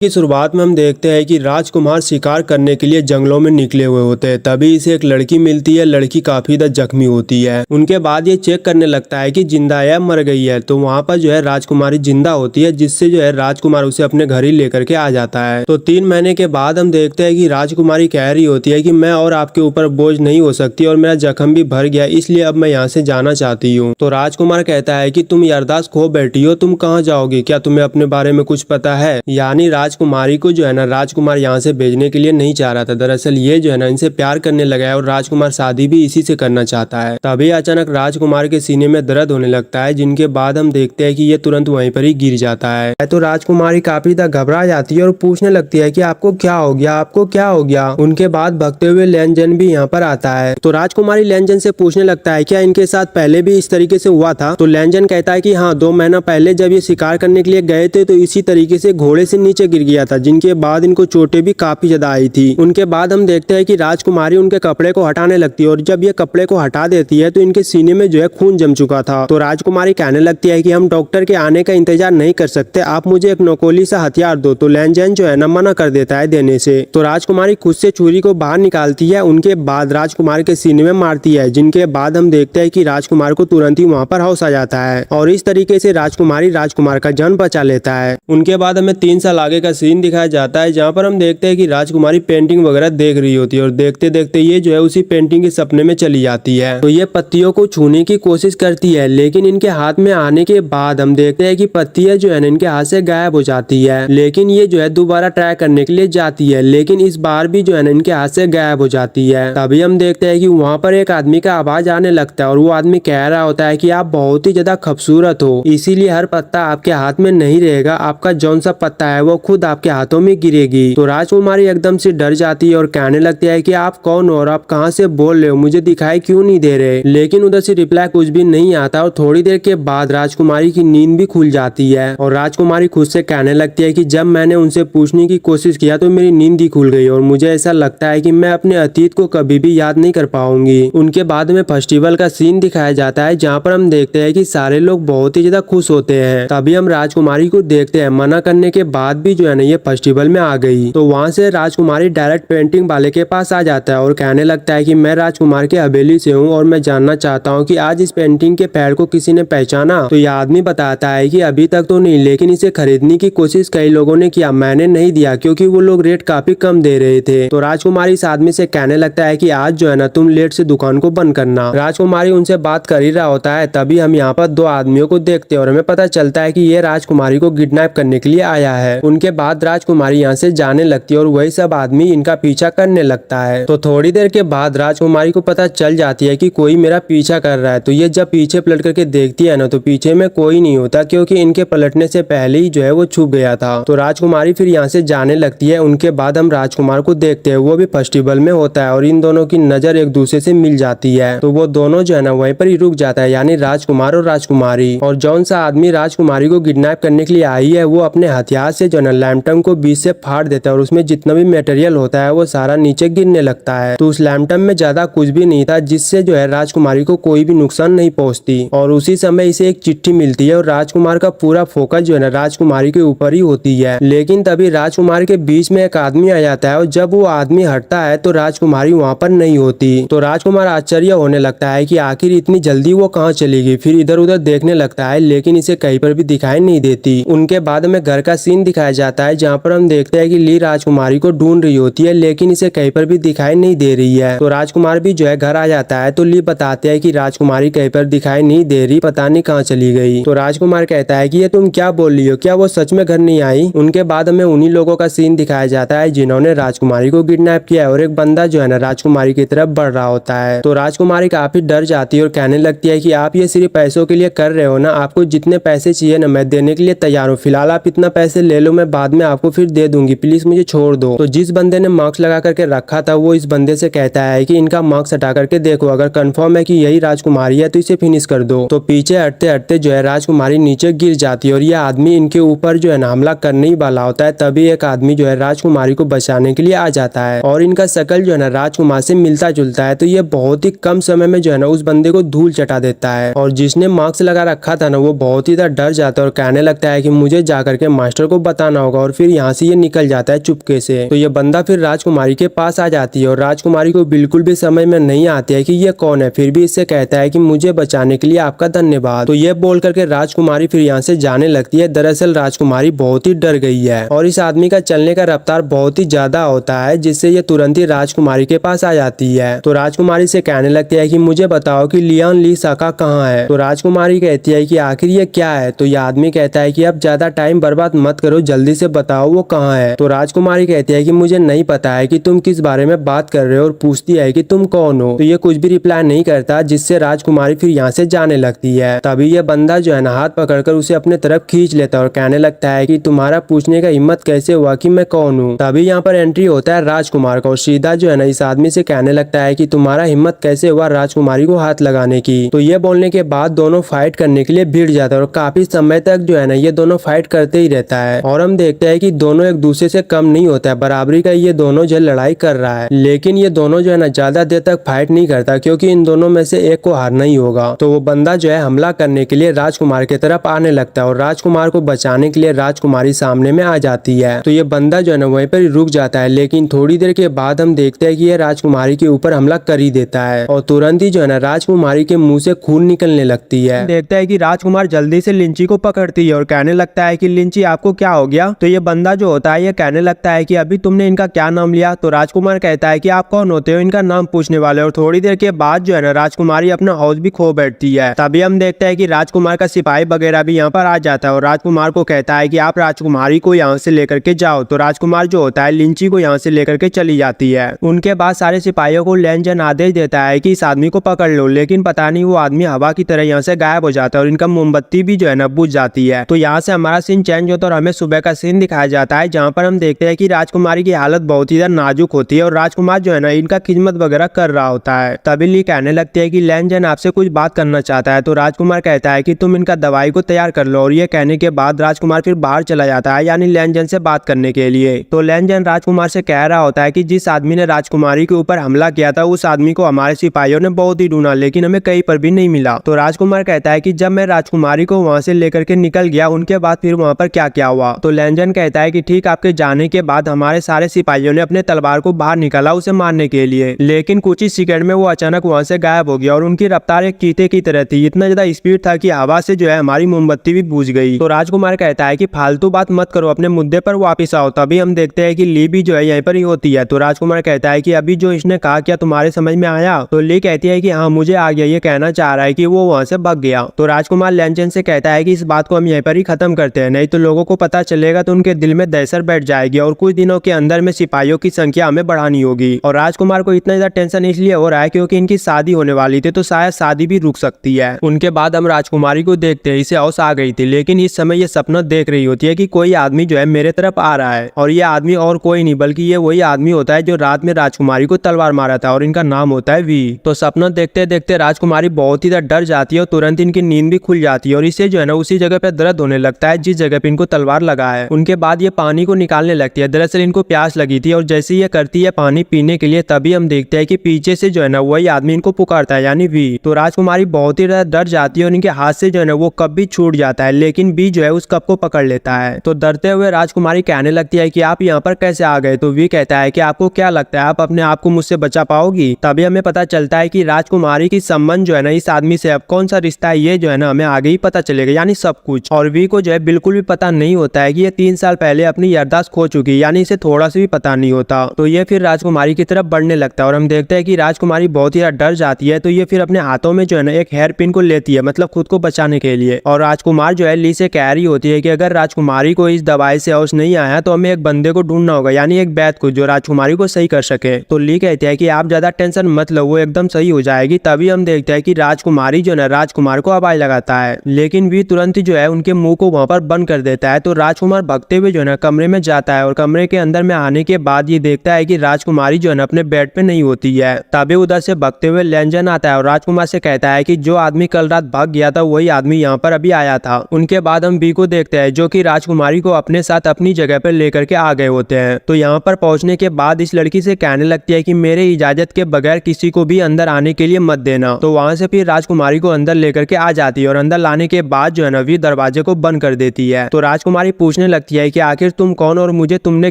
की शुरुआत में हम देखते हैं कि राजकुमार शिकार करने के लिए जंगलों में निकले हुए होते हैं। तभी इसे एक लड़की मिलती है। लड़की काफी ज्यादा जख्मी होती है। उनके बाद ये चेक करने लगता है कि जिंदा है या मर गई है। तो वहाँ पर जो है राजकुमारी जिंदा होती है, जिससे जो है राजकुमार उसे अपने घर ही लेकर के आ जाता है। तो 3 महीने के बाद हम देखते हैं कि राजकुमारी कह रही होती है कि मैं और आपके ऊपर बोझ नहीं हो सकती और मेरा जख्म भी भर गया, इसलिए अब मैं यहाँ से जाना चाहती हूँ। तो राजकुमार कहता है कि तुम यारदाश्त खो बैठी हो, तुम कहाँ जाओगी, क्या तुम्हें अपने बारे में कुछ पता है। यानी राजकुमारी को जो है ना राजकुमार यहाँ से भेजने के लिए नहीं चाह रहा था। दरअसल ये जो है ना इनसे प्यार करने लगा है और राजकुमार शादी भी इसी से करना चाहता है। तभी अचानक राजकुमार के सीने में दर्द होने लगता है, जिनके बाद हम देखते हैं कि ये तुरंत वहीं पर ही गिर जाता है। तो राजकुमारी काफी ज्यादा घबरा जाती है और पूछने लगती है कि आपको क्या हो गया, आपको क्या हो गया। उनके बाद भगते हुए लेनजन भी यहाँ पर आता है। तो राजकुमारी लेनजन से पूछने लगता है क्या इनके साथ पहले भी इस तरीके से हुआ था। तो लेनजन कहता है कि हाँ, 2 महीना पहले जब ये शिकार करने के लिए गए थे तो इसी तरीके से घोड़े से नीचे गिर गया था, जिनके बाद इनको चोटें भी काफी ज्यादा आई थी। उनके बाद हम देखते हैं कि राजकुमारी उनके कपड़े को हटाने लगती है और जब ये कपड़े को हटा देती है तो इनके सीने में जो है खून जम चुका था। तो राजकुमारी कहने लगती है कि हम डॉक्टर के आने का इंतजार नहीं कर सकते, आप मुझे एक नकोली सा हथियार दो। तो लेनजन जो है ना मना कर देता है देने से। तो राजकुमारी खुद से छुरी को बाहर निकालती है, उनके बाद राजकुमार के सीने में मारती है, जिनके बाद हम देखते हैं कि राजकुमार को तुरंत ही वहाँ पर होश आ जाता है और इस तरीके से राजकुमारी राजकुमार का जान बचा लेता है। उनके बाद हमें 3 साल आगे का सीन दिखाया जाता है, जहाँ पर हम देखते हैं कि राजकुमारी पेंटिंग वगैरह देख रही होती है और देखते देखते ये जो है उसी पेंटिंग के सपने में चली जाती है। तो ये पत्तियों को छूने की कोशिश करती है, लेकिन इनके हाथ में आने के बाद हम देखते हैं कि पत्तियां जो है इनके हाथ से गायब हो जाती है। लेकिन ये जो है दोबारा ट्राई करने के लिए जाती है, लेकिन इस बार भी जो है इनके हाथ से गायब हो जाती है। तभी हम देखते हैं कि वहाँ पर एक आदमी का आवाज आने लगता है और वो आदमी कह रहा होता है कि आप बहुत ही ज्यादा खूबसूरत हो, इसीलिए हर पत्ता आपके हाथ में नहीं रहेगा, आपका जौन सा पत्ता है वो खुद आपके हाथों में गिरेगी। तो राजकुमारी एकदम से डर जाती है और कहने लगती है कि आप कौन हो और आप कहाँ से बोल रहे हो, मुझे दिखाई क्यों नहीं दे रहे। लेकिन उधर से रिप्लाई कुछ भी नहीं आता और थोड़ी देर के बाद राजकुमारी की नींद भी खुल जाती है और राजकुमारी खुद से कहने लगती है कि जब मैंने उनसे पूछने की कोशिश किया तो मेरी नींद ही खुल गई और मुझे ऐसा लगता है कि मैं अपने अतीत को कभी भी याद नहीं कर पाऊंगी। उनके बाद में फेस्टिवल का सीन दिखाया जाता है, जहाँ पर हम देखते हैं कि सारे लोग बहुत ही ज्यादा खुश होते हैं। तभी हम राजकुमारी को देखते हैं, मना करने के बाद भी जो है ना ये फेस्टिवल में आ गई। तो वहाँ से राजकुमारी डायरेक्ट पेंटिंग वाले के पास आ जाता है और कहने लगता है कि मैं राजकुमार के हवेली से हूँ और मैं जानना चाहता हूँ कि आज इस पेंटिंग के पैर को किसी ने पहचाना। तो यह आदमी बताता है कि अभी तक तो नहीं, लेकिन इसे खरीदने की कोशिश कई लोगों ने किया, मैंने नहीं दिया क्योंकि वो लोग रेट काफी कम दे रहे थे। तो राजकुमारी इस आदमी से कहने लगता है कि आज जो है ना तुम लेट से दुकान को बंद करना। राजकुमारी उनसे बात कर ही रहा होता है, तभी हम यहाँ पर 2 आदमियों को देखते हैं और हमें पता चलता है कि ये राजकुमारी को किडनैप करने के लिए आया है। उनके बाद राजकुमारी यहाँ से जाने लगती है और वही सब आदमी इनका पीछा करने लगता है। तो थोड़ी देर के बाद राजकुमारी को पता चल जाती है कि कोई मेरा पीछा कर रहा है। तो ये जब पीछे पलट करके देखती है ना तो पीछे में कोई नहीं होता, क्योंकि इनके पलटने से पहले ही जो है वो छुप गया था। तो राजकुमारी फिर यहाँ से जाने लगती है। उनके बाद हम राजकुमार को देखते हैं, वो भी फेस्टिवल में होता है और इन दोनों की नजर एक दूसरे से मिल जाती है। तो वो दोनों जो है ना वहीं पर ही रुक जाता है, यानी राजकुमार और राजकुमारी। और जौन सा आदमी राजकुमारी को किडनैप करने के लिए आई है वो अपने हथियार से जो है ना लैम्पटम को बीच से फाड़ देता है और उसमें जितना भी मटेरियल होता है वो सारा नीचे गिरने लगता है। तो उस लैम्पटम में ज्यादा कुछ भी नहीं था, जिससे जो है राजकुमारी को कोई भी नुकसान नहीं पहुंचती। और उसी समय इसे एक चिट्ठी मिलती है और राजकुमार का पूरा फोकस जो है ना राजकुमारी के ऊपर ही होती है। लेकिन तभी राजकुमार के बीच में एक आदमी आ जाता है और जब वो आदमी हटता है तो राजकुमारी वहाँ पर नहीं होती। तो राजकुमार आश्चर्य होने लगता है कि आखिर इतनी जल्दी वो कहाँ चली गई। फिर इधर उधर देखने लगता है, लेकिन इसे कहीं पर भी दिखाई नहीं देती। उनके बाद में घर का सीन दिखाया जाता है, जहाँ पर हम देखते हैं कि ली राजकुमारी को ढूंढ रही होती है, लेकिन इसे कहीं पर भी दिखाई नहीं दे रही है। तो राजकुमार भी जो है घर आ जाता है। तो ली बताते हैं कि राजकुमारी कहीं पर दिखाई नहीं दे रही, पता नहीं कहाँ चली गई। तो राजकुमार कहता है कि ये तुम क्या बोल रही हो, क्या वो सच में घर नहीं आई। उनके बाद हमें उन्हीं लोगों का सीन दिखाया जाता है जिन्होंने राजकुमारी को किडनैप किया है और एक बंदा जो है ना राजकुमारी की तरफ बढ़ रहा होता है। तो राजकुमारी काफी डर जाती है और कहने लगती है कि आप ये सिर्फ पैसों के लिए कर रहे हो ना, आपको जितने पैसे चाहिए ना मैं देने के लिए तैयार हूँ, फिलहाल आप इतना पैसे ले लो, मैं बाद में आपको फिर दे दूंगी, प्लीज मुझे छोड़ दो। तो जिस बंदे ने मास्क लगा करके रखा था वो इस बंदे से कहता है कि इनका मास्क हटा करके देखो, अगर कंफर्म है कि यही राजकुमारी है तो इसे फिनिश कर दो। तो पीछे हटते हटते जो है राजकुमारी नीचे गिर जाती है और ये आदमी इनके ऊपर जो है ना हमला करने ही वाला होता है। तभी एक आदमी जो है राजकुमारी को बचाने के लिए आ जाता है और इनका शकल जो है ना राजकुमार से मिलता जुलता है। तो ये बहुत ही कम समय में जो है ना उस बंदे को धूल चटा देता है और जिसने मास्क लगा रखा था ना वो बहुत ही डर जाता है और कहने लगता है कि मुझे जाकर के मास्टर को बताना होगा और फिर यहाँ से ये निकल जाता है चुपके से। तो ये बंदा फिर राजकुमारी के पास आ जाती है और राजकुमारी को बिल्कुल भी समझ में नहीं आती है कि ये कौन है, फिर भी इससे कहता है कि मुझे बचाने के लिए आपका धन्यवाद। तो ये बोल करके राजकुमारी फिर यहाँ से जाने लगती है। दरअसल राजकुमारी बहुत ही डर गई है और इस आदमी का चलने का रफ्तार बहुत ही ज्यादा होता है, जिससे ये तुरंत ही राजकुमारी के पास आ जाती है। तो राजकुमारी से कहने लगती है कि मुझे बताओ कि लियोन ली साका कहाँ है। तो राजकुमारी कहती है कि आखिर ये क्या है। तो ये आदमी कहता है कि अब ज्यादा टाइम बर्बाद मत करो, जल्दी से बताओ वो कहाँ है। तो राजकुमारी कहती है कि मुझे नहीं पता है कि तुम किस बारे में बात कर रहे हो और पूछती है कि तुम कौन हो। तो ये कुछ भी रिप्लाई नहीं करता, जिससे राजकुमारी फिर यहाँ से जाने लगती है। तभी ये बंदा जो है ना हाथ पकड़कर उसे अपने तरफ खींच लेता है और कहने लगता है कि तुम्हारा पूछने का हिम्मत कैसे हुआ कि मैं कौन हूँ। तभी यहाँ पर एंट्री होता है राजकुमार का और सीधा जो है ना इस आदमी से कहने लगता है कि तुम्हारा हिम्मत कैसे हुआ राजकुमारी को हाथ लगाने की। तो ये बोलने के बाद दोनों फाइट करने के लिए भिड़ जाता है और काफी समय तक जो है ना ये दोनों फाइट करते ही रहता है। और हम देखते हैं कि दोनों एक दूसरे से कम नहीं होता है, बराबरी का ये दोनों जो लड़ाई कर रहा है। लेकिन ये दोनों जो है ना ज्यादा देर तक फाइट नहीं करता, क्योंकि इन दोनों में से एक को हारना ही होगा। तो वो बंदा जो है हमला करने के लिए राजकुमार की तरफ आने लगता है और राजकुमार को बचाने के लिए राजकुमारी सामने में आ जाती है। तो ये बंदा जो है ना वहीं पर रुक जाता है, लेकिन थोड़ी देर के बाद हम देखते हैं कि ये राजकुमारी के ऊपर हमला कर ही देता है और तुरंत ही जो है ना राजकुमारी के मुंह से खून निकलने लगती है। देखते हैं कि राजकुमार जल्दी से लिंची को पकड़ती है और कहने लगता है कि लिंची आपको क्या हो गया। तो ये बंदा जो होता है ये कहने लगता है कि अभी तुमने इनका क्या नाम लिया। तो राजकुमार कहता है कि आप कौन होते हो इनका नाम पूछने वाले। और थोड़ी देर के बाद जो है ना राजकुमारी अपना हाउस भी खो बैठती है। तभी हम देखते हैं कि राजकुमार का सिपाही वगैरह भी यहाँ पर आ जाता है और राजकुमार को कहता है कि आप राजकुमारी को यहाँ से लेकर के जाओ। तो राजकुमार जो होता है लिंची को यहाँ से लेकर के चली जाती है। उनके बाद सारे सिपाहियों को लेनजन आदेश देता है कि इस आदमी को पकड़ लो, लेकिन पता नहीं वो आदमी हवा की तरह यहाँ से गायब हो जाता है और इनका मोमबत्ती भी जो है ना बुझ जाती है। तो यहाँ से हमारा सीन चेंज होता है और हमें सुबह का सीन दिखाया जाता है, जहाँ पर हम देखते हैं कि राजकुमारी की हालत बहुत ही ज्यादा नाजुक होती है और राजकुमार जो है ना इनका खिदमत वगैरह कर रहा होता है। तभी ली कहने लगती है कि लेनजन आपसे कुछ बात करना चाहता है। तो राजकुमार कहता है कि तुम इनका दवाई को तैयार कर लो और ये कहने के बाद राजकुमार फिर बाहर चला जाता है, यानी लेनजन से बात करने के लिए। तो लेनजन राजकुमार से कह रहा होता है कि जिस आदमी ने राजकुमारी के ऊपर हमला किया था उस आदमी को हमारे सिपाहियों ने बहुत ही ढूंढा, लेकिन हमें कहीं पर भी नहीं मिला। तो राजकुमार कहता है कि जब मैं राजकुमारी को वहां से लेकर के निकल गया उनके बाद फिर वहां पर क्या क्या हुआ। तो लेनजन कहता है कि ठीक आपके जाने के बाद हमारे सारे सिपाहियों ने अपने तलवार को बाहर निकाला उसे मारने के लिए, लेकिन कुछ ही सेकंड में वो अचानक वहां से गायब हो गया और उनकी रफ्तार एक चीते की तरह थी। इतना ज्यादा स्पीड था कि हवा से जो है हमारी मोमबत्ती भी बुझ गई। तो राजकुमार कहता है कि फालतू बात मत करो, अपने मुद्दे पर वापिस आओ। तभी हम देखते हैं कि ली भी जो है यहीं पर ही होती है। तो राजकुमार कहता है कि अभी जो इसने कहा क्या तुम्हारे समझ में आया। तो ली कहती है कि हाँ मुझे आ गया, ये कहना चाह रहा है कि वो वहां से भाग गया। तो राजकुमार लेनजन से कहता है कि इस बात को हम यहीं पर ही खत्म करते हैं, नहीं तो लोगों को पता चलेगा तो उनके दिल में दहशत बैठ जाएगी और कुछ दिनों के अंदर में सिपाहियों की संख्या हमें बढ़ानी होगी। और राजकुमार को इतना ज्यादा टेंशन इसलिए हो रहा है क्योंकि इनकी शादी होने वाली थी, तो शायद शादी भी रुक सकती है। उनके बाद हम राजकुमारी को देखते हैं, इसे होश आ गई थी, लेकिन इस समय ये सपना देख रही होती है कि कोई आदमी जो है मेरे तरफ आ रहा है और ये आदमी और कोई नहीं बल्कि ये वही आदमी होता है जो रात में राजकुमारी को तलवार मारा था और इनका नाम होता है वी। तो सपना देखते देखते राजकुमारी बहुत ही डर जाती है और तुरंत इनकी नींद भी खुल जाती है और इसे जो है ना उसी जगह पे दर्द होने लगता है जिस जगह पे इनको तलवार लगा है। उनके बाद ये पानी को निकालने लगती है, दरअसल इनको प्यास लगी थी और जैसे ये करती है पानी पीने के लिए तभी हम देखते हैं कि पीछे से जो है ना वही आदमी इनको पुकारता है, यानी वी। तो राजकुमारी बहुत ही डर जाती है और इनके हाथ से जो है ना वो कप भी छूट जाता है, लेकिन वी जो है उस कप को पकड़ लेता है। तो डरते हुए राजकुमारी कहने लगती है कि आप यहाँ पर कैसे आ गए। तो वी कहता है कि आपको क्या लगता है आप अपने आप को मुझसे बचा पाओगी। तभी हमें पता चलता है कि राजकुमारी की संबंध जो है ना इस आदमी से अब कौन सा रिश्ता है ये जो है ना हमें आगे ही पता चलेगा, यानी सब कुछ। और वी को जो है बिल्कुल भी पता नहीं होता है कि ये 3 साल पहले अपनी याददाश्त खो चुकी, यानी इसे थोड़ा सा भी पता नहीं होता। तो ये फिर राजकुमारी की तरफ बढ़ने लगता है और हम देखते हैं कि राजकुमारी बहुत ही डर जाती है। तो ये फिर अपने हाथों में जो है ना एक हेयर पिन को लेती है, मतलब खुद को बचाने के लिए। और राजकुमार जो है ली से कह रही होती है कि अगर राजकुमारी को इस दवाई से होश नहीं आया तो हमें एक बंदे को ढूंढना होगा, यानी एक वैद्य को जो राजकुमारी को सही कर सके। तो ली कहती है कि आप ज्यादा टेंशन मत लो, वो एकदम सही हो जाएगी। तभी हम देखते हैं कि राजकुमारी जो है राजकुमार को आवाज लगाता है, लेकिन वी तुरंत ही जो है उनके मुंह को वहां पर बंद कर देता है। तो राजकुमार भगते हुए जो है ना कमरे में जाता है और कमरे के अंदर में आने के बाद ये देखता है कि राजकुमारी जो है ना अपने बेड पे नहीं होती है। तभी उधर से भगते हुए लेनजन आता है और राजकुमार से कहता है कि जो आदमी कल रात भाग गया था वही आदमी यहाँ पर अभी आया था। उनके बाद हम वी को देखते हैं जो कि राजकुमारी को अपने साथ अपनी जगह पर लेकर के आ गए होते हैं। तो यहाँ पर पहुंचने के बाद इस लड़की से कहने लगती है कि मेरे इजाजत के बगैर किसी को भी अंदर आने के लिए मत देना। तो वहां से फिर राजकुमारी को अंदर लेकर के आ जाती है और अंदर लाने के बाद जो है ना वी दरवाजे को बंद कर देती है। तो राजकुमारी पूछने लगती है कि आखिर तुम कौन और मुझे तुमने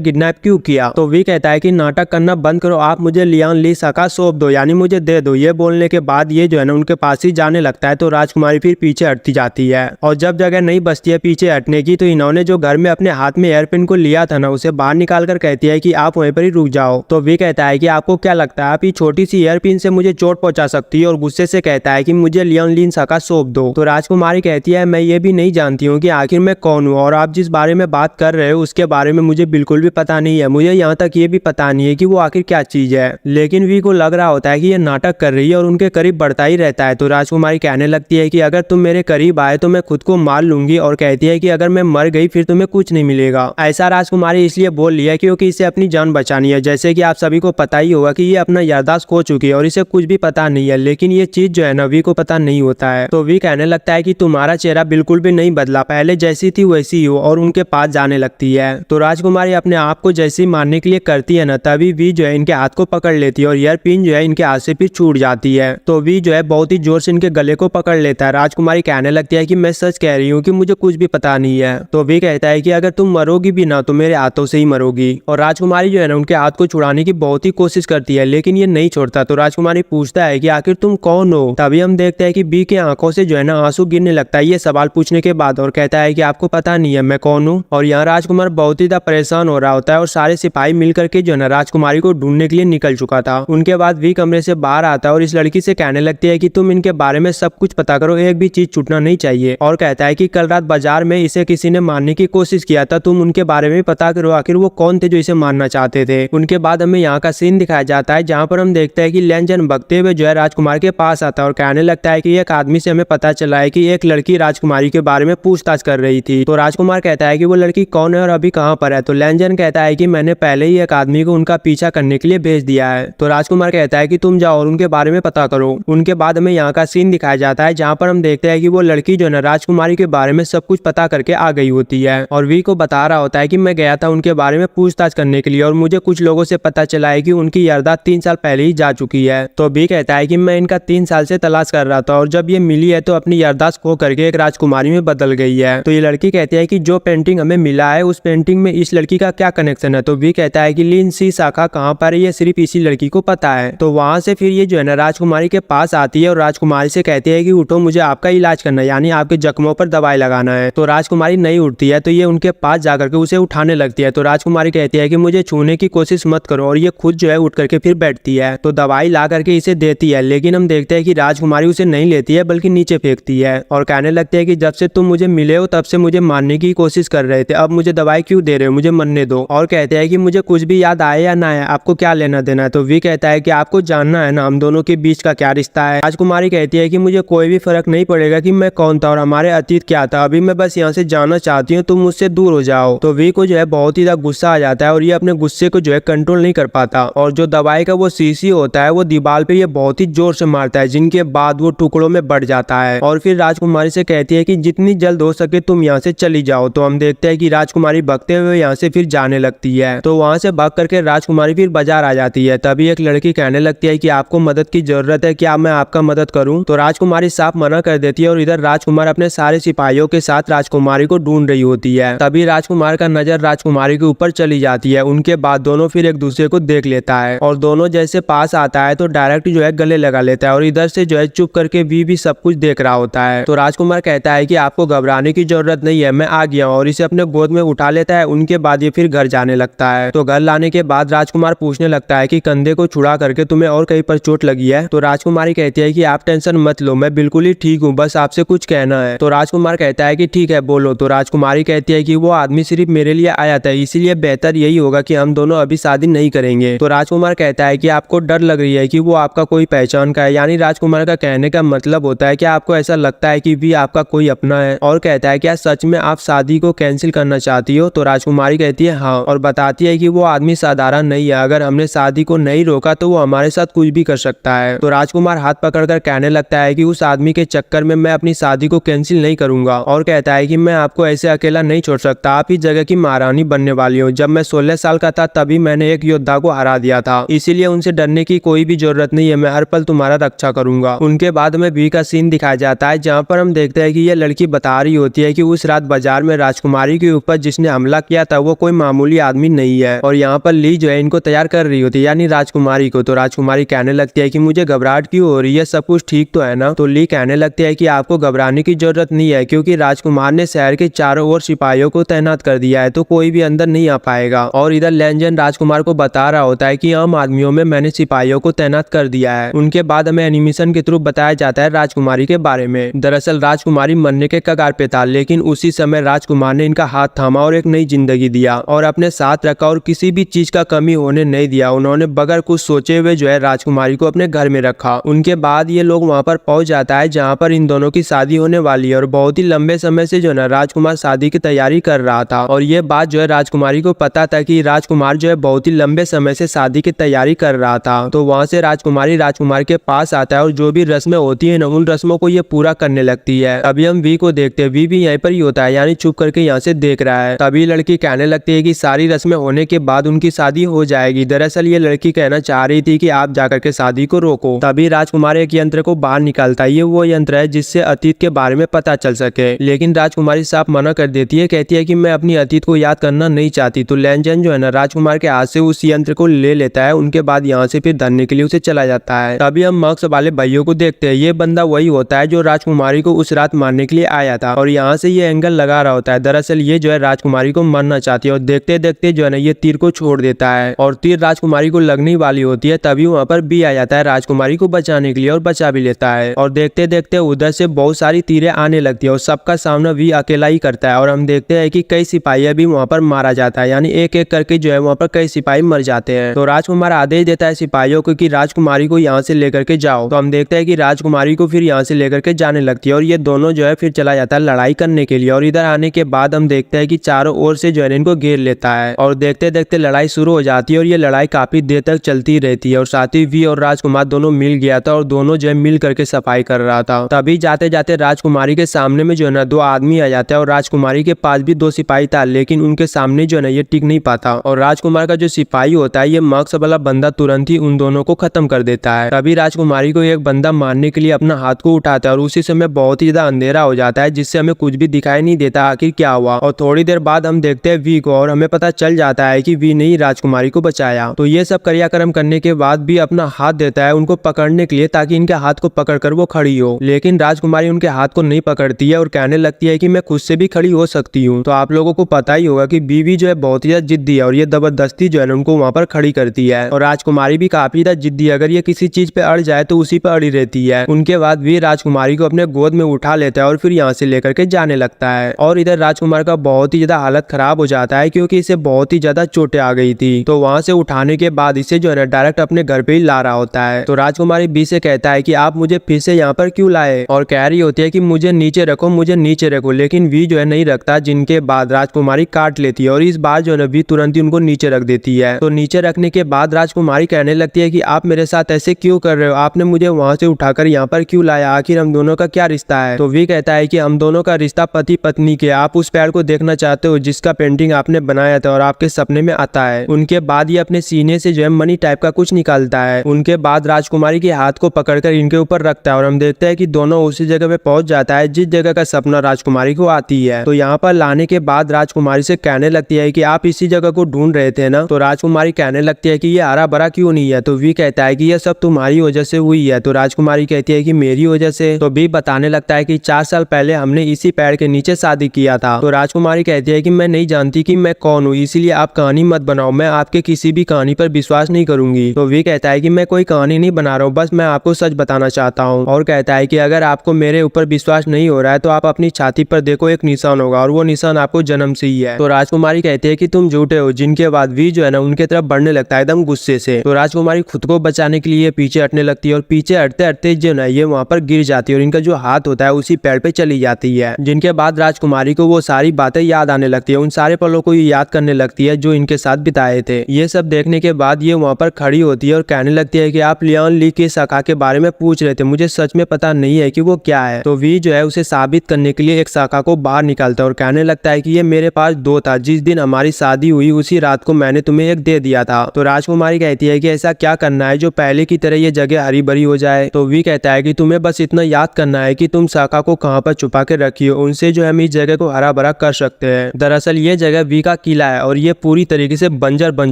किडनैप क्यों किया। तो वी कहता है कि नाटक करना बंद करो, आप मुझे लियान ली साका सौंप दो, यानी मुझे दे दो। ये बोलने के बाद ये जो है ना उनके पास ही जाने लगता है। तो राजकुमारी फिर पीछे हटती जाती है और जब जगह नहीं बचती है पीछे हटने की, तो इन्होंने जो घर में अपने हाथ में एयरपिन को लिया था ना, उसे बाहर निकाल कर कहती है कि आप वहीं पर ही रुक जाओ। तो वी कहता है कि आपको क्या लगता है आप ये छोटी सी एयरपिन से मुझे चोट पहुंचा सकती है, और गुस्से से कहता है कि मुझे लियोन लिन साका सौंप दो। तो राजकुमारी कहती है मैं ये भी नहीं जानती हूँ कि आखिर मैं कौन हूँ, और आप जिस बारे में बात कर रहे हो उसके बारे में मुझे बिल्कुल भी पता नहीं है। मुझे यहाँ तक ये भी पता नहीं है कि वो आखिर क्या चीज है। लेकिन वी को लग रहा होता है कि ये नाटक कर रही है और उनके करीब बढ़ता ही रहता है। तो राजकुमारी कहने लगती है कि अगर तुम मेरे करीब आए तो मैं खुद को मार लूंगी, और कहती है कि अगर मैं मर गई फिर तुम्हें कुछ नहीं मिलेगा। ऐसा राजकुमारी इसलिए बोल रही है क्योंकि इसे अपनी जान बचानी है। जैसे कि आप सभी को पता ही होगा कि ये अपना याददाश्त खो चुकी है और इसे कुछ भी पता नहीं है, लेकिन ये चीज जो है ना वी को पता नहीं होता है। तो वी कहने लगता है कि तुम्हारा चेहरा बिल्कुल भी नहीं बदला, पहले जैसी थी वैसी हो, और उनके पास जाने लगती है। तो राजकुमारी अपने आप को जैसे मारने के लिए करती है ना, तभी वी जो है इनके हाथ को पकड़ लेती है और ईयर पिन जो है इनके हाथ से फिर छूट जाती है। तो वी जो है बहुत ही जोर से इनके गले को पकड़ लेता है। राजकुमारी कहने लगती है कि मैं सच कह रही हूँ कि मुझे कुछ भी पता नहीं है। तो वी कहता है कि अगर तुम मरोगी भी ना तो मेरे हाथों से ही मरोगी। और राजकुमारी जो है ना उनके हाथ को छुड़ाने की बहुत ही कोशिश करती है, लेकिन ये नहीं छोड़ता। तो राजकुमारी पूछता है कि आखिर तुम कौन हो। तभी हम देखते हैं कि बी के आंखों से जो है ना आंसू गिरने लगता है ये सवाल पूछने के बाद, और कहता है कि आपको पता नहीं है मैं कौन हूँ। और यहाँ राजकुमार बहुत ही ज्यादा परेशान हो रहा होता है और सारे सिपाही मिलकर के जो है ना राजकुमारी को ढूंढने के लिए निकल चुका था। उनके बाद वी कमरे से बाहर आता है और इस लड़की से कहने लगती है कि तुम इनके बारे में सब कुछ पता करो, एक भी चीज छूटना नहीं चाहिए। और कहता है कि कल रात बाजार में इसे किसी ने मारने की कोशिश किया था, तुम उनके बारे में पता करो आखिर वो कौन थे जो इसे मारना चाहते थे। उनके बाद हमें यहाँ का सीन दिखाया जाता है जहाँ पर हम देखते हैं कि लेंजन भगते हुए जो है राजकुमार के पास आता है और कहने लगता है कि एक आदमी से हमें पता चला है कि एक लड़की राजकुमारी के बारे में पूछताछ कर रही थी। तो राजकुमार कहता है कि वो लड़की कौन है और अभी कहाँ पर है। तो लेंजन कहता है कि मैंने पहले ही एक आदमी को उनका पीछा करने के लिए भेज दिया है। तो राजकुमार कहता है कि तुम जाओ और उनके बारे में पता करो। उनके बाद हमें यहाँ का सीन दिखाया जाता है जहाँ पर हम देखते हैं कि वो लड़की जो है राजकुमारी के बारे में सब कुछ पता करके आ गई होती है और वी को बता रहा होता है कि मैं गया था उनके बारे में पूछताछ करने के लिए और मुझे कुछ लोगों से पता चला है कि उनकी याददाश्त 3 साल पहले ही जा चुकी है। तो वी कहता है कि मैं इनका 3 साल से तलाश कर रहा था और जब ये मिली है तो अपनी याददाश्त खो करके एक राजकुमारी में बदल गई है। तो ये लड़की कहती है कि जो पेंटिंग हमें मिला है उस पेंटिंग में इस लड़की का क्या कनेक्शन है। तो वी कहता है कि लिन सी शाखा कहाँ पर है ये सिर्फ इसी लड़की को पता है। तो वहां से फिर ये जो है ना राजकुमारी के पास आती है और राजकुमारी से कहती है कि उठो मुझे आपका इलाज करना है, यानी आपके जख्मों पर दवाई लगाना है। तो राजकुमारी नहीं उठती है तो ये उनके पास जाकर के उसे उठाने लगती है। तो राजकुमारी कहती है कि मुझे छूने की कोशिश मत करो और ये खुद जो है उठ करके फिर बैठती है। तो दवाई ला करके इसे देती है, लेकिन हम देखते हैं कि राजकुमारी उसे नहीं लेती है बल्कि नीचे फेंकती है और कहने लगती है कि जब से तुम मुझे मिले हो तब से मुझे मारने की कोशिश कर रहे थे, अब मुझे दवाई क्यों दे रहे हो, मुझे मरने दो। और कहते हैं कि मुझे कुछ भी याद आए या ना आए आपको क्या लेना देना है। तो वी कहता है कि आपको जानना है ना हम दोनों के बीच का क्या रिश्ता है। राजकुमारी कहती है कि मुझे कोई भी फर्क नहीं पड़ेगा कि मैं कौन था और हमारे अतीत क्या था, अभी मैं बस यहाँ से जाना चाहती हूँ, तुम मुझसे दूर हो जाओ। तो वी को जो है बहुत ही ज्यादा गुस्सा आ जाता है और ये अपने गुस्से को जो है कंट्रोल नहीं कर पाता और जो दवाई का वो शीशी होता है वो दीवार पे ये बहुत ही जोर से मारता है, जिनके बाद वो टुकड़ों में बढ़ जाता है और फिर राजकुमारी से कहती है कि जितनी जल्द हो सके तुम यहाँ से चली जाओ। तो हम देखते हैं कि राजकुमारी भगते हुए यहाँ से फिर जाने लगती है। तो वहाँ से भाग करके राजकुमारी फिर बाजार आ जाती है। तभी एक लड़की कहने लगती है कि आपको मदद की जरूरत है, क्या मैं आपका मदद करूं। तो राजकुमारी साफ मना कर देती है और इधर राजकुमार अपने सारे सिपाहियों के साथ राजकुमारी को ढूंढ रही होती है। तभी राजकुमार का नजर राजकुमारी के ऊपर चली जाती है। उनके बाद दोनों फिर एक दूसरे को देख लेता है और दोनों जैसे पास आता है तो डायरेक्ट जो है गले लगा लेता है और इधर से जो है चुप करके भी सब कुछ देख रहा होता है। तो राजकुमार कहता है कि आपको घबराने की जरूरत नहीं है, मैं आ गया हूं, और इसे अपने गोद में उठा लेता है। उनके बाद ये फिर घर जाने लगता है। तो घर लाने के बाद राजकुमार पूछने लगता है कि कंधे को छुड़ा करके तुम्हें और कहीं पर चोट लगी है। तो राजकुमारी कहती है कि आप टेंशन मत लो, मैं बिल्कुल ही ठीक हूँ, बस आपसे कुछ कहना है। तो राजकुमार कहता है कि ठीक है बोलो। तो राजकुमारी कहती है कि वो आदमी सिर्फ मेरे लिए आया था, इसीलिए बेहतर यही होगा कि हम दोनों अभी शादी नहीं करेंगे। तो राजकुमार कहता है कि आपको डर लग रही है कि वो आपका कोई पहचान का है, यानी राजकुमार का कहने का मतलब होता है कि आपको ऐसा लगता है कि भी आपका कोई अपना है। और कहता है क्या सच में आप शादी को कैंसिल करना चाहती हो। तो राजकुमारी कहती है हाँ, और बताती है कि वो आदमी साधारण नहीं है, अगर हमने शादी को नहीं रोका तो वो हमारे साथ कुछ भी कर सकता है। तो राजकुमार हाथ पकड़कर कहने लगता है कि उस आदमी के चक्कर में मैं अपनी शादी को कैंसिल नहीं करूंगा और कहता है कि मैं आपको ऐसे अकेला नहीं छोड़ सकता, आप इस जगह की महारानी बनने वाली हो। जब मैं 16 साल का था तभी मैंने एक योद्धा को हरा दिया था, इसीलिए उनसे डरने की कोई भी जरूरत नहीं है, मैं हर पल तुम्हारा रक्षा करूंगा। उनके बाद में बी का सीन दिखाया जाता है जहाँ पर हम देखते हैं कि ये लड़की बता रही होती है कि उस रात बाजार में राजकुमारी के ऊपर जिसने हमला किया था वो कोई मामूली आदमी नहीं है। और यहाँ पर ली जो है इनको तैयार कर रही होती है, यानी राजकुमारी को। तो राजकुमारी कहने लगती है कि मुझे घबराहट क्यों हो रही है, सब कुछ ठीक तो है ना। तो ली कहने लगती है कि आपको घबराने की जरूरत नहीं है, क्योंकि राजकुमार ने शहर के चारों ओर सिपाहियों को तैनात कर दिया है, तो कोई भी अंदर नहीं आ पाएगा। और इधर लेनजन राजकुमार को बता रहा होता है कि आम आदमियों में मैंने सिपाहियों को तैनात कर दिया है। उनके बाद हमें एनिमेशन के थ्रू बताया जाता है राजकुमारी के बारे में। दरअसल राजकुमारी मरने के कगार पे था, लेकिन उसी समय राजकुमार ने इनका हाथ थामा और एक नई जिंदगी दिया और अपने साथ रखा और किसी भी चीज का कमी होने नहीं दिया। उन्होंने बगैर कुछ सोचे हुए जो है राजकुमारी को अपने घर में रखा। उनके बाद ये लोग वहाँ पर पहुंच जाता है जहाँ पर इन दोनों की शादी होने वाली है। और बहुत ही लंबे समय से जो है राजकुमार शादी की तैयारी कर रहा था, और ये बात जो है राजकुमारी को पता था कि राजकुमार जो है बहुत ही लंबे समय से शादी की तैयारी कर रहा था। तो वहाँ से राजकुमारी राजकुमार के पास आता है और जो भी रस्में होती है ना उन रस्मों को ये पूरा करने लगती है। अभी हम वी को देखते हैं, वी भी यहीं पर ही होता है, यानी चुप करके यहाँ से देख रहा है। तभी लड़की कहने लगती है कि सारी रस्में होने के बाद उनकी शादी हो जाएगी। दरअसल ये लड़की कहना चाह रही थी कि आप जाकर के शादी को रोको। तभी राजकुमार एक यंत्र को बाहर निकालता है। ये वो यंत्र है जिससे अतीत के बारे में पता चल सके, लेकिन राजकुमारी साफ मना कर देती है, कहती है कि मैं अपनी अतीत को याद करना नहीं चाहती। तो लेनजन जो है ना राजकुमार के हाथ से उस यंत्र को ले लेता है। उनके बाद यहाँ से फिर धरने के लिए उसे चला जाता है। तभी हम मक्स वाले भाइयों को देखते हैं। ये बंदा वही होता है जो राजकुमारी को उस रात मारने के लिए आया था, और यहाँ से ये एंगल लगा रहा होता है। दरअसल ये जो है राजकुमारी को मारना चाहती है, और देखते देखते जो है ना ये तीर को छोड़ देता है और तीर राजकुमारी को लगने वाली होती है। तभी वहाँ पर बी आ जाता है राजकुमारी को बचाने के लिए और बचा भी लेता है। और देखते देखते उधर से बहुत सारी तीरें आने लगती है और सबका सामना वी अकेला ही करता है। और हम देखते हैं कि कई सिपाही भी वहाँ पर मारा जाता है, यानी एक एक करके जो है वहाँ पर कई सिपाही मर जाते हैं। तो राजकुमार आदेश देता है सिपाहियों को कि राजकुमारी को यहाँ से लेकर के जाओ। तो हम देखते हैं कि राजकुमारी को फिर यहाँ से लेकर के जाने लगती है, और ये दोनों जो है फिर चला जाता है लड़ाई करने के लिए। और इधर आने के बाद हम देखते हैं कि चारों ओर से जो है इनको घेर लेता है, और देखते देखते लड़ाई शुरू हो जाती है। और ये लड़ाई काफी देर तक चलती रहती है, और साथ ही वी और राजकुमार दोनों मिल गया था और दोनों जो है मिल करके सफाई कर रहा था। तभी जाते जाते राजकुमारी के सामने में जो है ना दो आदमी आ जाते हैं, और राजकुमारी के पास भी दो सिपाही था, लेकिन उनके सामने जो है ना ये टिक नहीं पाता। और राजकुमार का जो सिपाही होता है ये मक्स वाला बंदा तुरंत ही उन दोनों को खत्म कर देता है। तभी राजकुमारी को एक बंदा मारने के लिए अपना हाथ को उठाता है, और उसी समय बहुत ही ज्यादा अंधेरा हो जाता है, जिससे हमें कुछ भी दिखाई नहीं देता आखिर क्या हुआ। और थोड़ी देर बाद हम देखते हैं वी को, और हमें पता चल जाता है कि वी ने ही राजकुमारी को बचाया। तो ये सब क्रियाक्रम करने के बाद भी अपना हाथ देता है उनको पकड़ने के लिए, ताकि इनके हाथ को पकड़कर वो खड़ी हो। लेकिन राजकुमारी उनके हाथ को नहीं पकड़ती है और कहने लगती है कि मैं खुद से भी खड़ी हो सकती हूँ। तो आप लोगों को पता ही होगा कि बीवी जो है बहुत ही ज्यादा जिद्दी है, और ये जबरदस्ती जो है उनको वहाँ पर खड़ी करती है। और राजकुमारी भी काफी ज्यादा जिद्दी है, अगर ये किसी चीज पे अड़ जाए तो उसी पे अड़ी रहती है। उनके बाद वी राजकुमारी को अपने गोद में उठा लेता है और फिर यहाँ से लेकर के जाने लगता है। और इधर राजकुमार का बहुत ही ज्यादा हालत खराब हो जाता है, क्योंकि इसे बहुत ही ज्यादा चोटें आ गई थी। तो वहाँ से उठाने के बाद इसे जो है ना डायरेक्ट अपने घर पे ही ला रहा होता है। तो राजकुमारी बी से कहता है कि आप मुझे फिर से यहाँ पर क्यों लाए, और कह रही होती है कि मुझे नीचे रखो, मुझे नीचे रखो। लेकिन वी जो है नहीं रखता, जिनके बाद राजकुमारी काट लेती है, और इस बार जो है ना वी तुरंत ही उनको नीचे रख देती है। तो नीचे रखने के बाद राजकुमारी कहने लगती है कि आप मेरे साथ ऐसे क्यों कर रहे हो, आपने मुझे वहाँ से उठाकर यहाँ पर क्यों लाया, आखिर हम दोनों का क्या रिश्ता है। तो वी कहता है कि हम दोनों का रिश्ता पति पत्नी के, आप उस पेड़ को देखना चाहते हो जिसका पेंटिंग आपने बनाया था और आपके सपने में आता है। उनके बाद ये अपने सीने से जो है मनी टाइप का कुछ निकालता है। उनके बाद राजकुमारी के हाथ को पकड़कर इनके ऊपर रखता है, और हम देखते हैं कि दोनों उसी जगह पे पहुंच जाता है जिस जगह का सपना राजकुमारी को आती है। तो यहाँ पर लाने के बाद राजकुमारी से कहने लगती है कि आप इसी जगह को ढूंढ रहे थे ना। तो राजकुमारी कहने लगती है कि ये हरा भरा क्यों नहीं है। तो वी कहता है कि ये सब तुम्हारी वजह से हुई है। तो राजकुमारी कहती है कि मेरी वजह से। तो वी बताने लगता है कि 4 साल पहले हमने इसी पेड़ के नीचे शादी किया था। तो राजकुमारी कहती है कि मैं नहीं जानती कि मैं कौन हूँ, इसीलिए आप कहानी मत बनाओ, मैं आपके किसी भी कहानी पर विश्वास नहीं करूंगी। तो वी कहता है कि मैं कोई कहानी नहीं बना रहा हूँ, बस मैं आपको सच बताना चाहता हूँ। और कहता है कि अगर आपको मेरे ऊपर विश्वास नहीं हो रहा है तो आप अपनी छाती पर देखो, एक निशान होगा, और वो निशान आपको जन्म से ही है। तो राजकुमारी कहती है कि तुम झूठे हो, जिनके बाद वी जो है ना उनके तरफ बढ़ने लगता है एकदम गुस्से से। तो राजकुमारी खुद को बचाने के लिए पीछे हटने लगती है, और पीछे हटते हटते जो है ये वहाँ पर गिर जाती है, और इनका जो हाथ होता है उसी पेड़ पे चली जाती है। जिनके बाद राजकुमारी को वो सारी बातें याद आने लगती है, उन सारे पलों को याद करने लगती है जो इनके साथ बिताए थे। ये सब देखने के बाद ये वहाँ पर खड़ी होती है और कहने लगती है कि आप लियोन ली की शाखा के बारे में पूछ रहे थे, मुझे सच में पता नहीं है कि वो क्या है। तो वी जो है उसे साबित करने के लिए एक शाखा को बाहर निकालता है और कहने लगता है कि ये मेरे पास 2 था, जिस दिन हमारी शादी हुई उसी रात को मैंने तुम्हें एक दे दिया था। तो राजकुमारी कहती है कि ऐसा क्या करना है जो पहले की तरह ये जगह हरी भरी हो जाए। तो वी कहता है कि तुम्हें बस इतना याद करना है कि तुम शाखा को कहाँ पर छुपा के रखी हो, उनसे जो हम इस जगह को हरा भरा कर सकते हैं। दरअसल ये जगह वी का किला है और ये पूरी तरीके से बंजर बन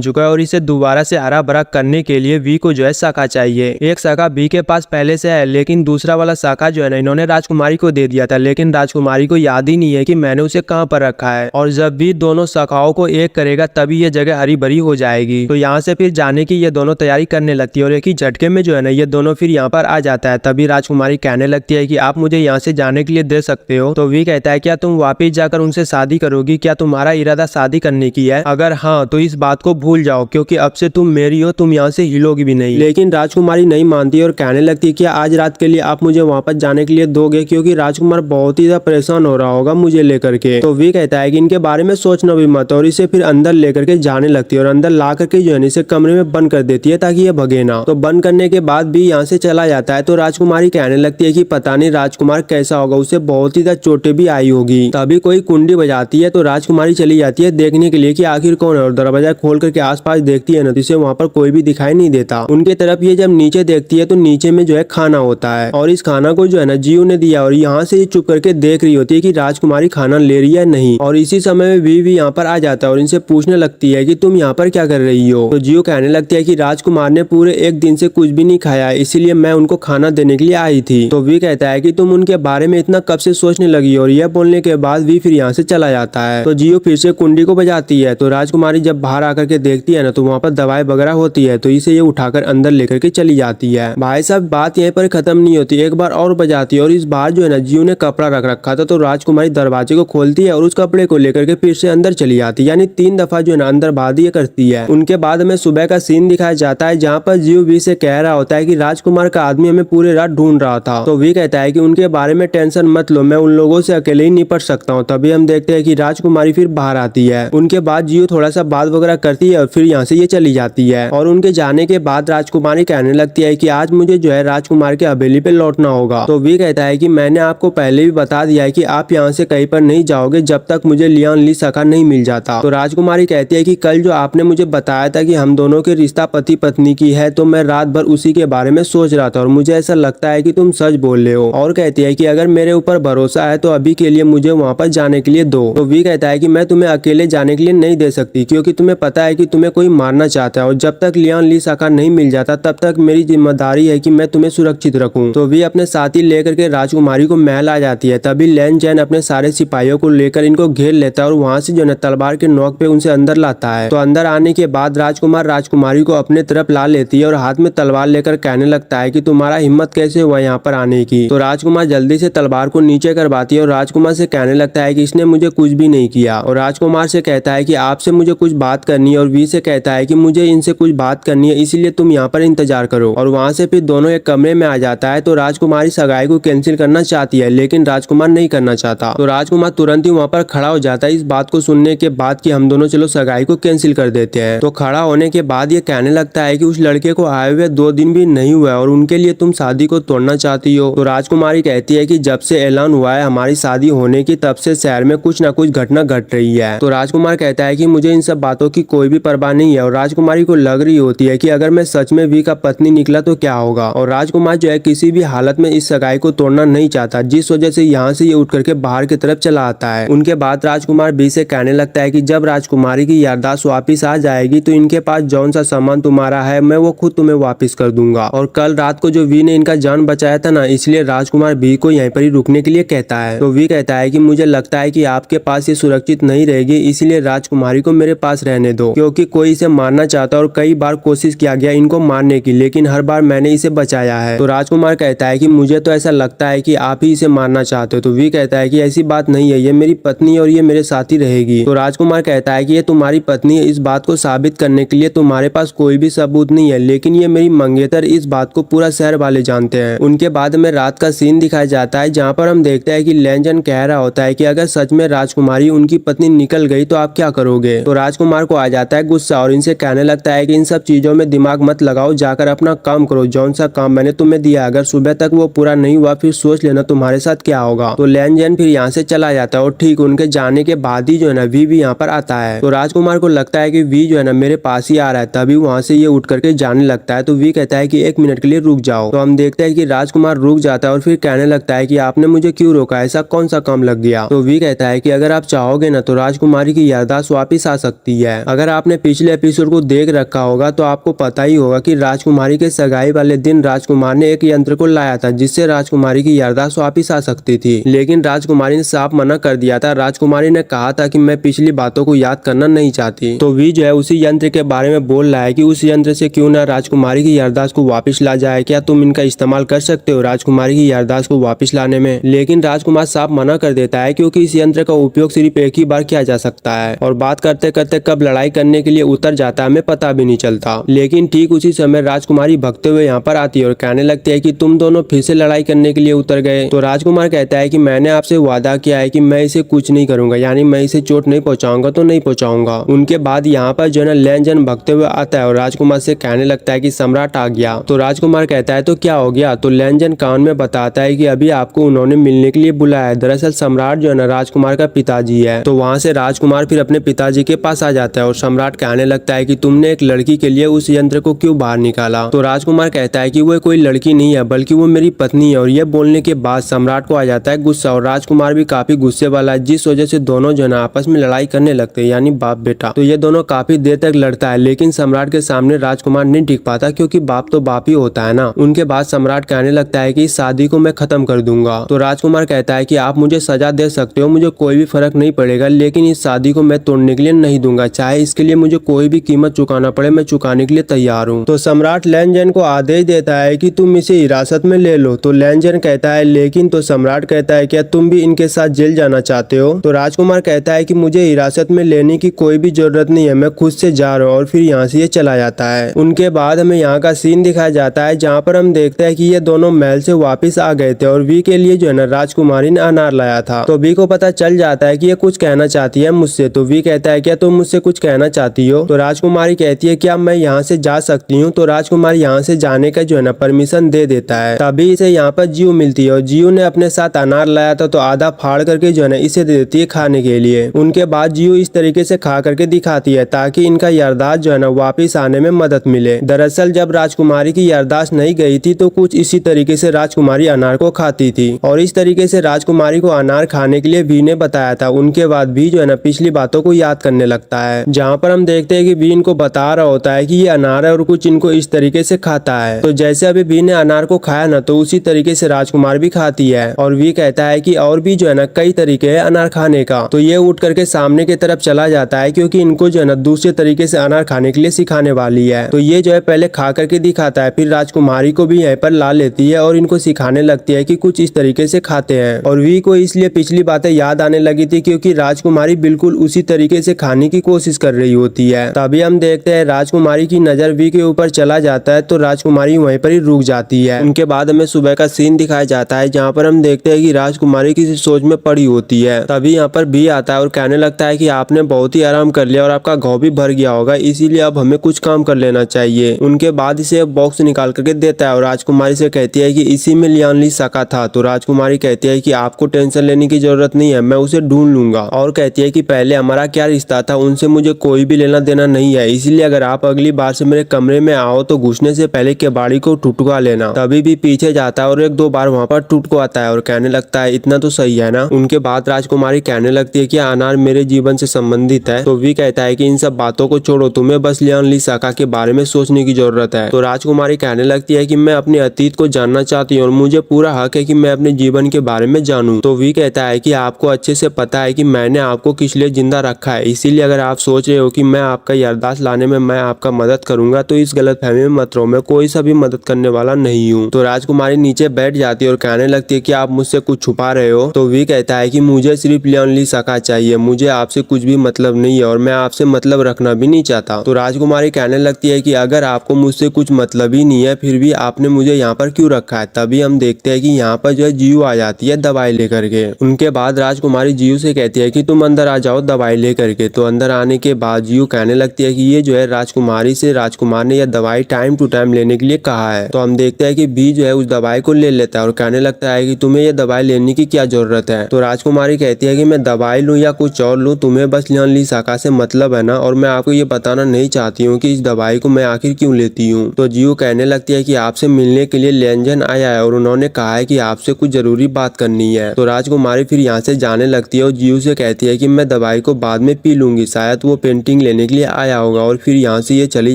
चुका है और इसे दोबारा से हरा भरा करने के लिए वी को जो है शाखा चाहिए। एक शाखा वी के पास पहले से है, लेकिन दूसरा वाला शाखा जो है ना इन्होंने राजकुमारी को दे दिया था, लेकिन राजकुमारी को याद ही नहीं है कि मैंने उसे कहाँ पर रखा है। और जब वी दोनों शाखाओं को एक करेगा तभी ये जगह हरी भरी हो जाएगी। तो यहाँ से फिर जाने की ये दोनों तैयारी करने लगती है और एक ही झटके में जो है ना ये दोनों फिर यहाँ पर आ जाता है। तभी राजकुमारी कहने लगती है कि आप मुझे यहाँ से जाने के लिए दे सकते हो। तो वी कहता है क्या तुम वापिस जाकर उनसे शादी करोगी? क्या तुम्हारा इरादा शादी करने की है? अगर हाँ तो इस बात को भूल जाओ, क्योंकि अब से तुम मेरी हो, तुम यहाँ से हिलोगी भी नहीं। लेकिन राजकुमारी नहीं मानती और कहने लगती है कि आज रात के लिए आप मुझे वापस जाने के लिए दोगे, क्योंकि राजकुमार बहुत ही ज्यादा परेशान हो रहा होगा मुझे लेकर के। तो वी कहता है कि इनके बारे में सोचना भी मत, और इसे फिर अंदर लेकर के जाने लगती है और अंदर ला करके जो है इसे कमरे में बंद कर देती है ताकि ये भगे ना। तो बंद करने के बाद भी यहाँ से चला जाता है। तो राजकुमारी कहने लगती है कि पता नहीं राजकुमार कैसा होगा, उसे बहुत ही ज्यादा चोटें भी आई होगी। तभी कोई कुंडी बजाती है तो राजकुमारी चली जाती है देखने के लिए कि आखिर कौन है, और दरवाजा खोल करके आसपास देखती है ना तो इसे वहाँ पर कोई भी दिखाई नहीं देता। उनके तरफ ये जब नीचे देखती है तो नीचे में जो है खाना होता है, और इस खाना को जो है ना जियो ने दिया, और यहाँ से ये चुप करके देख रही होती है कि राजकुमारी खाना ले रही है नहीं। और इसी समय में वी यहाँ पर आ जाता है और इनसे पूछने लगती है कि तुम यहाँ पर क्या कर रही हो? तो जियो कहने लगती है कि राजकुमार ने पूरे एक दिन से कुछ भी नहीं खाया, इसीलिए मैं उनको खाना देने के लिए आई थी। तो वी कहता है कि तुम उनके बारे में इतना कब से सोचने लगी हो? और यह बोलने के बाद वी फिर यहाँ से चला जाता है। तो जियो फिर से कुंडी को बजाती है। तो राजकुमारी जब बाहर आकर के देखती है ना तो वहाँ पर दवाई वगैरह होती है, तो इसे ये उठाकर अंदर लेकर के चली जाती है। भाई साहब बात यहीं पर खत्म नहीं होती, एक बार और बजाती है और इस बार जो है ना जियो ने कपड़ा रख रखा था। तो राजकुमारी दरवाजे को खोलती है और उस कपड़े को लेकर के फिर से अंदर चली जाती है, यानी 3 दफा जो है ना अंदर बादी करती है। उनके बाद में सुबह का सीन दिखाया जाता है जहाँ पर जियो वी से कह रहा होता है कि राजकुमार का आदमी हमें पूरी रात ढूंढ रहा था। तो वी कहता है कि उनके बारे में टेंशन मत लो, मैं उन लोगों से अकेले ही निपट सकता हूँ। तभी हम देखते हैं कि राजकुमारी फिर बाहर आती है। उनके बाद जियो थोड़ा सा बात वगैरह करती है और फिर यहाँ से ये चली जाती है। और उनके जाने के बाद राजकुमारी कहने लगती है कि आज मुझे जो है राजकुमार के हवेली पे लौटना होगा। तो वी कहता है कि मैंने आपको पहले भी बता दिया है कि आप यहाँ से कहीं पर नहीं जाओगे जब तक मुझे लियान ली शाखा नहीं मिल जाता। तो राजकुमारी कहती है कि कल जो आपने मुझे बताया था कि हम दोनों के रिश्ता पति पत्नी की है, तो मैं रात भर उसी के बारे में सोच रहा था और मुझे ऐसा लगता है कि तुम सच बोल रहे हो। और कहती है कि अगर मेरे ऊपर भरोसा है तो अभी के लिए मुझे वहाँ पर जाने के लिए दो। तो वी कहता है कि मैं तुम्हें अकेले जाने के लिए नहीं दे सकती, क्योंकि तुम्हें पता है कि तुम्हें कोई मारना चाहता है, और जब तक लियान ली शाखा नहीं मिल जाता तब तक मेरी जिम्मेदारी है कि मैं तुम्हें सुरक्षित रखूं। तो वी अपने साथी लेकर के राजकुमारी को महल आ जाती है। तभी लैन जैन अपने सारे सिपाहियों को लेकर इनको घेर लेता है और वहाँ से जो है तलवार के नोक पे उनसे अंदर लाता है। तो अंदर आने के बाद राजकुमार राजकुमारी को अपने तरफ ला लेती है और हाथ में तलवार लेकर कहने लगता है कि तुम्हारा हिम्मत कैसे हुआ यहाँ पर आने की? तो राजकुमार जल्दी से तलवार को नीचे करवाती है और राजकुमार से कहने लगता है कि इसने मुझे कुछ भी नहीं किया। और राजकुमार से कहता है कि आपसे मुझे कुछ बात करनी है, और वी से कहता है कि मुझे इनसे कुछ बात करनी है, इसीलिए तुम यहाँ पर इंतजार करो। और वहाँ से फिर दोनों एक कमरे में आ जाता है। तो राजकुमारी सगाई को कैंसिल करना चाहती है, लेकिन राजकुमार नहीं करना चाहता। तो राजकुमार तुरंत ही वहाँ पर खड़ा हो जाता है इस बात को सुनने के बाद कि हम दोनों चलो सगाई को कैंसिल कर देते हैं। तो खड़ा होने के बाद ये कहने लगता है कि उस लड़के को आए हुए 2 दिन भी नहीं हुआ और उनके लिए तुम शादी को तोड़ना चाहती हो। तो राजकुमारी कहती है कि जब से ऐलान हुआ है हमारी शादी होने की, तब से शहर में कुछ न कुछ घटना घट रही है। तो राजकुमार कहता है कि मुझे इन सब बातों की कोई भी परवाह नहीं है, और राजकुमारी को लग रही होती है कि अगर मैं सच में वी का पत्नी निकला तो क्या होगा। और राजकुमार जो है किसी भी हालत में इस सगाई को तोड़ना नहीं चाहता, जिस वजह से यहाँ से ये उठ करके बाहर की तरफ चला आता है। उनके बाद राजकुमार वी से कहने लगता है कि जब राजकुमारी की याददाश्त वापिस आ जाएगी तो इनके पास जौन सा सामान तुम्हारा है मैं वो खुद तुम्हें वापिस कर दूंगा। और कल रात को जो वी ने इनका जान बचाया था ना, इसलिए राजकुमार वी को यहीं पर ही रुकने के लिए कहता है। तो वी कहता है कि मुझे लगता है कि आपके पास ये सुरक्षित नहीं रहेगी, इसलिए राजकुमारी को मेरे पास रहने दो, क्योंकि कोई इसे मारना चाहता है और कई बार कोशिश किया गया इनको मारने की, लेकिन हर बार मैंने इसे बचाया है। तो राजकुमार कहता है कि मुझे तो ऐसा लगता है कि आप ही इसे मारना चाहते हो। तो वी कहता है कि ऐसी बात नहीं है, ये मेरी पत्नी और ये मेरे साथ ही रहेगी। तो राजकुमार कहता है कि ये तुम्हारी पत्नी है, इस बात को साबित करने के लिए तुम्हारे पास कोई भी सबूत नहीं है, लेकिन ये मेरी मंगेतर, इस बात को पूरा शहर वाले जानते हैं। उनके बाद में रात का सीन दिखाया जाता है जहाँ पर हम देखते हैं कि लैंजन कह रहा होता है कि अगर सच में राजकुमारी उनकी पत्नी निकल गई तो आप क्या करोगे। तो राजकुमार को आ जाता है गुस्सा और इनसे कहने लगता है कि इन सब चीजों में दिमाग मत लगाओ, जाकर अपना काम करो, जौन सा काम मैंने तुम्हें दिया अगर सुबह तक वो पूरा नहीं हुआ फिर सोच लेना तुम्हारे साथ क्या होगा। तो लैंजन फिर यहाँ से चला जाता है और ठीक उनके जाने के बाद ही जो है ना वी भी यहाँ पर आता है। तो राजकुमार को लगता है कि वी जो है ना मेरे पास ही आ रहा है, तभी वहाँ से ये उठ करके जाने लगता है। तो वी कहता है कि 1 मिनट के लिए रुक जाओ। तो हम देखते हैं कि राजकुमार रुक जाता है और फिर कहने लगता है कि आपने मुझे क्यों रोका, ऐसा कौन सा काम लग गया। तो वी कहता कहता है कि अगर आप चाहोगे ना तो राजकुमारी की याददाश्त वापस आ सकती है। अगर आपने पिछले एपिसोड को देख रखा होगा तो आपको पता ही होगा कि राजकुमारी के सगाई वाले दिन राजकुमार ने एक यंत्र को लाया था जिससे राजकुमारी की याददाश्त वापस आ सकती थी, लेकिन राजकुमारी ने साफ मना कर दिया था। राजकुमारी ने कहा था कि मैं पिछली बातों को याद करना नहीं चाहती। तो वी जो है उसी यंत्र के बारे में बोल रहा है कि उस यंत्र से क्यों ना राजकुमारी की याददाश्त को वापस ला जाए, क्या तुम इनका इस्तेमाल कर सकते हो राजकुमारी की याददाश्त को वापस लाने में। लेकिन राजकुमार साफ मना कर देता है क्योंकि इस यंत्र का उपयोग सिर्फ एक ही बार किया जा सकता है और बात करते करते कब लड़ाई करने के लिए उतर जाता है हमें पता भी नहीं चलता। लेकिन ठीक उसी समय राजकुमारी भगते हुए यहाँ पर आती है और कहने लगती है कि तुम दोनों फिर से लड़ाई करने के लिए उतर गए। तो राजकुमार कहता है कि मैंने आपसे वादा किया है कि मैं इसे कुछ नहीं करूंगा, यानी मैं इसे चोट नहीं पहुंचाऊंगा तो नहीं पहुंचाऊंगा। उनके बाद यहाँ पर जो है लेनजन भगते हुए आता है और राजकुमार से कहने लगता है कि सम्राट आ गया। तो राजकुमार कहता है तो क्या हो गया। तो लेनजन कान में बताता है कि अभी आपको उन्होंने मिलने के लिए बुलाया है। दरअसल सम्राट जो है ना राजकुमार का पिताजी है। तो वहाँ से राजकुमार फिर अपने पिताजी के पास आ जाता है और सम्राट कहने लगता है कि तुमने एक लड़की के लिए उस यंत्र को क्यों बाहर निकाला। तो राजकुमार कहता है कि वो कोई लड़की नहीं है बल्कि वो मेरी पत्नी है। और ये बोलने के बाद सम्राट को आ जाता है गुस्सा और राजकुमार भी काफी गुस्से वाला है, जिस वजह से दोनों जो है आपस में लड़ाई करने लगते हैं, यानी बाप बेटा। तो ये दोनों काफी देर तक लड़ता है लेकिन सम्राट के सामने राजकुमार नहीं टिक पाता क्योंकि बाप तो बाप ही होता है ना। उनके बाद सम्राट कहने लगता है कि इस शादी को मैं खत्म कर दूंगा। तो राजकुमार कहता है कि आप मुझे सजा दे सकते हो, मुझे कोई भी फर्क नहीं पड़ेगा, लेकिन इस शादी को मैं तोड़ने के लिए नहीं दूंगा, चाहे इसके लिए मुझे कोई भी कीमत चुकाना पड़े, मैं चुकाने के लिए तैयार हूँ। तो सम्राट लेनजन को आदेश देता है कि तुम इसे हिरासत में ले लो। तो लेनजन कहता है लेकिन। तो सम्राट कहता है क्या तुम भी इनके साथ जेल जाना चाहते हो। तो राजकुमार कहता है कि मुझे हिरासत में लेने की कोई भी जरूरत नहीं है, मैं खुद से जा रहा हूँ और फिर यहाँ से ये चला जाता है। उनके बाद हमें यहाँ का सीन दिखाया जाता है जहाँ पर हम देखते हैं कि ये दोनों महल से वापस आ गए थे और वी के लिए जो है ना राजकुमारी ने अनार लाया था। तो वी को पता चल जाता है कि ये कुछ कहना चाहती है मुझसे। तो वी कहता है क्या तुम मुझसे कुछ कहना चाहती हो। तो राजकुमारी कहती है क्या मैं यहाँ से जा सकती हूँ। तो राजकुमारी यहाँ से जाने का जो है ना परमिशन दे देता है। तभी इसे यहाँ पर जियो मिलती है और जियो ने अपने साथ अनार लाया था तो आधा फाड़ करके जो है ना इसे दे देती है खाने के लिए। उनके बाद जियो इस तरीके से खा करके दिखाती है ताकि इनका याददाश्त जो है ना वापिस आने में मदद मिले। दरअसल जब राजकुमारी की याददाश्त नहीं गई थी तो कुछ इसी तरीके से राजकुमारी अनार को खाती थी और इस तरीके से राजकुमारी को अनार खाने के लिए वी ने बताया था। उनके बाद भी जो है ना पिछली बातों को याद करने लगता है, जहाँ पर हम देखते हैं कि वी इनको बता रहा होता है कि ये अनार है और कुछ इनको इस तरीके से खाता है। तो जैसे अभी वी ने अनार को खाया ना तो उसी तरीके से राजकुमार भी खाती है और वी कहता है कि और भी जो है ना कई तरीके है अनार खाने का। तो ये उठ करके सामने की तरफ चला जाता है क्योंकि इनको जो है ना दूसरे तरीके से अनार खाने के लिए सिखाने वाली है। तो ये जो है पहले खा करके दिखाता है, फिर राजकुमारी को भी यहाँ पर ला लेती है और इनको सिखाने लगती है कि कुछ इस तरीके से खाते हैं। और वी को इसलिए पिछली बातें याद आने लगी थी क्योंकि राजकुमारी बिल्कुल उसी तरीके से खाने की कोशिश कर रही होती है। तभी हम देखते हैं राजकुमारी की नजर वी के ऊपर चला जाता है तो राजकुमारी वहीं पर ही रुक जाती है। उनके बाद हमें सुबह का सीन दिखाया जाता है जहाँ पर हम देखते हैं कि राजकुमारी किसी सोच में पड़ी होती है। तभी यहाँ पर भी आता है और कहने लगता है कि आपने बहुत ही आराम कर लिया और आपका घाव भी भर गया होगा, इसीलिए अब हमें कुछ काम कर लेना चाहिए। उनके बाद इसे बॉक्स निकाल करके देता है और राजकुमारी से कहती है कि इसी में लियानली सका था। तो राजकुमारी कहती है कि आपको टेंशन लेने की जरूरत नहीं है, मैं उसे ढूंढ लूंगा। और कहती है कि पहले हमारा क्या रिश्ता था उनसे मुझे कोई भी लेना देना नहीं है, इसीलिए अगर आप अगली बार से मेरे कमरे में आओ तो घुसने से पहले केबाड़ी को टुटका लेना। तभी भी पीछे जाता है और एक दो बार वहाँ पर टुटको आता है और कहने लगता है इतना तो सही है ना। उनके बाद राजकुमारी कहने लगती है कि अनार मेरे जीवन से संबंधित है। तो वी कहता है कि इन सब बातों को छोड़ो, तुम्हें बस लियानली सका के बारे में सोचने की जरूरत है। तो राजकुमारी कहने लगती है कि मैं अपने अतीत को जानना चाहती हूँ और मुझे पूरा हक है कि मैं अपने जीवन के बारे में जानूं। तो वी कहता है कि आपको अच्छे से पता है कि मैंने आपको किस लिए जिंदा रखा है, इसीलिए अगर आप सोच रहे हो कि मैं आपका याददाश्त लाने में मैं आपका मदद करूंगा तो इस गलतफहमी में मत रहो, मैं कोई सा भी मदद करने वाला नहीं हूँ। तो राजकुमारी नीचे बैठ जाती है और कहने लगती है कि आप मुझसे कुछ छुपा रहे हो। तो वी कहता है कि मुझे सिर्फ लियानली सका चाहिए, मुझे आपसे कुछ भी मतलब नहीं है और मैं आपसे मतलब रखना भी नहीं चाहता। तो राजकुमारी कहने लगती है कि अगर आपको मुझसे कुछ मतलब ही नहीं है फिर भी आपने मुझे यहाँ पर क्यों रखा है। तभी हम देखते हैं कि यहाँ पर जो है जियो आ जाती है दवाई लेकर के। उनके बाद राजकुमारी जियो से कहती है कि तुम अंदर आ जाओ दवाई लेकर के। तो अंदर आने के बाद जियो कहने लगती है कि ये जो है राजकुमारी से राजकुमार ने यह दवाई टाइम टू टाइम लेने के लिए कहा है। तो हम देखते हैं कि बी जो है उस दवाई को ले लेता है और कहने लगता है कि तुम्हें यह दवाई लेने की क्या जरूरत है। तो राजकुमारी कहती है कि मैं दवाई लूं या कुछ और लूं, तुम्हें बस लियानली सका से मतलब है ना, और मैं आपको ये बताना नहीं चाहती हूँ कि इस दवाई को मैं आखिर क्यों लेती हूँ। तो जियो कहने लगती है कि आपसे मिलने के लिए लेनजन आया है और उन्होंने कहा है कि आपसे कुछ जरूरी बात करनी है। तो राजकुमारी फिर यहाँ से जाने लगती है और जीयू से कहती है कि मैं दवाई को बाद में पी लूंगी, शायद वो पेंटिंग लेने के लिए आया होगा। और फिर यहाँ से ये चली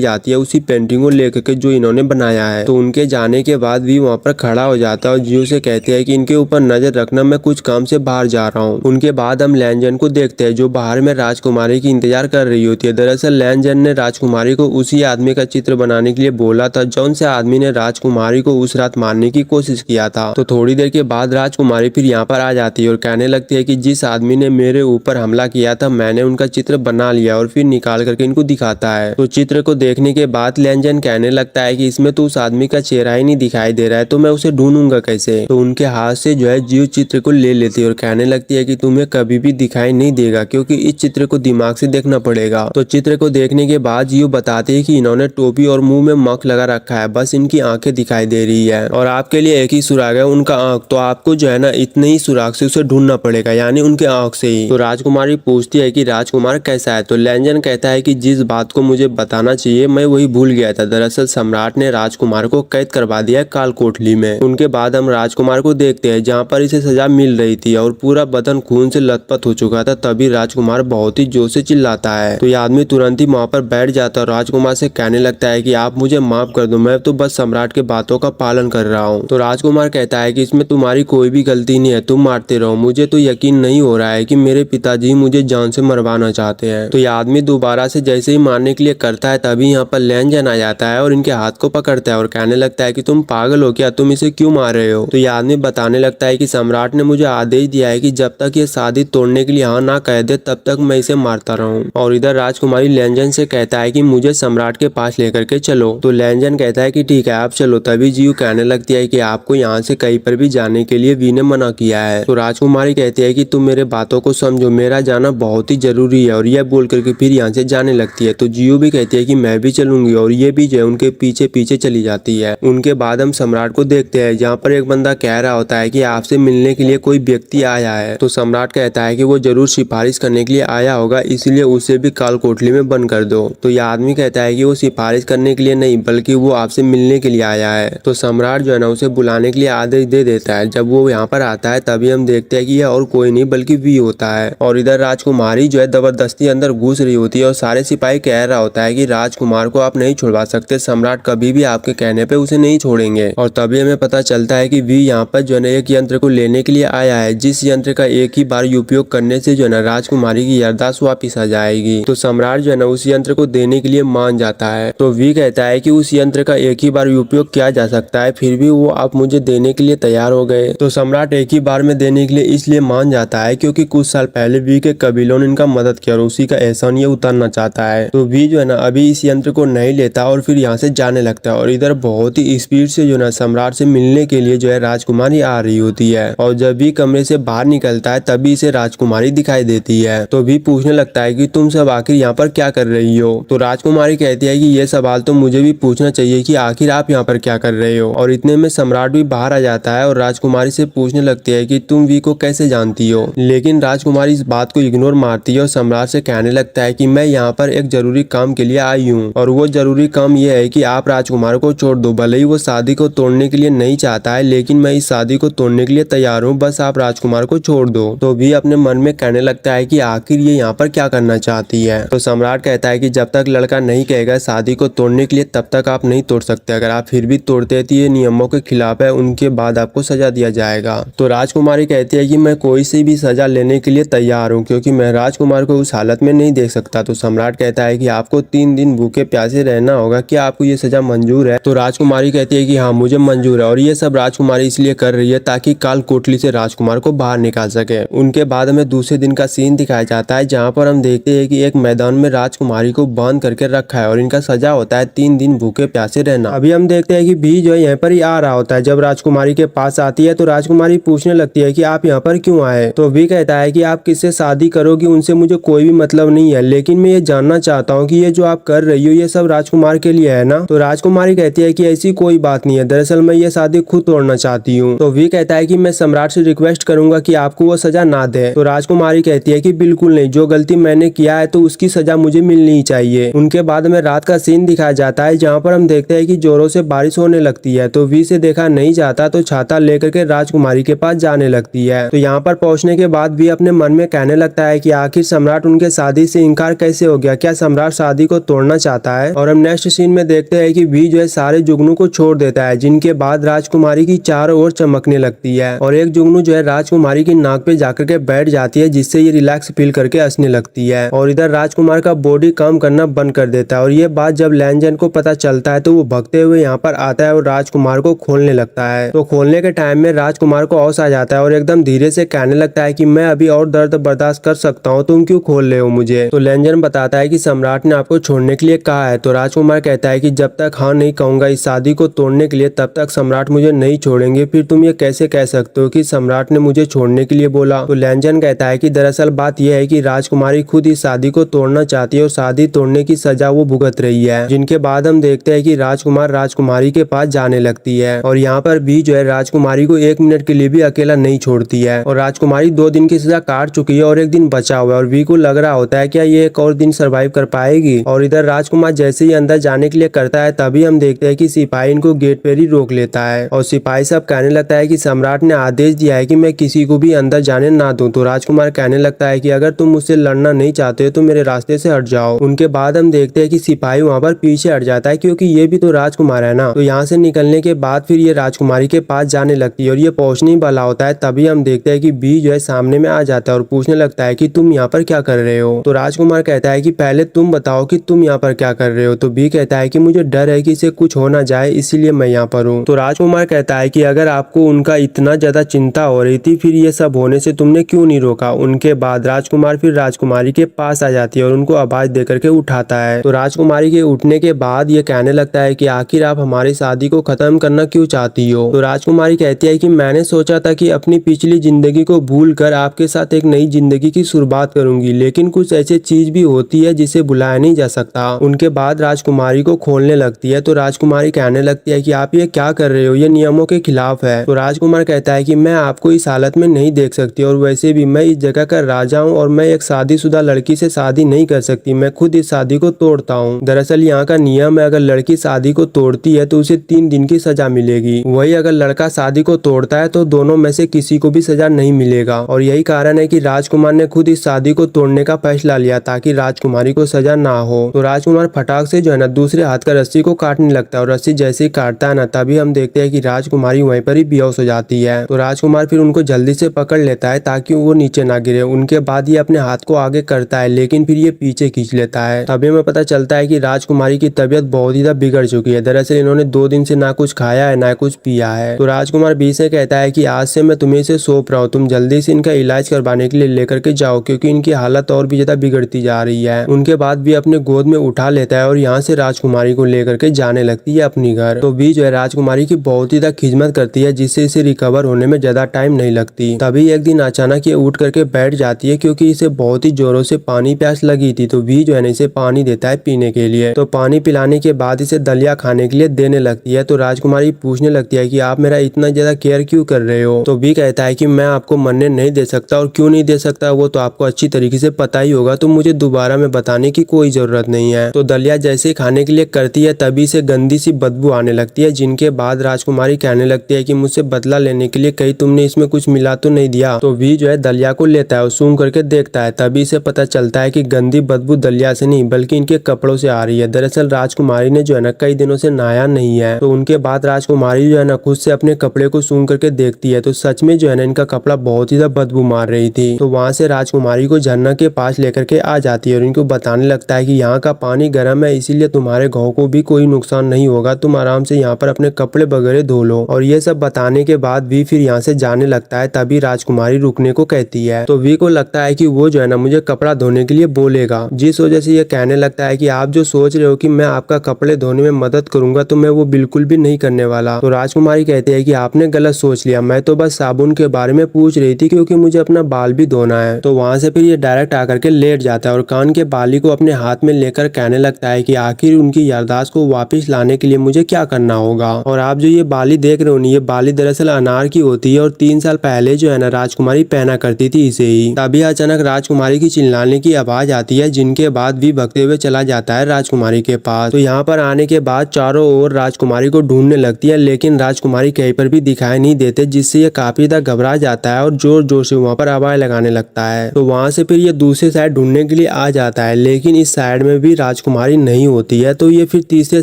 जाती है उसी पेंटिंग को लेकर के जो इन्होंने बनाया है। तो उनके जाने के बाद भी वहाँ पर खड़ा हो जाता है और जीयू से कहते हैं कि इनके ऊपर नजर रखना, मैं कुछ काम से बाहर जा रहा हूँ। उनके बाद हम लैनजन को देखते हैं जो बाहर में राजकुमारी की इंतजार कर रही होती है। दरअसल लैनजन ने राजकुमारी को उसी आदमी का चित्र बनाने के लिए बोला था जौन से आदमी ने राजकुमारी को उस रात मारने की कोशिश किया था। तो थोड़ी देर के बाद राजकुमारी फिर यहाँ पर आ जाती है और कहने लगती है कि जिस आदमी ने मेरे ऊपर हमला किया था मैंने उनका चित्र बना लिया, और फिर निकाल करके इनको दिखाता है। तो चित्र को देखने के बाद लैनजन कहने लगता है कि इसमें तो उस आदमी का चेहरा ही नहीं दिखाई दे रहा है, तो मैं उसे ढूंढूंगा कैसे। तो उनके हाथ से जो है जीव चित्र को ले लेती है और कहने लगती है कि तुम्हें कभी भी दिखाई नहीं देगा क्योंकि इस चित्र को दिमाग से देखना पड़ेगा। तो चित्र को देखने के बाद जीव बताते हैं कि इन्होंने टोपी और मुंह में मक लगा रखा है, बस इनकी आंखें दिखाई दे रही है और आपके लिए एक ही सुराग है, उनका आंख। तो आपको जो है ना इतने ही सुराग से उसे ढूंढना पड़ेगा, यानी उनके आंख से ही। तो राजकुमारी पूछती है कि राजकुमार कैसा है। तो लैनजन कहता है कि जिस बात को मुझे बताना चाहिए मैं वही भूल गया था। दरअसल सम्राट ने राजकुमार को कैद करवा दिया है काल कोठली में। उनके बाद हम राजकुमार को देखते हैं जहाँ पर इसे सजा मिल रही थी और पूरा बदन खून से लथपथ हो चुका था। तभी राजकुमार बहुत ही जोर से चिल्लाता है। तो ये आदमी तुरंत ही वहाँ पर बैठ जाता है और राजकुमार से कहने लगता है कि आप मुझे माफ कर दो, मैं तो बस सम्राट के बातों का पालन कर रहा हूँ। तो राजकुमार कहता है कि इसमें तुम्हारी कोई भी गलती नहीं है, तुम मारते रहो, मुझे तो यकीन नहीं हो रहा है कि मेरे पिताजी मुझे जान से मरवाना चाहते हैं। तो ये आदमी दोबारा से जैसे ही मारने के लिए करता है तभी यहाँ पर लैनजन आ जाता है और इनके हाथ को पकड़ता है और कहने लगता है कि तुम पागल हो क्या, तुम इसे क्यों मार रहे हो। तो ये आदमी बताने लगता है कि सम्राट ने मुझे आदेश दिया है कि जब तक ये शादी तोड़ने के लिए हाँ ना कह दे तब तक मैं इसे मारता रहूं। और इधर राजकुमारी लैनजन से कहता है कि मुझे सम्राट के पास लेकर के चलो। तो लैनजन कहता है कि ठीक है आप चलो। तभी जीव कहने लगती है कि आपको यहाँ से कहीं पर भी जाने के लिए वी ने मना किया है। तो राजकुमारी कहती है कि तुम मेरे बातों को समझो, मेरा जाना बहुत ही जरूरी है, और यह बोल करके फिर यहाँ से जाने लगती है। तो जियो भी कहती है कि मैं भी चलूंगी और ये भी जो है उनके पीछे पीछे चली जाती है। उनके बाद हम सम्राट को देखते हैं जहाँ पर एक बंदा कह रहा होता है कि आपसे मिलने के लिए कोई व्यक्ति आया है। तो सम्राट कहता है कि वो जरूर सिफारिश करने के लिए आया होगा, इसलिए उसे भी काल कोठली में बंद कर दो। तो यह आदमी कहता है कि वो सिफारिश करने के लिए नहीं बल्कि वो आपसे मिलने के लिए आया है। तो सम्राट जो है ना उसे बुलाने के लिए आदेश दे देता है। जब वो यहाँ पर आता है तभी हम देखते हैं कि यह और कोई नहीं बल्कि वी होता है। और इधर राजकुमारी जो है जबरदस्ती अंदर घुस रही होती है और सारे सिपाही कह रहा होता है कि राजकुमार को आप नहीं छुड़वा सकते, सम्राट कभी भी आपके कहने पे उसे नहीं छोड़ेंगे। और तभी हमें पता चलता है कि वी यहाँ पर जो है एक यंत्र को लेने के लिए आया है, जिस यंत्र का एक ही बार उपयोग करने से जो है ना राजकुमारी की याददाश्त वापिस आ जाएगी। तो सम्राट जो है ना उस यंत्र को देने के लिए मान जाता है। तो वी कहता है कि उस यंत्र का एक ही बार उपयोग किया जा सकता है, फिर भी वो आप मुझे देने के लिए तैयार हो गए। तो सम्राट एक ही बार में देने के लिए इसलिए मान जाता है क्योंकि कुछ साल पहले वी के कबीलों ने इनका मदद किया और उसी का एहसान ये उतारना चाहता है। तो वी जो है ना अभी इस यंत्र को नहीं लेता और फिर यहाँ से जाने लगता है। और इधर बहुत ही स्पीड से जो है सम्राट से मिलने के लिए जो है राजकुमारी आ रही होती है। और जब भी कमरे से बाहर निकलता है तभी इसे राजकुमारी दिखाई देती है। तो भी पूछने लगता है कि तुम सब आखिर यहाँ पर क्या कर रही हो। तो राजकुमारी कहती है कि ये सवाल तो मुझे भी पूछना चाहिए कि आखिर आप यहाँ पर क्या कर रहे हो। और इतने में सम्राट भी बाहर आ जाता है और राजकुमारी से पूछने लगती है कि तुम वी को कैसे जानती हो। लेकिन राजकुमारी इस बात को इग्नोर मारती है और सम्राट से कहने लगता है कि मैं यहाँ पर एक जरूरी काम के लिए आई हूँ और वो जरूरी काम ये है कि आप राजकुमार को छोड़ दो। भले ही वो शादी को तोड़ने के लिए नहीं चाहता है लेकिन मैं इस शादी को तोड़ने के लिए तैयार हूँ, बस आप राजकुमार को छोड़ दो। तो भी अपने मन में कहने लगता है कि आखिर ये यहाँ पर क्या करना चाहती है। तो सम्राट कहता है कि जब तक लड़का नहीं कहेगा शादी को तोड़ने के लिए तब तक आप नहीं तोड़ सकते। अगर आप फिर भी तोड़ते हैं तो ये नियमों के खिलाफ है, उनके बाद आपको सजा दिया जाएगा। तो राजकुमारी कहती है कि मैं कोई सी भी सजा लेने के लिए तैयार हूँ क्योंकि मैं राजकुमार को उस हालत में नहीं देख सकता। तो सम्राट कहता है कि आपको 3 दिन भूखे प्यासे रहना होगा, क्या आपको ये सजा मंजूर है। तो राजकुमारी कहती है कि हाँ मुझे मंजूर है। और ये सब राजकुमारी इसलिए कर रही है ताकि काल कोठली से राजकुमार को बाहर निकाल सके। उनके बाद हमें दूसरे दिन का सीन दिखाया जाता है जहाँ पर हम देखते हैं कि एक मैदान में राजकुमारी को बांध करके रखा है और इनका सजा होता है 3 दिन भूखे प्यासे रहना। अभी हम देखते हैं कि भी जो है यहाँ पर ही आ रहा होता है। जब राजकुमारी के पास आती है तो राजकुमारी पूछने लगती है कि आप यहाँ पर क्यों आए। तो भी कहता है कि आप किससे शादी करोगी उनसे मुझे कोई भी मतलब नहीं है, लेकिन मैं ये जानना चाहता हूँ कि ये जो आप कर रही हो ये सब राजकुमार के लिए है ना। तो राजकुमारी कहती है कि ऐसी कोई बात नहीं है, दरअसल मैं ये शादी खुद तोड़ना चाहती हूँ। तो भी कहता है कि मैं सम्राट से रिक्वेस्ट करूंगा कि आपको वो सजा ना दे। तो राजकुमारी कहती है कि बिल्कुल नहीं, जो गलती मैंने किया है तो उसकी सजा मुझे मिलनी ही चाहिए। उनके बाद में रात का सीन दिखाया जाता है जहाँ पर हम देखते हैं कि जोरों से बारिश होने लगती है। तो वी से देखा नहीं जाता तो छाता लेकर के राजकुमारी के पास जाने लगती है। तो यहाँ पर पहुंचने के बाद भी अपने मन में कहने लगता है कि आखिर सम्राट उनके शादी से इनकार कैसे हो गया, क्या सम्राट शादी को तोड़ना चाहता है। और हम नेक्स्ट सीन में देखते हैं कि वी जो है सारे जुगनू को छोड़ देता है, जिनके बाद राजकुमारी की चारों ओर चमकने लगती है और एक जुगनू जो है राजकुमारी की नाक पे जाकर के बैठ जाती है, जिससे ये रिलैक्स फील करके हंसने लगती है। और इधर राजकुमार का बॉडी काम करना बंद कर देता है और ये बात जब लैनजन को पता चलता है तो वो भगते हुए यहाँ पर आता है और राजकुमार को खोलने लगता है। तो खोलने के टाइम में राजकुमार को होश आ जाता है और एकदम धीरे से कहने लगता है कि मैं अभी और दर्द बर्दाश्त कर सकता हूँ, तुम क्यों खोल रहे हो मुझे। तो लैनजन बताता है कि सम्राट ने आपको छोड़ने के लिए कहा है। तो राजकुमार कहता है कि जब तक हाँ नहीं कहूंगा इस शादी को तोड़ने के लिए तब तक सम्राट मुझे नहीं छोड़ेंगे। फिर तुम ये कैसे कह सकते हो कि सम्राट ने मुझे छोड़ने के लिए बोला। तो लैनजन कहता है कि दरअसल बात यह है कि राजकुमारी खुद इस शादी को तोड़ना चाहती है और शादी तोड़ने की सजा वो भुगत रही है। जिनके बाद हम देखते हैं कि राजकुमार राजकुमारी के पास जाने लगती है और यहाँ पर भी जो है राजकुमारी को 1 मिनट के लिए भी अकेला नहीं छोड़ती है। और राजकुमारी 2 दिन की सजा काट चुकी है और 1 दिन बचा हुआ है और वी को लग रहा होता है क्या ये एक और दिन सर्वाइव कर पाएगी। और इधर राजकुमार जैसे ही अंदर जाने के लिए करता है तभी हम देखते हैं कि सिपाही इनको गेट पर ही रोक लेता है और सिपाही सब कहने लगता है कि सम्राट ने आदेश दिया है कि मैं किसी को भी अंदर जाने ना दूं। तो राजकुमार कहने लगता है कि अगर तुम मुझसे लड़ना नहीं चाहते हो तो मेरे रास्ते से हट जाओ। उनके बाद हम देखते हैं कि सिपाही वहाँ पर पीछे हट जाता है क्योंकि ये भी तो राजकुमार है ना। तो यहाँ से निकलने के बाद फिर ये राजकुमारी के पास जाने लगती है और ये पहुंचने ही वाला होता है तभी हम देखते हैं कि बी जो है सामने में आ जाता है और पूछने लगता है कि तुम यहाँ पर क्या कर रहे हो। तो राजकुमार कहता है कि पहले तुम बताओ कि तुम यहाँ पर क्या कर रहे हो। तो बी कहता है कि मुझे डर है कि इसे कुछ हो ना जाए इसीलिए मैं यहाँ पर हूँ। तो राजकुमार कहता है कि अगर आपको उनका इतना ज्यादा चिंता हो रही थी फिर ये सब होने से तुमने क्यों नहीं रोका। उनके बाद राजकुमार फिर राजकुमारी के पास आ जाती है और उनको आवाज दे करके उठाता है। तो राजकुमारी के उठने के बाद ये कहने लगता है कि आखिर आप हमारी शादी को खत्म करना क्यों चाहती हो। तो राजकुमारी कहती है कि मैंने सोचा था कि अपनी पिछली जिंदगी को भूल कर आपके साथ एक नई जिंदगी की शुरुआत करूंगी, लेकिन कुछ ऐसी चीज भी होती है जिसे बुलाया नहीं जा सकता। उनके बाद राजकुमारी को खोलने लगती है। तो राजकुमारी कहने लगती है कि आप ये क्या कर रहे हो, ये नियमों के खिलाफ है। तो राजकुमार कहता है कि मैं आपको इस हालत में नहीं देख सकती और वैसे भी मैं इस जगह का राजा हूँ और मैं एक शादीशुदा लड़की से शादी नहीं कर सकती, मैं खुद इस शादी को तोड़ता हूँ। दरअसल यहाँ का नियम है अगर लड़की शादी को तोड़ती है तो उसे 3 दिन की सजा मिलेगी, वही अगर लड़का शादी को तोड़ता है तो दोनों में से किसी को भी सजा नहीं मिलेगा। और यही कारण है कि राजकुमार ने खुद इस शादी को तोड़ने का फैसला लिया ताकि राजकुमारी को सजा ना हो। तो राजकुमार फटाक से जो है ना दूसरे हाथ का रस्सी को काटने लगता है और रस्सी जैसे ही काटता है ना तभी हम देखते हैं कि राजकुमारी वहीं पर ही बेहोश हो जाती है। तो राजकुमार फिर उनको जल्दी से पकड़ लेता है ताकि वो नीचे ना गिरे। उनके बाद ये अपने हाथ को आगे करता है लेकिन फिर ये पीछे खींच लेता है। तभी हमें पता चलता है कि राजकुमारी की तबीयत बहुत ही ज्यादा बिगड़ चुकी है। दरअसल इन्होंने 2 दिन से ना कुछ खाया है ना कुछ पिया है। तो राजकुमार बी से कहता है कि आज से मैं तुम्हें इसे सौंप रहा हूँ, तुम जल्दी से इनका इलाज करवाने के लिए लेकर के जाओ क्योंकि इनकी हालत और भी ज्यादा बिगड़ती जा रही है। उनके बाद भी अपने गोद में उठा लेता है और यहाँ से राजकुमारी को लेकर के जाने लगती है अपनी घर। तो बी जो है राजकुमारी की बहुत ही ज्यादा खिदमत करती है जिससे इसे रिकवर होने में ज्यादा टाइम नहीं लगती। तभी एक दिन अचानक ये उठ करके बैठ जाती है क्योंकि इसे बहुत ही जोरों से पानी प्यास लगी थी। तो बी जो है इसे पानी देता है पीने के लिए। तो पानी पिलाने के बाद इसे दलिया खाने के लिए देने लगती है। तो राजकुमारी पूछने लगती है कि आप मेरा इतना ज्यादा केयर क्यों कर रहे हो। तो बी कहता है कि मैं आपको मरने नहीं दे सकता और क्यों नहीं दे सकता वो तो आपको अच्छी तरीके से पता ही होगा, तो मुझे दोबारा में बताने की कोई जरूरत नहीं है। तो दलिया जैसे ही खाने के लिए करती है तभी से गंदी सी बदबू आने लगती है। जिनके बाद राजकुमारी कहने लगती है कि मुझसे बदला लेने के लिए कहीं तुमने इसमें कुछ मिला तो नहीं दिया। तो वी जो है दलिया को लेता है और सूंघ करके देखता है तभी से पता चलता है कि गंदी बदबू दलिया से नहीं बल्कि इनके कपड़ों से आ रही है। दरअसल राजकुमारी ने जो है ना कई दिनों से नहाया नहीं है। तो उनके बाद राजकुमारी जो है ना खुद से अपने कपड़े को सूंघ करके देखती है तो सच में जो है ना इनका कपड़ा बहुत ही ज्यादा बदबू मार रही थी। तो वहाँ से राजकुमारी को झरना के पास लेकर के आ जाती है और इनको बताने लगता है कि यहाँ का पानी गर्म है इसीलिए तुम्हारे घाव को भी कोई नुकसान नहीं होगा, तुम आराम से यहाँ पर अपने कपड़े वगैरह धो लो। और ये सब बताने के बाद वी फिर यहाँ से जाने लगता है तभी राजकुमारी रुकने को कहती है। तो वी को लगता है कि वो जो है ना मुझे कपड़ा धोने के लिए बोलेगा, जिस वजह से ये कहने लगता है कि आप जो सोच रहे हो कि मैं आपका कपड़े धोने में मदद करूंगा तो मैं वो बिल्कुल भी नहीं करने वाला। तो राजकुमारी कहती है कि आपने गलत सोच लिया, मैं तो बस साबुन के बारे में पूछ रही थी क्योंकि मुझे अपना बाल भी धोना है। तो वहाँ से फिर ये डायरेक्ट आकर के लेट जाता है और कान के बाली को अपने हाथ में लेकर कहने लगता है कि आखिर उनकी याददाश्त को वापस लाने के लिए मुझे क्या करना होगा। और आप जो ये बाली देख रहे हो ये बाली दरअसल अनार की होती है और 3 साल पहले जो है ना राजकुमारी पहना करती थी इसे ही। तभी अचानक राजकुमारी की चिल्लाने की आवाज आती है जिनके बाद भी भगते हुए चला जाता है राजकुमारी के पास। तो यहाँ पर आने के बाद चारों ओर राजकुमारी को ढूंढने लगती है लेकिन राजकुमारी कहीं पर भी दिखाई नहीं देते जिससे ये काफी ज्यादा घबरा जाता है और जोर जोर से वहाँ पर आवाज लगाने लगता है। तो वहाँ से फिर ये दूसरे साइड ढूंढने के लिए आ जाता है, लेकिन इस साइड में भी राजकुमारी नहीं होती है। तो ये फिर तीसरे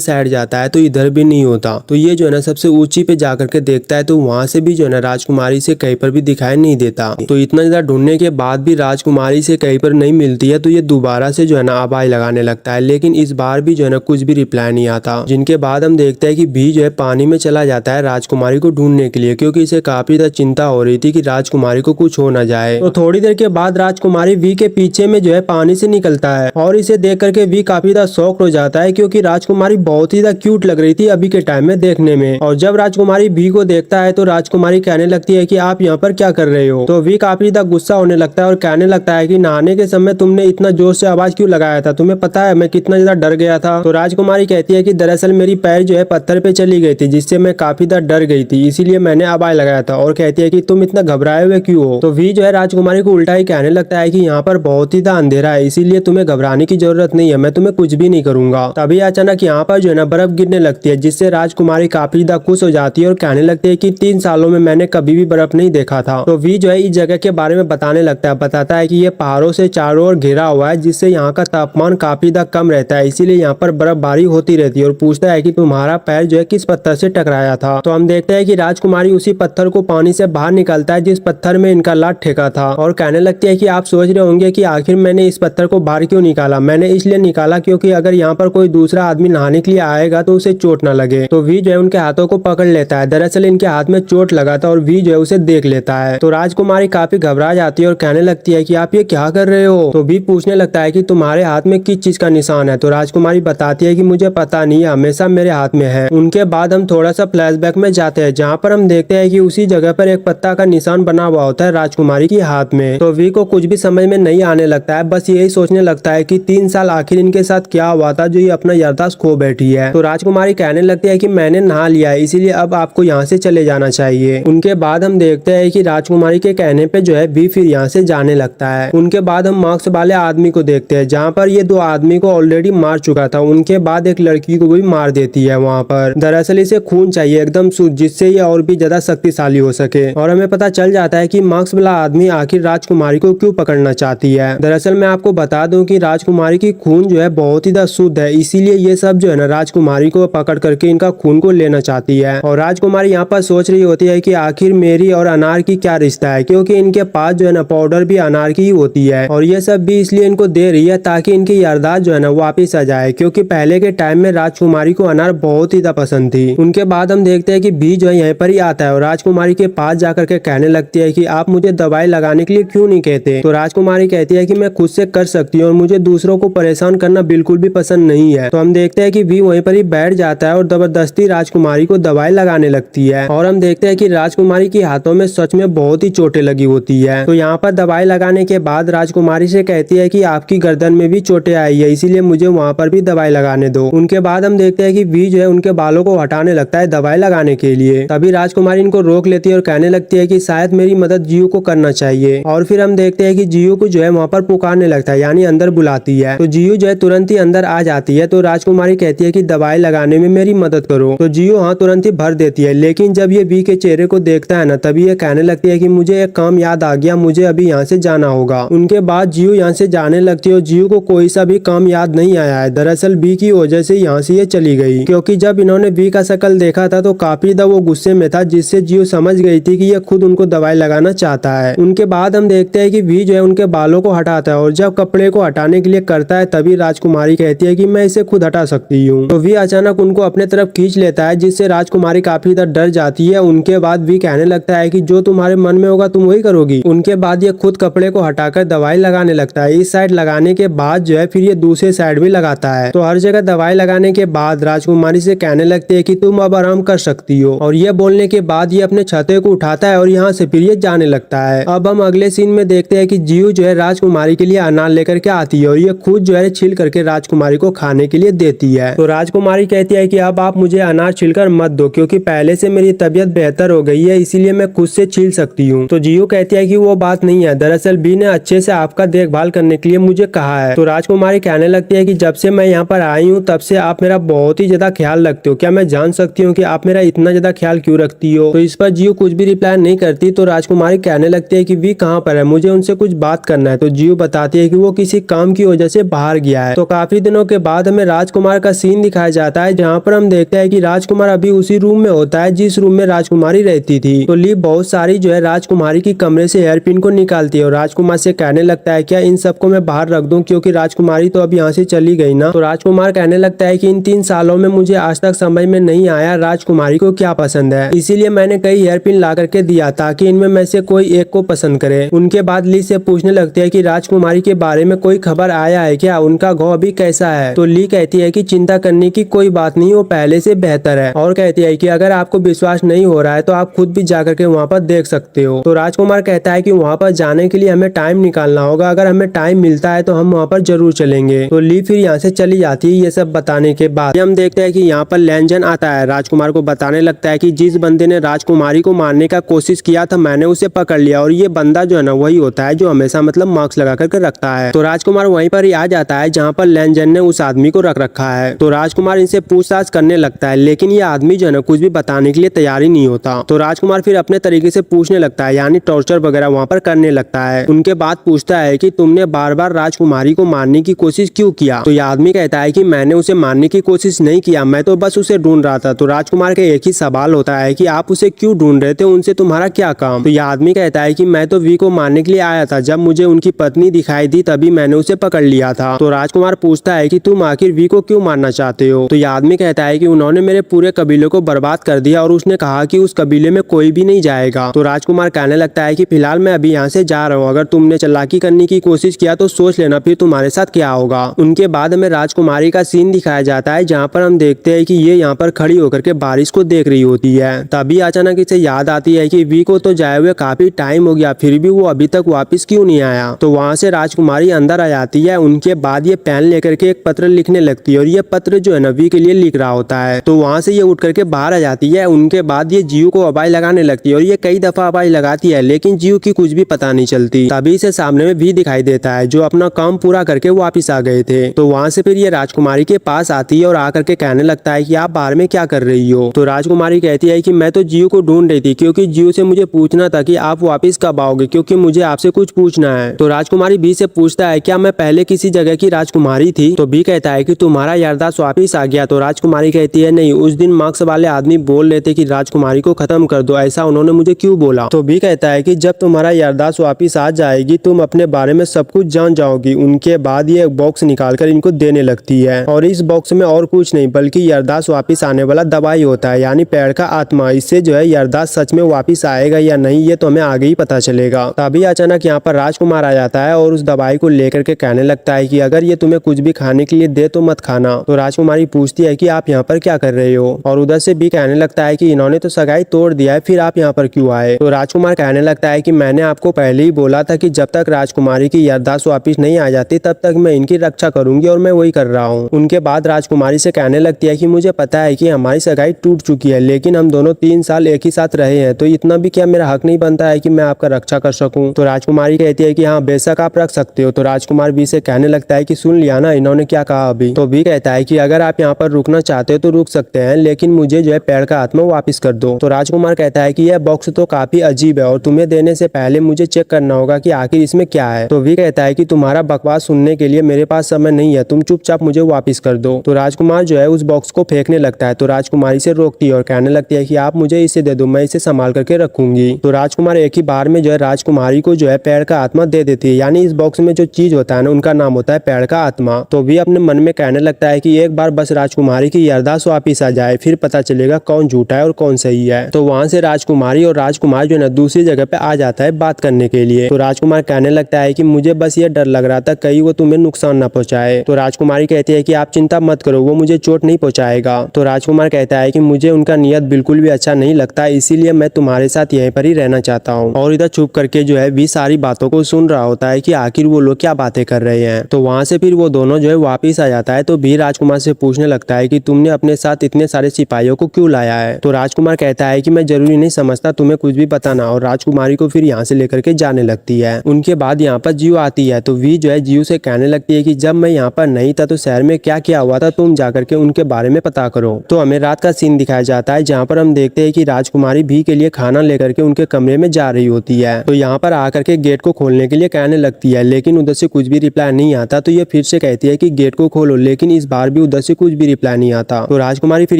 साइड जाता है, तो इधर भी नहीं होता। तो ये जो है ना सबसे ऊंची पे जाकर के देखता है, तो वहाँ से भी जो है ना राजकुमारी से कहीं पर भी दिखाई नहीं देता। तो इतना ज्यादा ढूंढने के बाद भी राजकुमारी से कहीं पर नहीं मिलती है। तो ये दोबारा से जो है ना आवाज लगाने लगता है, लेकिन इस बार भी जो है ना कुछ भी रिप्लाई नहीं आता। जिनके बाद हम देखते हैं कि भी जो है पानी में चला जाता है राजकुमारी को ढूंढने के लिए, क्योंकि इसे काफी ज्यादा चिंता हो रही थी कि राजकुमारी को कुछ हो ना जाए। तो थोड़ी देर के बाद राजकुमारी वी के पीछे में जो है पानी से निकलता है, और इसे देख करके वी काफी ज्यादा शॉक हो जाता है, क्योंकि राजकुमारी बहुत ही ज्यादा क्यूट लग रही थी अभी के टाइम में देखने में। और जब राजकुमारी वी को देखता है तो राजकुमारी कहने लगती है कि आप यहाँ पर क्या कर रहे हो। तो वी काफी ज्यादा गुस्सा होने लगता है और कहने लगता है कि नहाने के समय तुमने इतना जोर से आवाज क्यों लगाया था, तुम्हें पता है मैं कितना ज्यादा डर गया था। तो राजकुमारी कहती है कि दरअसल मेरी पैर जो है पत्थर पे चली गई थी, जिससे मैं काफी ज्यादा डर गई थी, इसीलिए मैंने आवाज लगाया था। और कहती है कि तुम इतना घबराए हुए क्यों हो। तो वी जो है राजकुमारी को उल्टा ही कहने लगता है कि यहाँ पर बहुत ही ज्यादा अंधेरा है, इसीलिए तुम्हें घबराने की जरूरत नहीं है, मैं तुम्हें कुछ भी नहीं करूंगा। तभी अचानक यहाँ पर जो है ना बर्फ गिरने लगती है, जिससे राजकुमारी काफी ज्यादा खुश हो जाती है और कहने लगती है कि 3 सालों में मैंने कभी भी बर्फ नहीं देखा था। तो वी जो है इस जगह के बारे में बताने लगता है, बताता है कि ये पहाड़ों से चारों ओर घिरा हुआ है, जिससे यहाँ का तापमान काफी ज्यादा कम रहता है, इसीलिए यहाँ पर बर्फबारी होती रहती है। और पूछता है कि तुम्हारा पैर जो है किस पत्थर से टकराया था। तो हम देखते हैं कि राजकुमारी उसी पत्थर को पानी से बाहर निकालता है जिस पत्थर में इनका लात ठेका था, और कहने लगती है कि आप सोच रहे होंगे कि आखिर मैंने इस पत्थर को बाहर क्यों निकाला। मैंने इसलिए निकाला क्योंकि अगर यहाँ पर कोई दूसरा आदमी नहाने के लिए आएगा तो उसे चोट न लगे। तो वी जो है उनके हाथों को पकड़ लेता है, दरअसल इनके हाथ में चोट लगा था और वी जो है उसे देख लेता है। तो राजकुमारी काफी घबरा जाती है और कहने लगती है कि आप ये क्या कर रहे हो। तो वी पूछने लगता है कि तुम्हारे हाथ में किस चीज का निशान है। तो राजकुमारी बताती है कि मुझे पता नहीं है, हमेशा मेरे हाथ में है। उनके बाद हम थोड़ा सा फ्लैशबैक में जाते हैं, जहाँ पर हम देखते हैं कि उसी जगह पर एक पत्ता का निशान बना हुआ होता है राजकुमारी के हाथ में। तो वी को कुछ भी समझ में नहीं आने लगता है, बस यही सोचने लगता है कि 3 साल आखिर इनके साथ क्या हुआ था जो ये अपना याददाश्त खो बैठी है। तो राजकुमारी कहने लगती है कि मैंने नहा लिया है, इसीलिए अब आपको यहाँ से चले जाना चाहिए। उनके बाद हम देखते हैं कि राजकुमारी के कहने पे जो है वी फिर यहाँ से जाने लगता है। उनके बाद हम मार्क्स वाले आदमी को देखते हैं, जहाँ पर ये 2 आदमी को ऑलरेडी मार चुका था। उनके बाद एक लड़की को भी मार देती है वहाँ पर। दरअसल इसे खून चाहिए एकदम शुद्ध, जिससे ये और भी ज्यादा शक्तिशाली हो सके। और हमें पता चल जाता है कि मार्क्स वाला आदमी आखिर राजकुमारी को क्यों पकड़ना चाहती है। दरअसल मैं आपको बता दूं कि राजकुमारी की खून जो है बहुत ही ज्यादा शुद्ध है, इसीलिए ये सब जो है ना राजकुमारी को पकड़ करके इनका खून को लेना चाहती है। और राजकुमारी यहाँ पर सोच रही होती है कि आखिर मेरी और अनार की क्या रिश्ता है, क्योंकि इनके पास जो है ना पाउडर भी अनार की ही होती है, और ये सब भी इसलिए इनको दे रही है ताकि इनकी याददाश्त जो है ना वापिस आ जाए, क्योंकि पहले के टाइम में राजकुमारी को अनार बहुत ही ज्यादा पसंद थी। उनके बाद हम देखते हैं कि भी जो है यहाँ पर ही आता है और राजकुमारी के पास जाकर के कहने लगती है कि आप मुझे दवाई लगाने के लिए क्यों नहीं कहते। तो राजकुमारी कहती है कि मैं खुद से कर सकती हूँ और मुझे दूसरों को परेशान करना बिल्कुल भी पसंद नहीं है। तो हम देखते हैं कि भी वहीं पर ही बैठ जाता है और जबरदस्ती राजकुमारी को दवाई लगाने लगती है। और हम देखते हैं कि राजकुमारी के हाथों में सच में बहुत ही चोटें लगी होती है। तो यहाँ पर दवाई लगाने के बाद राजकुमारी से कहती है कि आपकी गर्दन में भी चोटें आई है, इसीलिए मुझे वहाँ पर भी दवाई लगाने दो। उनके बाद हम देखते हैं कि भी जो है उनके बालों को हटाने लगता है दवाई लगाने के लिए। तभी राजकुमारी इनको रोक लेती है और कहने लगती है कि शायद मेरी मदद जियो को करना चाहिए। और फिर हम देखते हैं कि जियो को जो है वहाँ पर पुकारने लगता है, यानी अंदर बुलाती है। तो जियो जो है तुरंत ही अंदर आ जाती है। तो राजकुमारी कहती है कि दवाई लगाने में मेरी मदद करो। तो जियो हाँ तुरंत ही भर देती है, लेकिन जब ये वी के चेहरे को देखता है ना, तभी ये कहने लगती है कि मुझे एक काम याद आ गया, मुझे अभी यहाँ से जाना होगा। उनके बाद जियो यहाँ से जाने लगती है और जियो को कोई सा भी काम याद नहीं आया है। दरअसल वी की वजह से यहाँ से ये चली गई, क्योंकि जब इन्होंने वी का शक्ल देखा था तो काफी ज्यादा वो गुस्से में था, जिससे जियो समझ गई थी कि ये खुद उनको दवाई लगाना चाहता है। उनके बाद हम देखते हैं कि वी जो है उनके बालों को हटाता है और जब कपड़े को हटाने के लिए करता है तभी राजकुमारी कहती है कि मैं इसे खुद हटा सकती हूँ। तो वी अचानक उनको अपने तरफ खींच लेता है, जिससे राजकुमारी काफी ज्यादा डर जाती है। उनके बाद वी कहने लगता है कि जो तुम्हारे मन में होगा तुम वही करोगी। उनके बाद ये खुद कपड़े को हटाकर दवाई लगाने लगता है। इस साइड लगाने के बाद जो है फिर ये दूसरे साइड भी लगाता है। तो हर जगह दवाई लगाने के बाद राजकुमारी से कहने लगते है कि तुम अब आराम कर सकती हो। और ये बोलने के बाद ये अपने छते को उठाता है और यहाँ से फिर ये जाने लगता है। अब हम अगले सीन में देखते हैं कि जियो जो है राजकुमारी के लिए अनार लेकर के आती है और ये खुद जो है छिल करके राजकुमारी को खाने के लिए देती है। तो राजकुमारी कहती है कि अब आप मुझे अनार छिलकर मत दो, क्योंकि पहले से मेरी तबीयत बेहतर हो गई है, इसीलिए मैं खुद से छील सकती हूँ। तो जियो कहती है कि वो बात नहीं है, दरअसल बी ने अच्छे से आपका देखभाल करने के लिए मुझे कहा है। तो राजकुमारी कहने लगती है कि जब से मैं यहाँ पर आई हूँ तब से आप मेरा बहुत ही ज्यादा ख्याल रखते हो, क्या मैं जान सकती हूँ कि आप मेरा इतना ज्यादा ख्याल क्यों रखती हो। तो इस पर जियो कुछ भी रिप्लाई नहीं करती। तो राजकुमारी कहने लगती है कि वी कहाँ पर है, मुझे उनसे कुछ बात करना है। तो जियो बताती है कि वो किसी काम की वजह से बाहर गया है। तो काफी दिनों के बाद हमें राजकुमार का सीन दिखाया जाता है, जहाँ पर हम देखते हैं कि राजकुमार अभी उसी रूम में होता है जिस रूम में राजकुमारी रहती थी। तो ली बहुत सारी जो है राजकुमारी की कमरे से हेयरपिन को निकालती है और राजकुमार से कहने लगता है क्या इन सबको मैं बाहर रख दूं, क्योंकि राजकुमारी तो अब यहाँ से चली गई ना। तो राजकुमार कहने लगता है कि इन 3 सालों में मुझे आज तक समझ में नहीं आया राजकुमारी को क्या पसंद है, इसीलिए मैंने कई हेयरपिन ला करके दिया ताकि इनमें में से कोई एक को पसंद करे। उनके बाद ली से पूछने लगती है कि राजकुमारी के बारे में कोई खबर आया है क्या, उनका घाव अभी कैसा है। तो ली कहती है कि चिंता करने की कोई बात नहीं, वो पहले से बेहतर है। और कहती है कि अगर आपको विश्वास नहीं हो रहा है तो आप खुद भी जाकर के वहाँ पर देख सकते हो। तो राजकुमार कहता है कि वहाँ पर जाने के लिए हमें टाइम निकालना होगा, अगर हमें टाइम मिलता है तो हम वहाँ पर जरूर चलेंगे। तो ली फिर यहाँ से चली जाती है। ये सब बताने के बाद हम देखते हैं कि यहाँ पर लैंजन आता है, राजकुमार को बताने लगता है कि जिस बंदे ने राजकुमारी को मारने का कोशिश किया था मैंने उसे पकड़ लिया, और ये बंदा जो है ना वही होता है जो हमेशा मतलब मास्क लगा करके रखता है। तो राजकुमार वहीं पर ही आ जाता है जहाँ पर लैंजन ने उस आदमी को रख रखा है। तो राजकुमार इनसे पूछताछ करने लगता है, लेकिन ये आदमी जो है ना कुछ भी बताने के लिए तैयार ही नहीं होता। तो राजकुमार फिर अपने तरीके से पूछने लगता है, यानी टॉर्चर वगैरह वहाँ पर करने लगता है। उनके बाद पूछता है कि तुमने बार बार राजकुमारी को मारने की कोशिश क्यों किया। तो ये आदमी कहता है कि मैंने उसे मारने की कोशिश नहीं किया, मैं तो बस उसे ढूंढ रहा था। तो राजकुमार का एक ही सवाल होता है कि आप उसे क्यों ढूंढ रहे थे, उनसे तुम्हारा क्या काम। तो ये आदमी कहता है कि मैं तो वी को मारने के लिए आया था, जब मुझे उनकी पत्नी दिखाई दी तभी मैंने उसे पकड़ लिया था। तो राजकुमार पूछता है कि तुम आखिर वी को क्यों मारना चाहते हो। तो ये आदमी कहता है कि उन्होंने मेरे पूरे कबीले को बर्बाद कर दिया और उसने कहा कि उस कबीले में कोई भी नहीं जाएगा। तो राजकुमार कहने लगता है कि फिलहाल मैं अभी यहाँ से जा रहा हूँ, अगर तुमने चालाकी करने की कोशिश किया तो सोच लेना फिर तुम्हारे साथ क्या होगा। उनके बाद हमें राजकुमारी का सीन दिखाया जाता है, जहाँ पर हम देखते हैं कि ये यहाँ पर खड़ी होकर के बारिश को देख रही होती है। तभी अचानक इसे याद आती है कि वी को तो जाए हुए काफी टाइम हो गया, फिर भी वो अभी तक वापस क्यों नहीं आया। तो वहाँ से राजकुमारी अंदर आ जाती है। उनके बाद ये पेन लेकर के एक पत्र लिखने लगती है, और ये पत्र जो है ना वी के लिए लिख रहा होता है। तो वहाँ से ये उठ करके बाहर आ जाती है। उनके बाद ये जियो को आवाज लगाने लगती है, और ये कई दफा आवाज लगाती है लेकिन जियो की कुछ भी पता नहीं चलती। तभी से सामने में वी दिखाई देता है, जो अपना काम पूरा करके वापिस आ गए थे। तो वहाँ से फिर ये राजकुमारी के पास आती है और आकर के कहने लगता है कि आप बाहर में क्या कर रही हो। तो राजकुमारी कहती है कि मैं तो जियो को ढूंढ रही थी, क्योंकि जियो से मुझे पूछना था कि आप वापस कब आओगे, क्योंकि मुझे आपसे कुछ पूछना है। तो राजकुमारी बी से पूछता है क्या मैं पहले किसी जगह की राजकुमारी थी। तो बी कहता है कि तुम्हारा याददाश्त वापिस आ गया। तो राजकुमारी कहती है नहीं, उस दिन मार्क्स वाले आदमी बोल रहे थे कि राजकुमारी को खत्म कर दो, ऐसा उन्होंने मुझे क्यों बोला। तो बी कहता है कि जब तुम्हारा याददाश्त वापिस आ जाएगी तुम अपने बारे में सब कुछ जान जाओगी। उनके बाद ये एक बॉक्स निकालकर इनको देने लगती है, और इस बॉक्स में और कुछ नहीं बल्कि याददाश्त वापिस आने वाला दवाई होता है, यानी पेड़ का आत्मा। इससे जो है याददाश्त सच में वापिस आएगा या नहीं ये तो हमें आगे ही पता चलेगा। तभी अचानक यहाँ पर राजकुमार आ जाता है और उस दवाई को लेकर के कहने लगता है कि अगर ये तुम्हें कुछ भी खाने के लिए दे तो मत खाना। तो राजकुमारी पूछती है कि आप यहाँ पर क्या कर रहे हो, और उधर से भी कहने लगता है कि इन्होंने तो सगाई तोड़ दिया है, फिर आप यहाँ पर क्यों आए। तो राजकुमार कहने लगता है कि मैंने आपको पहले ही बोला था कि जब तक राजकुमारी की याददाश्त वापिस नहीं आ जाती तब तक मैं इनकी रक्षा करूंगी, और मैं वही कर रहा हूँ। उनके बाद राजकुमारी से कहने लगती है कि मुझे पता है कि हमारी सगाई टूट चुकी है, लेकिन हम दोनों 3 साल एक ही साथ रहे हैं, तो इतना भी क्या मेरा हक नहीं बनता है कि मैं आपका रक्षा कर सकूं। तो राजकुमारी कहती है कि हाँ बेशक आप रख सकते हो। तो राजकुमार बी से कहने लगता है कि सुन लिया ना इन्होंने क्या कहा अभी। तो बी कहता है कि अगर आप यहाँ पर रुकना चाहते हो तो रुक सकते हैं, लेकिन मुझे जो है पेड़ का आत्मा वापिस कर दो। तो राजकुमार कहता है कि यह बॉक्स तो काफी अजीब है, और तुम्हें देने से पहले मुझे चेक करना होगा कि आखिर इसमें क्या है। तो बी कहता है कि तुम्हारा बकवास सुनने के लिए मेरे पास समय नहीं है, तुम चुपचाप मुझे वापिस कर दो। तो राजकुमार जो है उस बॉक्स को फेंकने लगता है। तो राजकुमारी से रोकती है और कहने लगती है कि आप मुझे इसे दे दो, मैं इसे संभाल करके रखूंगी। तो राजकुमार एक ही बार में जो है राजकुमारी को जो है पेड़ का आत्मा दे देती है, यानी इस बॉक्स में जो चीज होता है ना उनका नाम होता है पेड़ का आत्मा। तो भी अपने मन में कहने लगता है कि एक बार बस राजकुमारी की याददाश्त वापिस आ जाए, फिर पता चलेगा कौन झूठा है और कौन सही है। तो वहाँ से राजकुमारी और राजकुमार जो है ना दूसरी जगह पे आ जाता है बात करने के लिए। तो राजकुमार कहने लगता है कि मुझे बस ये डर लग रहा था कहीं वो तुम्हें नुकसान ना पहुंचाए। तो राजकुमारी कहती है कि आप चिंता मत करो, वो मुझे चोट नहीं पहुंचाएगा। तो राजकुमार कहता है कि मुझे उनका नियत बिल्कुल भी अच्छा नहीं लगता, इसीलिए मैं तुम्हारे साथ यहीं पर ही रहना चाहता हूँ। और इधर चुप करके जो है भी सारी बातों को सुन रहा होता है कि आखिर वो लोग क्या बातें कर रहे हैं। तो वहाँ से फिर वो दोनों जो है वापिस आ जाता है। तो भी राजकुमार से पूछने लगता है कि तुमने अपने साथ इतने सारे सिपाहियों को क्यों लाया है। तो राजकुमार कहता है कि मैं जरूरी नहीं समझता तुम्हें कुछ भी बताना, और राजकुमारी को फिर यहाँ से लेकर के जाने लगती है। उनके बाद यहाँ पर जियो आती है। तो वी जो है जियो से कहने लगती है कि जब मैं यहाँ पर नहीं था तो शहर में क्या क्या हुआ था तुम जाकर के उनके बारे में पता करो। तो हमें रात का सीन दिखाया जाता है, जहाँ पर हम देखते हैं कि राजकुमारी भी के लिए खाना लेकर के उनके के कमरे में जा रही होती है। तो यहाँ पर आकर के गेट को खोलने के लिए कहने लगती है, लेकिन उधर से कुछ भी रिप्लाई नहीं आता। तो ये फिर से कहती है कि गेट को खोलो, लेकिन इस बार भी उधर से कुछ भी रिप्लाई नहीं आता। तो राजकुमारी फिर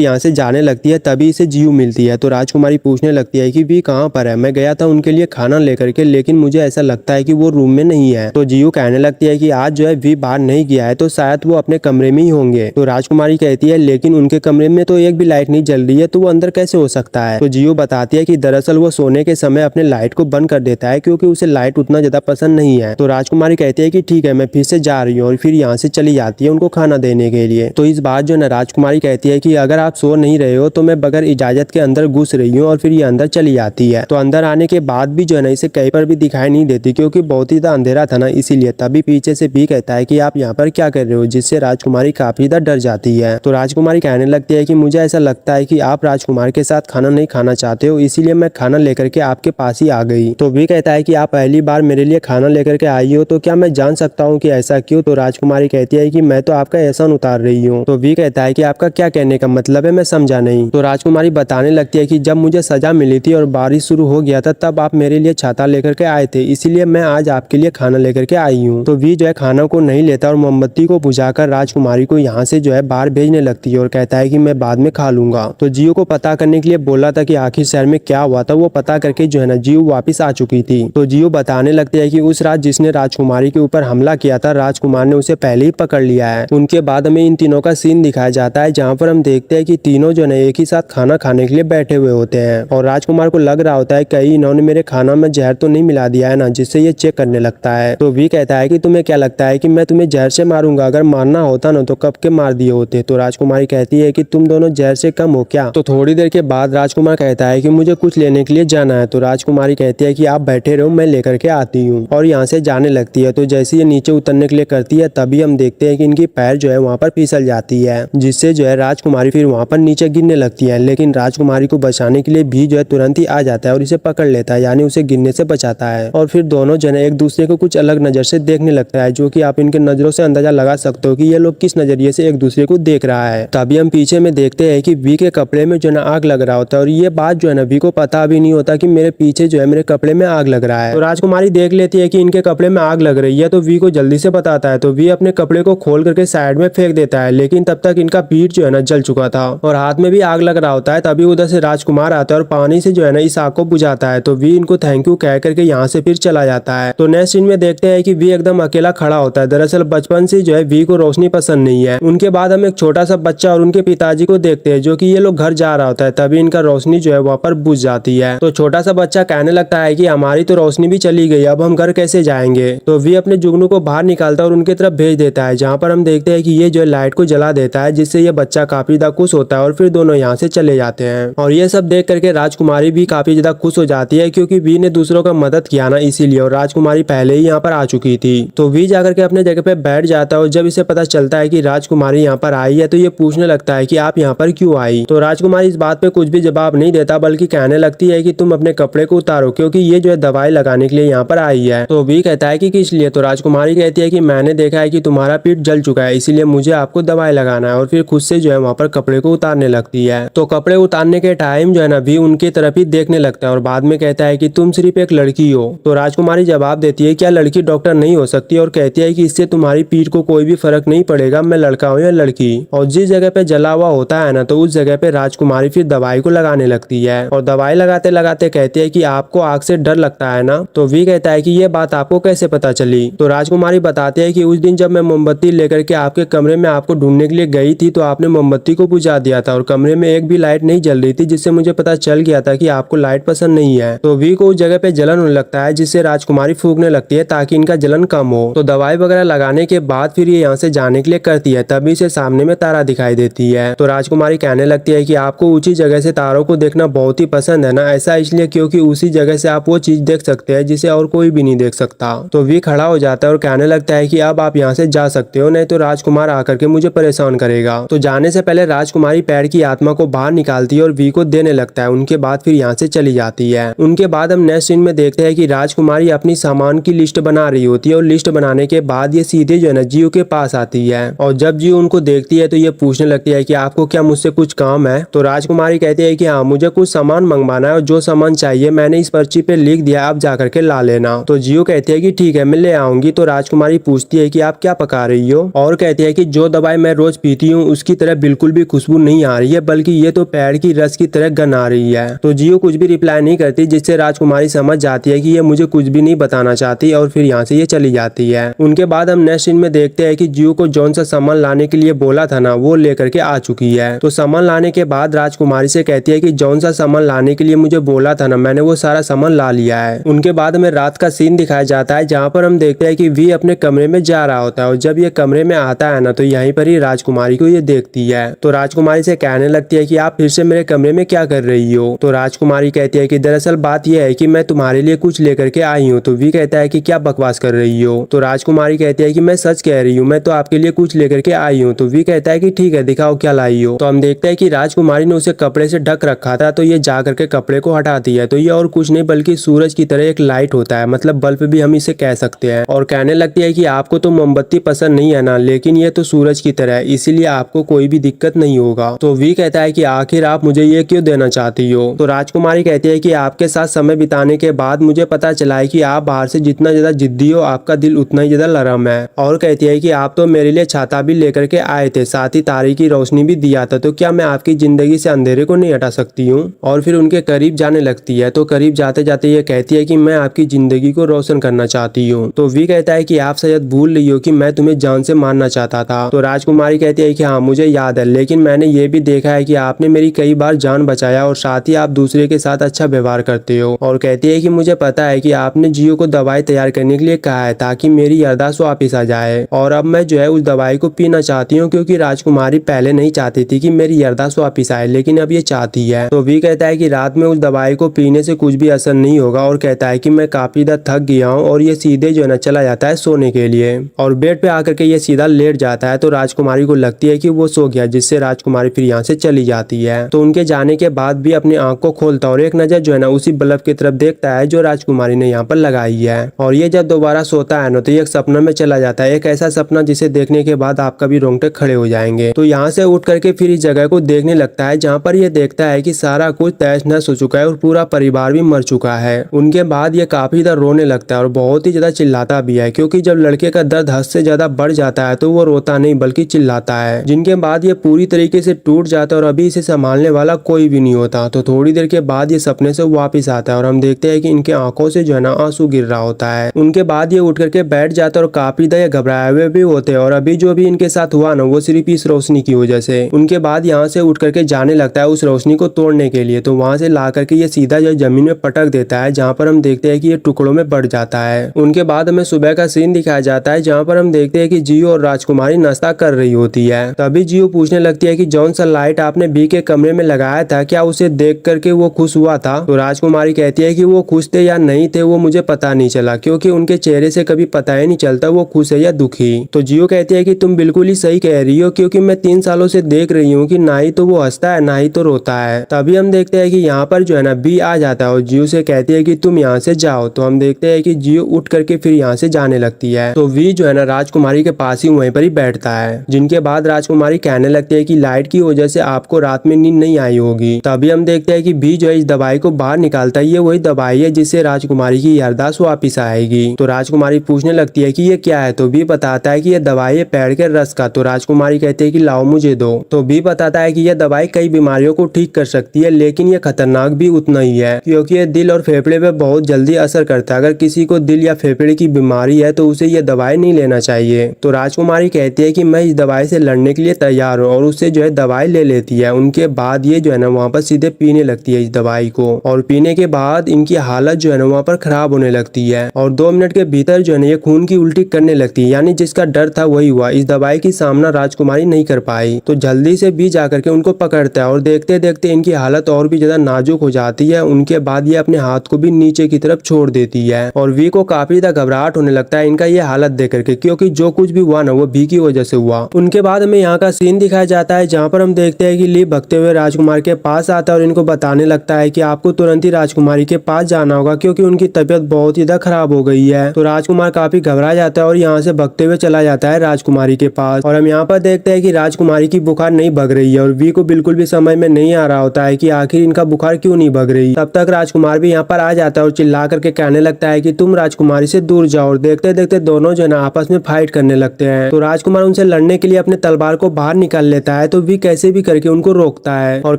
यहाँ से जाने लगती है, तभी इसे जीव मिलती है। तो राजकुमारी पूछने लगती है कि वी कहाँ पर है, मैं गया था उनके लिए खाना लेकर के, लेकिन मुझे ऐसा लगता है कि वो रूम में नहीं है। तो जीव कहने लगती है कि आज जो है वी बाहर नहीं गया है, तो शायद वो अपने कमरे में ही होंगे। तो राजकुमारी कहती है, लेकिन उनके कमरे में तो एक भी लाइट नहीं जल रही है, तो वो अंदर कैसे हो सकता है। तो जीव बताती है कि दरअसल वो सोने के समय अपने लाइट को बंद कर देता है, क्योंकि उसे लाइट उतना ज्यादा पसंद नहीं है। तो राजकुमारी कहती है कि ठीक है, मैं फिर से जा रही हूँ, और फिर यहाँ से चली जाती है उनको खाना देने के लिए। तो इस बार जो है राजकुमारी कहती है कि अगर आप सो नहीं रहे हो तो मैं बगैर इजाजत के अंदर घुस रही हूँ, और फिर ये अंदर चली जाती है। तो अंदर आने के बाद भी जो है ना इसे कहीं पर भी दिखाई नहीं देती, क्योंकि बहुत ही ज्यादा अंधेरा था ना, इसीलिए। तभी पीछे से भी कहता है कि आप यहाँ पर क्या कर रहे हो, जिससे राजकुमारी काफी ज्यादा डर जाती है। तो राजकुमारी कहने लगती है कि मुझे ऐसा लगता है कि आप राजकुमार के साथ खाना नहीं खाना चाहते हो, इसीलिए मैं खाना लेकर के आपके पास ही आ गई। तो भी कहता है कि आप पहली बार मेरे लिए खाना लेकर के आई हो, तो क्या मैं जान सकता हूँ कि ऐसा क्यों। तो राजकुमारी कहती है कि मैं तो आपका एहसान उतार रही हूँ। तो भी कहता है कि आपका क्या कहने का मतलब है, मैं समझा नहीं। तो राजकुमारी बताने लगती है कि जब मुझे सजा मिली थी और बारिश शुरू हो गया था, तब आप मेरे लिए छाता लेकर के आए थे, इसीलिए मैं आज आपके लिए खाना लेकर के आई हूँ। तो वी जो है खाना को नहीं लेता और मोमबत्ती को बुझाकर राजकुमारी को यहाँ से जो है बाहर भेजने लगती है, और कहता है कि मैं बाद में खा लूंगा। तो जियो को पता करने के लिए बोला था कि आखिर शहर में क्या हुआ था, वो पता करके जो है ना जियो वापस आ चुकी थी। तो जियो बताने लगती है कि उस रात जिसने राजकुमारी के ऊपर हमला किया था, राजकुमार ने उसे पहले ही पकड़ लिया है। उनके बाद हमें इन तीनों का सीन दिखाया जाता है, जहाँ पर हम देखते हैं कि तीनों जो है एक ही साथ खाना खाने के लिए बैठे हुए होते हैं, और राजकुमार को लग रहा होता है कहीं इन्होंने मेरे खाना में जहर तो नहीं मिला दिया है ना, जिससे ये चेक करने लगता है। तो भी कहता है कि तुम्हें क्या लगता है कि मैं तुम्हें जहर से मारूंगा, अगर मारना होता ना तो कब के मार दिए होते। तो राजकुमारी कहती है कि तुम दोनों जहर से कम हो क्या। तो थोड़ी देर के बाद राजकुमार कहता है कि मुझे कुछ लेने के लिए जाना है। तो राजकुमारी कहती है कि आप बैठे रहो, मैं लेकर के आती हूँ, और यहाँ से जाने लगती है। तो जैसे ये नीचे उतरने के लिए करती है, तभी हम देखते हैं कि इनकी पैर जो है वहाँ पर फिसल जाती है, जिससे जो है राजकुमारी फिर वहाँ पर नीचे गिरने लगती है। लेकिन राजकुमारी को बचाने के लिए भी जो है तुरंत ही आ जाता है और इसे पकड़ लेता है, यानी उसे गिरने से बचाता है। और फिर दोनों जने एक दूसरे को कुछ अलग नजर से देखने लगता है, जो कि आप इनके नजरों से अंदाजा लगा सकते हो कि ये लोग किस नजरिए से एक दूसरे को देख रहा है। तभी हम पीछे में देखते हैं कि वी के कपड़े में जो है आग लग रहा होता है, और ये बात जो है ना वी को पता भी नहीं होता कि मेरे पीछे जो है मेरे कपड़े में आग लग रहा है। तो राजकुमारी देख लेती है कि इनके कपड़े में आग लग रही है, तो वी को जल्दी से बताता है। तो वी अपने कपड़े को खोल करके साइड में फेंक देता है, लेकिन तब तक इनका पीठ जो है ना जल चुका था और हाथ में भी आग लग रहा होता है। तभी उधर से राजकुमार आता है और पानी से जो है ना इस आग को बुझाता है। तो वी इनको थैंक यू कह करके यहाँ से फिर चला जाता है। तो नेक्स्ट सीन में देखते हैं कि वी एकदम अकेला खड़ा होता है। दरअसल बचपन से जो है वी को रोशनी पसंद नहीं है। उनके बाद हम एक छोटा सा बच्चा और उनके पिताजी को देखते हैं, जो कि ये लोग घर जा रहा होता है। तभी इनका रोशनी जो है वहाँ पर बुझ जाती है। तो छोटा सा बच्चा कहने लगता है कि हमारी तो रोशनी भी चली गई, अब हम घर कैसे जाएंगे। तो वी अपने जुगनू को बाहर निकालता है और उनकी तरफ भेज देता है, जहाँ पर हम देखते हैं कि ये जो है लाइट को जला देता है, जिससे ये बच्चा काफी ज्यादा खुश होता है और फिर दोनों यहाँ से चले जाते हैं। और ये सब देख करके राजकुमारी भी काफी ज्यादा खुश हो जाती है, क्योंकि वी ने दूसरों का मदद किया ना, इसीलिए। और राजकुमारी पहले ही यहाँ पर आ चुकी थी। तो वी जाकर के अपने जगह पे बैठ जाता है, और जब इसे पता चलता है कि राजकुमारी यहाँ पर आई है, तो ये पूछने लगता है कि आप यहाँ पर क्यों आई। तो राजकुमारी इस बात पे कुछ भी जवाब नहीं देता, बल्कि कहने लगती है कि तुम अपने कपड़े को उतारो, क्योंकि ये जो है दवाई लगाने के लिए यहाँ पर आई है। तो वी कहता है कि किस लिए। तो राजकुमारी कहती है कि मैंने देखा है कि तुम्हारा पीठ जल चुका है, इसीलिए मुझे आपको दवाई लगाना है। और फिर खुद से जो है वहाँ पर कपड़े को उतारने लगती है। तो कपड़े उतारने के टाइम जो है ना वी उनकी तरफ ही देखने लगता है, और बाद में कहता है कि तुम सिर्फ एक लड़की हो। तो राजकुमारी जवाब देती है क्या लड़की डॉक्टर नहीं हो सकती, और कहती है कि इससे तुम्हारी पीठ को कोई भी फर्क नहीं पड़ेगा, मैं लड़का हूँ या लड़की। और जिस जगह पे जला हुआ होता है ना, तो उस जगह पे राजकुमारी फिर दवाई को लगाने लगती है, और दवाई लगाते लगाते कहती है कि आपको आग से डर लगता है ना। तो वी कहता है कि ये बात आपको कैसे पता चली। तो राजकुमारी बताती है कि उस दिन जब मैं मोमबत्ती लेकर के आपके कमरे में आपको ढूंढने के लिए गई थी, तो आपने मोमबत्ती को बुझा दिया था और कमरे में एक भी लाइट नहीं जल रही थी, जिससे मुझे पता चल गया था कि आपको लाइट पसंद नहीं है। तो वी को उस जगह पे जलन होने लगता है, जिससे राजकुमारी फूंकने लगती है ताकि इनका जलन कम हो। तो दवाई वगैरह लगाने के बाद फिर ये यहाँ से जाने के लिए करती है, तभी से सामने में तारा दिखाई देती है। तो राजकुमारी कहने लगती है कि आपको ऊंची जगह से तारों को देखना बहुत ही पसंद है ना, ऐसा इसलिए क्योंकि उसी जगह से आप वो चीज देख सकते हैं जिसे और कोई भी नहीं देख सकता। तो वी खड़ा हो जाता है और कहने लगता है कि अब आप यहाँ से जा सकते हो, नहीं तो राजकुमार आकर के मुझे परेशान करेगा। तो जाने से पहले राजकुमारी पैर की आत्मा को बाहर निकालती है और वी को देने लगता है। उनके बाद फिर यहाँ से चली जाती है। उनके बाद हम नेक्स्ट सीन में देखते हैं कि राजकुमारी अपनी सामान की लिस्ट बना रही होती है, और लिस्ट बनाने के बाद ये सीधे जो है ना जियो के पास आती है। और जब जियो उनको देखती है तो ये पूछने लगती है कि आपको क्या मुझसे कुछ काम है। तो राजकुमारी कहती है कि हाँ, मुझे कुछ सामान मंगवाना है, और जो सामान सामान चाहिए, मैंने इस पर्ची पे लिख दिया, आप जा करके ला लेना। तो जियो कहती है कि ठीक है मैं ले आऊंगी। तो राजकुमारी पूछती है कि आप क्या पका रही हो, और कहती है कि जो दवाई मैं रोज पीती हूँ उसकी तरह बिल्कुल भी खुशबू नहीं आ रही है, बल्कि ये तो पेड़ की रस की तरह गन आ रही है। तो जियो कुछ भी रिप्लाई नहीं करती, जिससे राजकुमारी समझ जाती है कि ये मुझे कुछ भी नहीं बताना चाहती, और फिर यहाँ से ये चली जाती है। उनके बाद हम नेक्स्ट सीन में देखते हैं कि जियो को जौन सा सामान लाने के लिए बोला था ना, वो लेकर के आ चुकी है। तो सामान लाने के बाद राजकुमारी से कहती है कि जौन सा सामान लाने के लिए मुझे बोला था ना, मैंने वो सारा सामान ला लिया है। उनके बाद हमें रात का सीन दिखाया जाता है, जहाँ पर हम देखते हैं कि वी अपने कमरे में जा रहा होता है, और जब ये कमरे में आता है ना, तो यहीं पर ही राजकुमारी को ये देखती है। तो राजकुमारी से कहने लगती है कि आप फिर से मेरे कमरे में क्या कर रही हो। तो राजकुमारी कहती है कि दरअसल बात यह है कि मैं तुम्हारे लिए कुछ लेकर के आई हूँ। तो वी कहता है कि क्या बकवास कर रही हो। तो राजकुमारी कहती है कि मैं सच कह रही हूँ, मैं तो आपके लिए कुछ लेकर के आई हूँ। तो वी कहता है कि ठीक है दिखाओ क्या लाई हो। तो हम देखते हैं कि राजकुमारी ने उसे कपड़े से ढक रखा था, तो ये जा करके कपड़े को हटाती है। तो ये और कुछ नहीं बल्कि सूरज की तरह एक लाइट होता है, मतलब बल्ब भी हम इसे कह सकते हैं। और कहने लगती है कि आपको तो मोमबत्ती पसंद नहीं है ना, लेकिन ये तो सूरज की तरह है, इसीलिए आपको कोई भी दिक्कत नहीं होगा। तो वी कहता है कि आखिर आप मुझे ये क्यों देना चाहती हो। तो राजकुमारी कहती है कि आपके साथ समय बिताने के बाद मुझे पता चला है कि आप बाहर से जितना ज्यादा जिद्दी हो, आपका दिल उतना ही ज्यादा नरम है। और कहती है कि आप तो मेरे लिए छाता भी लेकर के आए थे, साथ ही तारे की रोशनी भी दिया था, तो क्या मैं आपकी जिंदगी से अंधेरे को नहीं हटा सकती हूँ। और फिर उनके करीब जाने लगती है। तो करीब जाते जाते ये कहती है कि मैं आपकी जिंदगी को रोशन करना चाहती हूँ। तो वी कहता है कि आप शायद भूल रही हो कि मैं तुम्हें जान से मारना चाहता था। तो राजकुमारी कहती है कि हाँ मुझे याद है, लेकिन मैंने ये भी देखा है कि आपने मेरी कई बार जान बचाया, और साथ ही आप दूसरे के साथ अच्छा व्यवहार करते हो। और कहती है कि मुझे पता है कि आपने जियो को दवाई तैयार करने के लिए कहा है, ताकि मेरी याददाश्त वापिस आ जाए, और अब मैं जो है उस दवाई को पीना चाहती हूँ, क्योंकि राजकुमारी पहले नहीं चाहती थी कि मेरी याददाश्त वापिस आए, लेकिन अब ये चाहती है। तो वी कहता है कि रात में उस दवाई को पीने से कुछ भी असर नहीं होगा, और कहता है कि मैं काफी ज्यादा थक गया हूँ, और ये सीधे जो है ना चला जाता है सोने के लिए, और बेड पे आकर के ये सीधा लेट जाता है। तो राजकुमारी को लगती है कि वो सो गया, जिससे राजकुमारी फिर यहाँ से चली जाती है। तो उनके जाने के बाद भी अपनी आंख को खोलता और एक नजर जो है ना उसी बल्ब की तरफ देखता है जो राजकुमारी ने यहाँ पर लगाई है। और ये जब दोबारा सोता है ना, तो ये एक सपना में चला जाता है, एक ऐसा सपना जिसे देखने के बाद आपका भी रोंगटे खड़े हो जाएंगे। तो यहाँ से उठ करके फिर इस जगह को देखने लगता है, जहाँ पर ये देखता है कि सारा कुछ तहस नहस हो चुका है, और पूरा परिवार भी मर चुका है। उनके बाद ये काफी ज्यादा रोने लगता है, और बहुत ही ज्यादा चिल्लाता भी है, क्योंकि जब लड़के का दर्द हद से ज्यादा बढ़ जाता है तो वो रोता नहीं बल्कि चिल्लाता है, जिनके बाद ये पूरी तरीके से टूट जाता है, और अभी इसे संभालने वाला कोई भी नहीं होता। तो थोड़ी देर के बाद ये सपने से वापस आता है, और हम देखते हैं कि इनके आंखों से जो है ना आंसू गिर रहा होता है। उनके बाद ये उठ करके बैठ जाता है, और काफी ज्यादा घबराए हुए भी होते हैं, और अभी जो भी इनके साथ हुआ ना वो सिर्फ इस रोशनी की वजह से। उनके बाद यहाँ से उठ करके जाने लगता है उस रोशनी को तोड़ने के लिए। तो वहां से ला करके ये सीधा जो जमीन में पटक देता है, जहाँ पर हम देखते हैं कि ये टुकड़ों में बढ़ जाता है। उनके बाद हमें सुबह का सीन दिखाया जाता है, जहाँ पर हम देखते हैं कि जियो और राजकुमारी नाश्ता कर रही होती है। तभी जियो पूछने लगती है कि जौन सा लाइट आपने बी के कमरे में लगाया था, क्या उसे देख करके वो खुश हुआ था। तो राजकुमारी कहती है कि वो खुश थे या नहीं थे वो मुझे पता नहीं चला, क्योंकि उनके चेहरे से कभी पता ही नहीं चलता वो खुश है या दुखी। तो जियो कहती है कि तुम बिल्कुल ही सही कह रही हो, क्योंकि मैं 3 सालों से देख रही हूँ कि ना ही तो वो हंसता है ना ही तो रोता है। तभी हम देखते हैं कि यहाँ पर जो है ना बी आ जाता है, और जियो से कहती है कि तुम यहाँ से जाओ। तो हम देखते हैं कि जियो उठ करके फिर यहाँ से जाने लगती है। तो वी जो है ना राजकुमारी के पास ही वहीं पर ही बैठता है, जिनके बाद राजकुमारी कहने लगती है कि लाइट की वजह से आपको रात में नींद नहीं आई होगी। तभी हम देखते हैं कि बी जो है इस दवाई को बाहर निकालता है, ये वही दवाई है जिससे राजकुमारी की याददाश्त वापिस आएगी। तो राजकुमारी पूछने लगती है कि ये क्या है। तो बी बताता है कि ये दवाई है पेड़ के रस का। तो राजकुमारी कहती है कि लाओ मुझे दो। तो बी बताता है कि यह दवाई कई बीमारियों को ठीक कर सकती है, लेकिन ये खतरनाक भी उतना ही है, क्योंकि ये दिल और फेफड़े पे बहुत जल्दी असर करता है। अगर किसी को दिल या फेफड़े की बीमारी है तो उसे ये दवाई नहीं लेना चाहिए। तो राजकुमारी कहती है कि मैं इस दवाई से लड़ने के लिए तैयार हूँ, और उससे जो है दवाई ले लेती है। उनके बाद ये जो है ना वहाँ पर सीधे पीने लगती है इस दवाई को, और पीने के बाद इनकी हालत जो है ना वहाँ पर खराब होने लगती है, और 2 मिनट के भीतर जो है ना ये खून की उल्टी करने लगती है। यानी जिसका डर था वही हुआ, इस दवाई की सामना राजकुमारी नहीं कर पाई। तो जल्दी से भी जाकर के उनको पकड़ता है, और देखते देखते इनकी हालत और भी ज्यादा नाजुक हो जाती है। उनके बाद ये अपने हाथ को भी नीचे की तरफ छोड़ देती है, और वी को काफी ज्यादा घबराहट होने लगता है इनका ये हालत देख करके, क्योंकि जो कुछ भी हुआ ना वो वी की वजह से हुआ। उनके बाद हमें यहाँ का सीन दिखाया जाता है, जहाँ पर हम देखते हैं कि ली भगते हुए राजकुमार के पास आता है, और इनको बताने लगता है कि आपको तुरंत ही राजकुमारी के पास जाना होगा, क्योंकि उनकी तबीयत बहुत ही ज्यादा खराब हो गई है। तो राजकुमार काफी घबरा जाता है, और यहाँ से भगते हुए चला जाता है राजकुमारी के पास। और हम यहाँ पर देखते हैं कि राजकुमारी की बुखार नहीं भग रही है, और वी को बिल्कुल भी समझ में नहीं आ रहा होता है कि आखिर इनका बुखार क्यों नहीं भग रही गई। तब तक राजकुमार भी यहाँ पर आ जाता है और चिल्ला करके कहने लगता है कि तुम राजकुमारी से दूर जाओ। और देखते देखते दोनों जन आपस में फाइट करने लगते हैं। तो राजकुमार उनसे लड़ने के लिए अपने तलवार को बाहर निकाल लेता है, तो वी कैसे भी करके उनको रोकता है और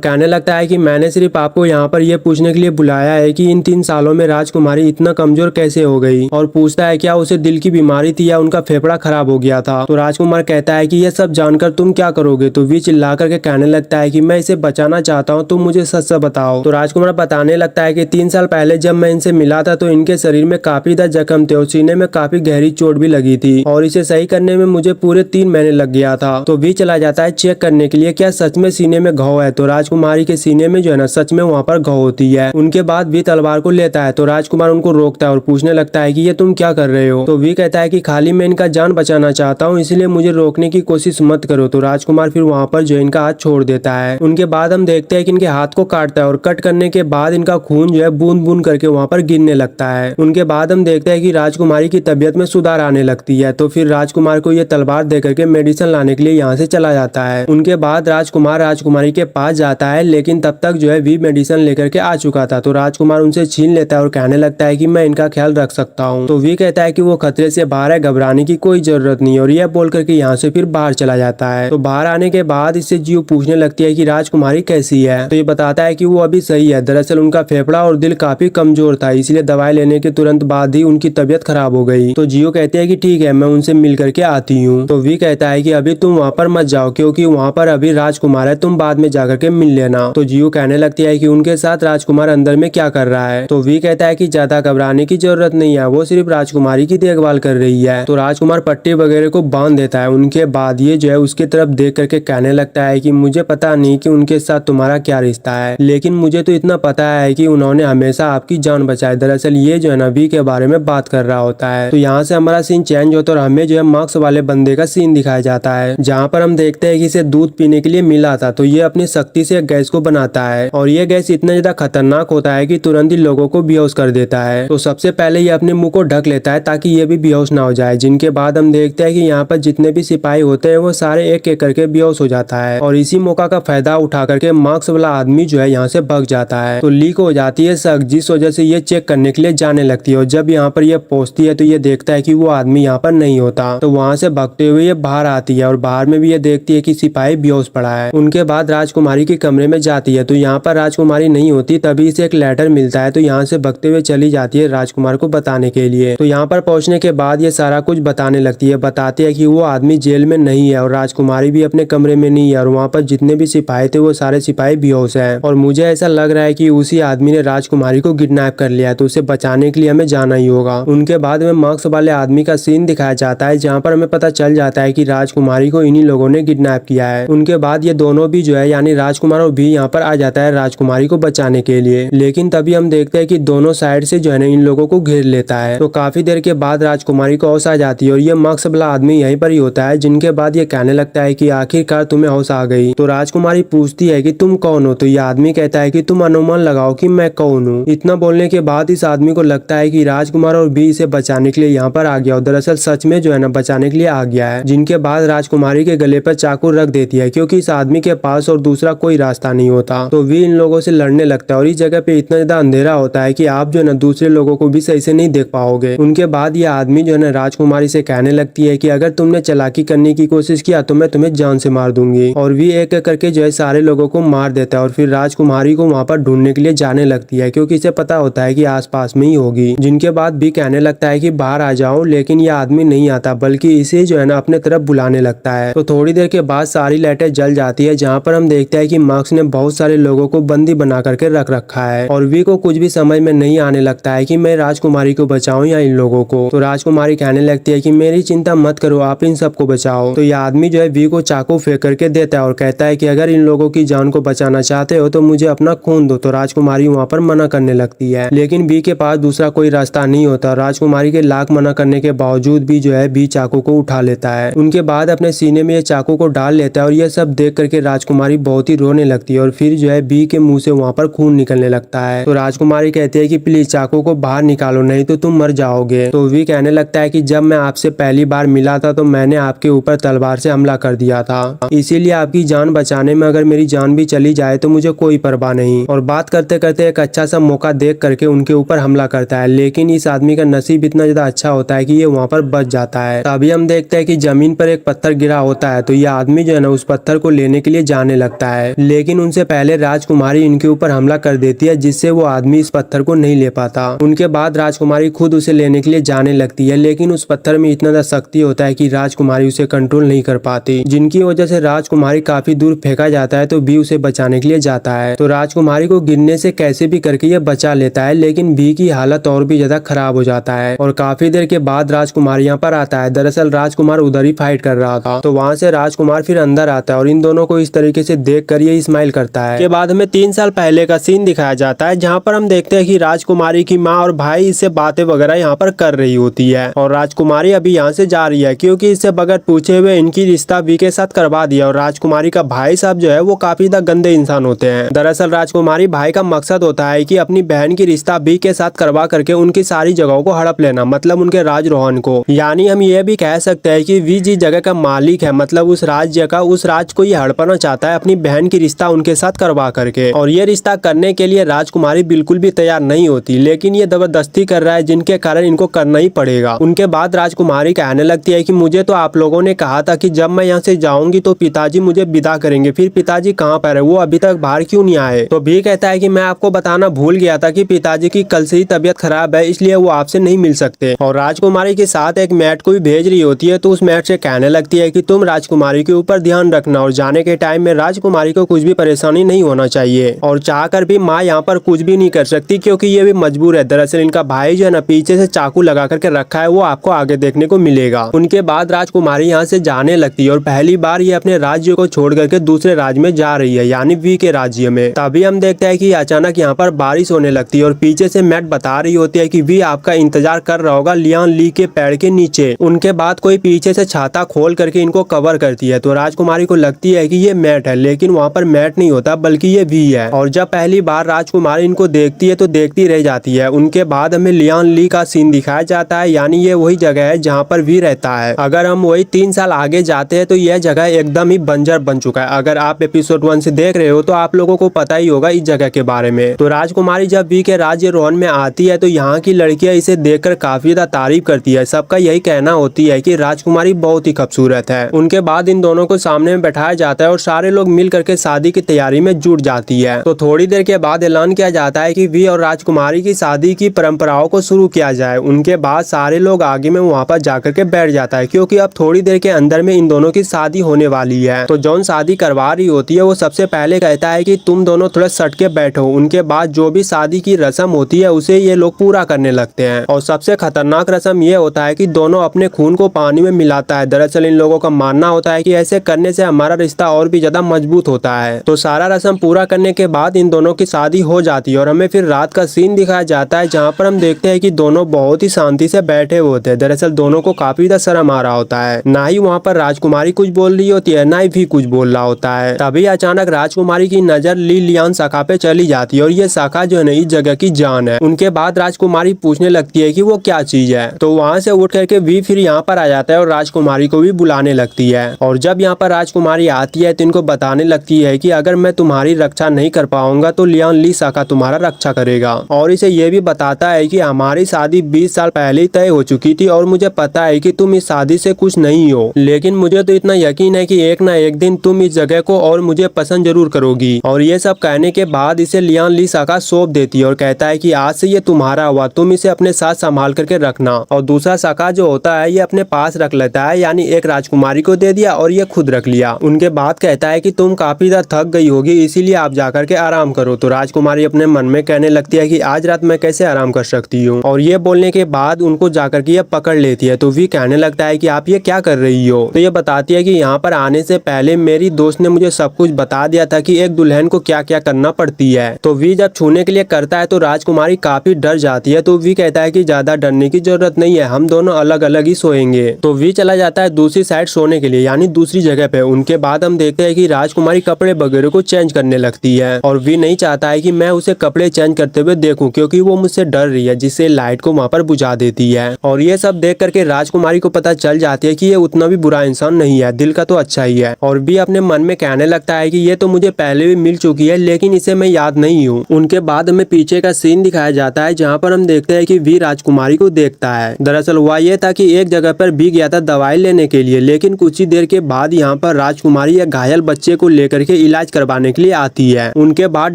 कहने लगता है कि मैंने सिर्फ आपको यहाँ पर यह पूछने के लिए बुलाया है कि इन 3 सालों में राजकुमारी इतना कमजोर कैसे हो गई, और पूछता है क्या उसे दिल की बीमारी थी या उनका फेफड़ा खराब हो गया था। तो राजकुमार कहता है कि यह सब जानकर तुम क्या करोगे। तो वी चिल्ला करके कहने लगता है कि मैं इसे बचाना चाहता हूँ, तुम मुझे सच सच बताओ। तो राजकुमार बताने लगता है कि 3 साल पहले जब मैं इनसे मिला था तो इनके शरीर में काफी ज्यादा जख्म थे और सीने में काफी गहरी चोट भी लगी थी, और इसे सही करने में मुझे पूरे 3 महीने लग गया था। तो वी चला जाता है चेक करने के लिए क्या सच में सीने में घाव है। तो राजकुमारी के सीने में जो है ना सच में वहाँ पर घाव होती है। उनके बाद वी तलवार को लेता है, तो राजकुमार उनको रोकता है और पूछने लगता है कि ये तुम क्या कर रहे हो। तो वी कहता है कि खाली मैं इनका जान बचाना चाहता हूँ, इसलिए मुझे रोकने की कोशिश मत करो। तो राजकुमार फिर वहाँ पर जो इनका हाथ छोड़ देता है। उनके बाद हम देखते हैं कि इनके हाथ को काटता है और कट करने के बाद इनका खून जो है बूंद बूंद करके वहाँ पर गिरने लगता है। उनके बाद हम देखते हैं कि राजकुमारी की तबीयत में सुधार आने लगती है। तो फिर राजकुमार को ये तलवार दे करके मेडिसिन लाने के लिए यहाँ से चला जाता है। उनके बाद राजकुमार राजकुमारी के पास जाता है, लेकिन तब तक जो है वी मेडिसिन लेकर के आ चुका था। तो राजकुमार उनसे छीन लेता है और कहने लगता है कि मैं इनका ख्याल रख सकता हूँ। तो वी कहता है कि वो खतरे से बाहर है, घबराने की कोई जरूरत नहीं, और यह बोल करके यहाँ से फिर बाहर चला जाता है। तो बाहर आने के बाद इससे जियो पूछने लगती है कि राजकुमारी कैसी है। तो ये बताता है कि वो अभी सही है, दरअसल उनका फेफड़ा और दिल काफी कमजोर था, इसलिए दवाई लेने के तुरंत बाद ही उनकी तबीयत खराब हो गई। तो जियो कहते हैं कि ठीक है, मैं उनसे मिल करके आती हूँ। तो वी कहता है कि अभी तुम वहाँ पर मत जाओ, क्योंकि वहाँ पर अभी राजकुमार है, तुम बाद में जाकर के मिल लेना। तो जियो कहने लगती है कि उनके साथ राजकुमार अंदर में क्या कर रहा है। तो वी कहता है कि ज्यादा घबराने की जरूरत नहीं है, वो सिर्फ राजकुमारी की देखभाल कर रही है। तो राजकुमार पट्टी वगैरह को बांध देता है। उनके बाद ये जो है उसकी तरफ देख करके कहने लगता है कि मुझे पता नहीं कि उनके साथ तुम्हारा क्या रिश्ता है, लेकिन मुझे तो इतना पता है कि उन्होंने हमेशा आपकी जान बचाई। दरअसल ये जो है ना वी के बारे में बात कर रहा होता है। तो यहाँ से हमारा सीन चेंज होता है और हमें जो है मार्क्स वाले बंदे का सीन दिखाया जाता है, जहाँ पर हम देखते हैं कि इसे दूध पीने के लिए मिला था। तो ये अपनी शक्ति से गैस को बनाता है, और ये गैस इतना ज्यादा खतरनाक होता है कि तुरंत ही लोगों को बेहोश कर देता है। तो सबसे पहले ये अपने मुंह को ढक लेता है ताकि ये भी बेहोश ना हो जाए, जिनके बाद हम देखते हैं कि यहाँ पर जितने भी सिपाही होते हैं वो सारे एक एक करके बेहोश हो जाता है, और इसी मौका का फायदा उठा करके मार्क्स वाला आदमी जो है यहाँ से भाग जाता है। तो लीक हो जाती है शक, जिस वजह से ये चेक करने के लिए जाने लगती है, और जब यहाँ पर ये पहुंचती है तो ये देखता है कि वो आदमी यहाँ पर नहीं होता। तो वहाँ से भागते हुए ये बाहर आती है, और बाहर में भी ये देखती है कि सिपाही बेहोश पड़ा है। उनके बाद राजकुमारी के कमरे में जाती है, तो यहाँ पर राजकुमारी नहीं होती, तभी इसे एक लेटर मिलता है। तो यहाँ से भागते हुए चली जाती है राजकुमार को बताने के लिए। तो यहाँ पर पहुंचने के बाद ये सारा कुछ बताने लगती है, बताती है कि वो आदमी जेल में नहीं है और राजकुमारी भी अपने कमरे में नहीं है, और वहाँ पर जितने भी सिपाही थे वो सारे सिपाही बेहोश हैं, और मुझे ऐसा लग रहा है कि उसी आदमी ने राजकुमारी को किडनैप कर लिया है, तो उसे बचाने के लिए हमें जाना ही होगा। उनके बाद में मार्क्स वाले आदमी का सीन दिखाया जाता है, जहाँ पर हमें पता चल जाता है कि राजकुमारी को इन्हीं लोगों ने किडनैप किया है। उनके बाद ये दोनों भी जो है यानी राजकुमार और भी यहाँ पर आ जाता है राजकुमारी को बचाने के लिए, लेकिन तभी हम देखते हैं कि दोनों साइड से जो है इन लोगों को घेर लेता है। तो काफी देर के बाद राजकुमारी को होश आ जाती है, और ये मार्क्स वाला आदमी यहीं पर ही होता है, जिनके बाद ये कहने लगता है कि आखिरकार तुम्हें होश आ गई। तो राजकुमारी पूछती है कि तुम कौन हो। तो ये आदमी कहता है कि तुम अनुमान लगाओ कि मैं कौन हूँ। इतना बोलने के बाद इस आदमी को लगता है कि राजकुमार और भी इसे बचाने के लिए यहाँ पर आ गया, और दरअसल सच में जो है ना बचाने के लिए आ गया है। जिनके बाद राजकुमारी के गले पर चाकू रख देती है, क्योंकि इस आदमी के पास और दूसरा कोई रास्ता नहीं होता। तो वी इन लोगों से लड़ने लगता है, और इस जगह पे इतना ज्यादा अंधेरा होता है कि आप जो है ना दूसरे लोगों को भी सही से नहीं देख पाओगे। उनके बाद ये आदमी जो है ना राजकुमारी से कहने लगती है कि अगर तुमने चालाकी करने की कोशिश किया तो मैं तुम्हें जान से मार दूंगी, और वी एक एक करके जो है सारे लोगों को मार देता है, और फिर राजकुमारी को वहाँ पर ढूंढने के लिए जाने लगती है, क्योंकि इसे पता होता है कि आसपास में ही होगी। जिनके बाद भी कहने लगता है कि बाहर आ जाओ, लेकिन ये आदमी नहीं आता, बल्कि इसे जो है ना अपने तरफ बुलाने लगता है। तो थोड़ी देर के बाद सारी लाइटें जल जाती है, जहाँ पर हम देखते हैं कि मार्क्स ने बहुत सारे लोगों को बंदी बना करके रख रखा है, और वी को कुछ भी समझ में नहीं आने लगता है कि मैं राजकुमारी को बचाऊं या इन लोगों को। तो राजकुमारी कहने लगती है कि मेरी चिंता मत करो, आप इन सबको बचाओ। तो ये आदमी जो है वी को चाकू फेंक करके देता है, और कहता है कि अगर इन लोगों की जान को बचाना चाहते हो तो मुझे अपना खून दो। तो राजकुमारी वहाँ पर मना करने लगती है, लेकिन बी के पास दूसरा कोई रास्ता नहीं होता। राजकुमारी के लाख मना करने के बावजूद भी जो है बी चाकू को उठा लेता है। उनके बाद अपने सीने में ये चाकू को डाल लेता है, और ये सब देख करके राजकुमारी बहुत ही रोने लगती है, और फिर जो है बी के मुंह से वहाँ पर खून निकलने लगता है। तो राजकुमारी कहती है कि प्लीज चाकू को बाहर निकालो, नहीं तो तुम मर जाओगे। तो वी कहने लगता है कि जब मैं आपसे पहली बार मिला था तो मैंने आपके ऊपर तलवार से हमला कर दिया था, इसीलिए आपकी जान बचाने में अगर मेरी जान भी चली जाए तो मुझे कोई परवाह नहीं। और बात करते करते एक अच्छा सा मौका देख करके उनके ऊपर हमला करता है, लेकिन इस आदमी का नसीब इतना ज्यादा अच्छा होता है कि ये वहाँ पर बच जाता है। तभी हम देखते हैं कि जमीन पर एक पत्थर गिरा होता है, तो ये आदमी जो है ना उस पत्थर को लेने के लिए जाने लगता है, लेकिन उनसे पहले राजकुमारी इनके ऊपर हमला कर देती है, जिससे वो आदमी इस पत्थर को नहीं ले पाता। उनके बाद राजकुमारी खुद उसे लेने के लिए जाने लगती है, लेकिन उस पत्थर में इतना ज्यादा शक्ति होता है कि राजकुमारी उसे कंट्रोल नहीं कर पाती, जिनकी वजह से राजकुमारी काफी दूर फेंका जाता है। तो वी उसे बचाने के लिए जाता है, तो राजकुमारी को गिरने से कैसे भी करके ये बचा लेता है, लेकिन वी की हालत और भी ज्यादा खराब हो जाता है और काफी देर के बाद राजकुमार यहाँ पर आता है। दरअसल राजकुमार उधर ही फाइट कर रहा था, तो वहाँ से राजकुमार फिर अंदर आता है और इन दोनों को इस तरीके से देख कर ये स्माइल करता है। के बाद हमें 3 साल पहले का सीन दिखाया जाता है, जहाँ पर हम देखते हैं कि राजकुमारी की माँ और भाई इससे बातें वगैरह यहाँ पर कर रही होती है और राजकुमारी अभी यहाँ से जा रही है, क्योंकि इससे बगैर पूछे हुए इनकी रिश्ता वी के साथ करवा दिया। और राजकुमारी का भाई साहब जो है वो काफी गंदे इंसान होते हैं। दरअसल राजकुमारी भाई का मकसद होता है कि अपनी बहन की रिश्ता वी के साथ करवा करके उनकी सारी जगहों को हड़प लेना, मतलब उनके राज रोहन को। यानी हम ये भी कह सकते हैं कि वी जिस जगह का मालिक है, मतलब उस राज्य का, उस राज्य को ये हड़पना चाहता है अपनी बहन की रिश्ता उनके साथ करवा करके। और ये रिश्ता करने के लिए राजकुमारी बिल्कुल भी तैयार नहीं होती, लेकिन ये जबरदस्ती कर रहा है, जिनके कारण इनको करना ही पड़ेगा। उनके बाद राजकुमारी कहने लगती है कि मुझे तो आप लोगों ने कहा था कि जब मैं यहाँ से जाऊंगी तो पिताजी मुझे विदा करेंगे, फिर पिताजी कहाँ पर है, वो अभी तक बाहर क्यों नहीं आए। तो भी कहता है कि मैं आपको बताना भूल गया था कि पिताजी की कल से ही तबीयत खराब है, इसलिए वो आपसे नहीं मिल सकते। और राजकुमारी के साथ एक मैट को भी भेज रही होती है, तो उस मैट से कहने लगती है कि तुम राजकुमारी के ऊपर ध्यान रखना और जाने के टाइम में राजकुमारी को कुछ भी परेशानी नहीं होना चाहिए। और चाहकर भी माँ यहाँ पर कुछ भी नहीं कर सकती, क्योंकि ये भी मजबूर है। दरअसल इनका भाई जो है ना पीछे से चाकू लगा करके रखा है, वो आपको आगे देखने को मिलेगा। उनके बाद राजकुमारी यहाँ से जाने लगती है और पहली बार ये अपने राज्य को छोड़ करके दूसरे राज्य में जा रही है, यानी वी के राज्य में। तभी हम देखते हैं कि अचानक यहाँ पर बारिश होने लगती है और पीछे से मैट बता रही होती है कि वी आपका इंतजार कर रहा होगा लियान ली के पेड़ के नीचे। उनके बाद कोई पीछे से छाता खोल करके इनको कवर करती है, तो राजकुमारी को लगती है कि ये मैट है, लेकिन वहाँ पर मैट नहीं होता बल्कि ये वी है। और जब पहली बार राजकुमारी इनको देखती है तो देखती रह जाती है। उनके बाद हमें लियान ली का सीन दिखाया जाता है, यानी ये वही जगह है जहाँ पर वी रहता है। अगर हम वही 3 साल आगे जाते हैं तो यह जगह एकदम ही बंजर बन चुका है। अगर आप एपिसोड 1 से देख रहे हो तो आप लोगों को पता ही होगा इस जगह के बारे में। तो राजकुमारी जब वी के राज्य रोहन में आती है तो यहाँ की लड़कियां इसे देखकर काफी ज्यादा तारीफ करती है। सबका यही कहना होती है कि राजकुमारी बहुत ही खूबसूरत है। उनके बाद इन दोनों को सामने में बैठाया जाता है और सारे लोग मिल करके शादी की तैयारी में जुट जाती है। तो थोड़ी देर के बाद ऐलान किया जाता है कि वी और राजकुमारी की शादी की परंपराओं को शुरू किया जाए। उनके बाद सारे लोग आगे में वहाँ पर जाकर के बैठ जाता है, क्योंकि अब थोड़ी देर के अंदर में इन दोनों की शादी होने वाली है। तो जौन शादी करवा रही होती है वो सबसे पहले कहता है कि तुम दोनों थोड़ा सट के बैठो। उनके बाद जो भी शादी की रस्म होती है उसे ये लोग पूरा करने लगते हैं। और सबसे खतरनाक रस्म ये होता है कि दोनों अपने खून को पानी में मिलाता है। दरअसल इन लोगों का मानना होता है कि ऐसे करने से हमारा रिश्ता और भी ज्यादा मजबूत होता है। तो सारा रस्म पूरा करने के बाद इन दोनों की शादी हो जाती है और हमें फिर रात का सीन दिखाया जाता है, जहाँ पर हम देखते हैं कि दोनों बहुत ही शांति से बैठे होते हैं। दरअसल दोनों को काफी ज्यादा शर्म आ रहा होता है, ना ही वहाँ पर राजकुमारी कुछ बोल रही होती है, ना ही भी कुछ बोल रहा होता है। तभी अचानक राजकुमारी की नजर ली लियान शाखा पे चली जाती है और ये शाखा जो है ना इस जगह की जान है। उनके बाद राजकुमारी पूछने लगती है कि वो क्या चीज है, तो वहाँ से उठ करके वी फिर यहाँ पर आ जाता है और राजकुमारी को भी बुलाने लगती है। और जब यहाँ पर राजकुमारी आती है तो इनको बताने लगती है कि अगर मैं तुम्हारी रक्षा नहीं कर पाऊंगा तो लियान ली शाखा तुम्हारा रक्षा करेगा। और इसे ये भी बताता है कि हमारी शादी 20 साल पहले ही तय हो चुकी थी और मुझे पता है कि तुम इस शादी से खुश नहीं हो, लेकिन मुझे तो इतना यकीन है कि एक ना एक दिन तुम इस जगह को और मुझे पसंद जरूर करोगी। और ये सब कहने के बाद इसे लियान ली शाखा सौंप देती है और कहता है कि आज से ये तुम्हारा हुआ, तुम इसे अपने साथ संभाल करके रखना। और दूसरा शाखा जो होता है ये अपने पास रख लेता है, यानी एक राजकुमारी को दे दिया और ये खुद रख लिया। उनके बाद कहता है कि तुम काफी ज्यादा थक गई होगी, इसीलिए आप जाकर के आराम करो। तो राजकुमारी अपने मन में कहने लगती है कि आज रात मैं कैसे आराम कर सकती हूँ। और ये बोलने के बाद उनको जाकर के ये पकड़ लेती है। तो वी कहने लगता है कि आप ये क्या कर रही हो। तो ये बताती है कि यहाँ पर आने से पहले मेरी दोस्त ने मुझे सब कुछ बता दिया था कि एक दुल्हन को क्या क्या करना पड़ती है। तो वी जब छूने के लिए करता है तो राजकुमारी काफी डर जाती है। तो वी कहता है कि ज्यादा डरने की जरूरत नहीं है, हम दोनों अलग अलग ही सोएंगे। तो वी चला जाता है दूसरी साइड सोने के लिए, यानी दूसरी जगह पे। उनके बाद हम देखते हैं कि राजकुमारी कपड़े वगैरह को चेंज करने लगती है और वी नहीं चाहता है कि मैं उसे कपड़े चेंज करते हुए देखूं, क्योंकि वो मुझसे डर रही है, जिससे लाइट को वहाँ पर बुझा देती है। और ये सब देख करके राजकुमारी को पता चल जाती है कि ये उतना भी बुरा इंसान नहीं है, दिल का तो अच्छा ही है। और भी अपने मन में कहने लगता है कि ये तो मुझे पहले भी मिल चुकी है, लेकिन इसे मैं याद नहीं हूँ। उनके बाद हमें पीछे का सीन दिखाया जाता है जहाँ पर हम देखते हैं कि वी राजकुमारी को देखता है। दरअसल हुआ ये था कि एक जगह पर वी गया था दवाई लेने के लिए, लेकिन कुछ ही देर के बाद यहाँ पर राजकुमारी एक घायल बच्चे को लेकर के इलाज करवाने के लिए आती है। उनके बाद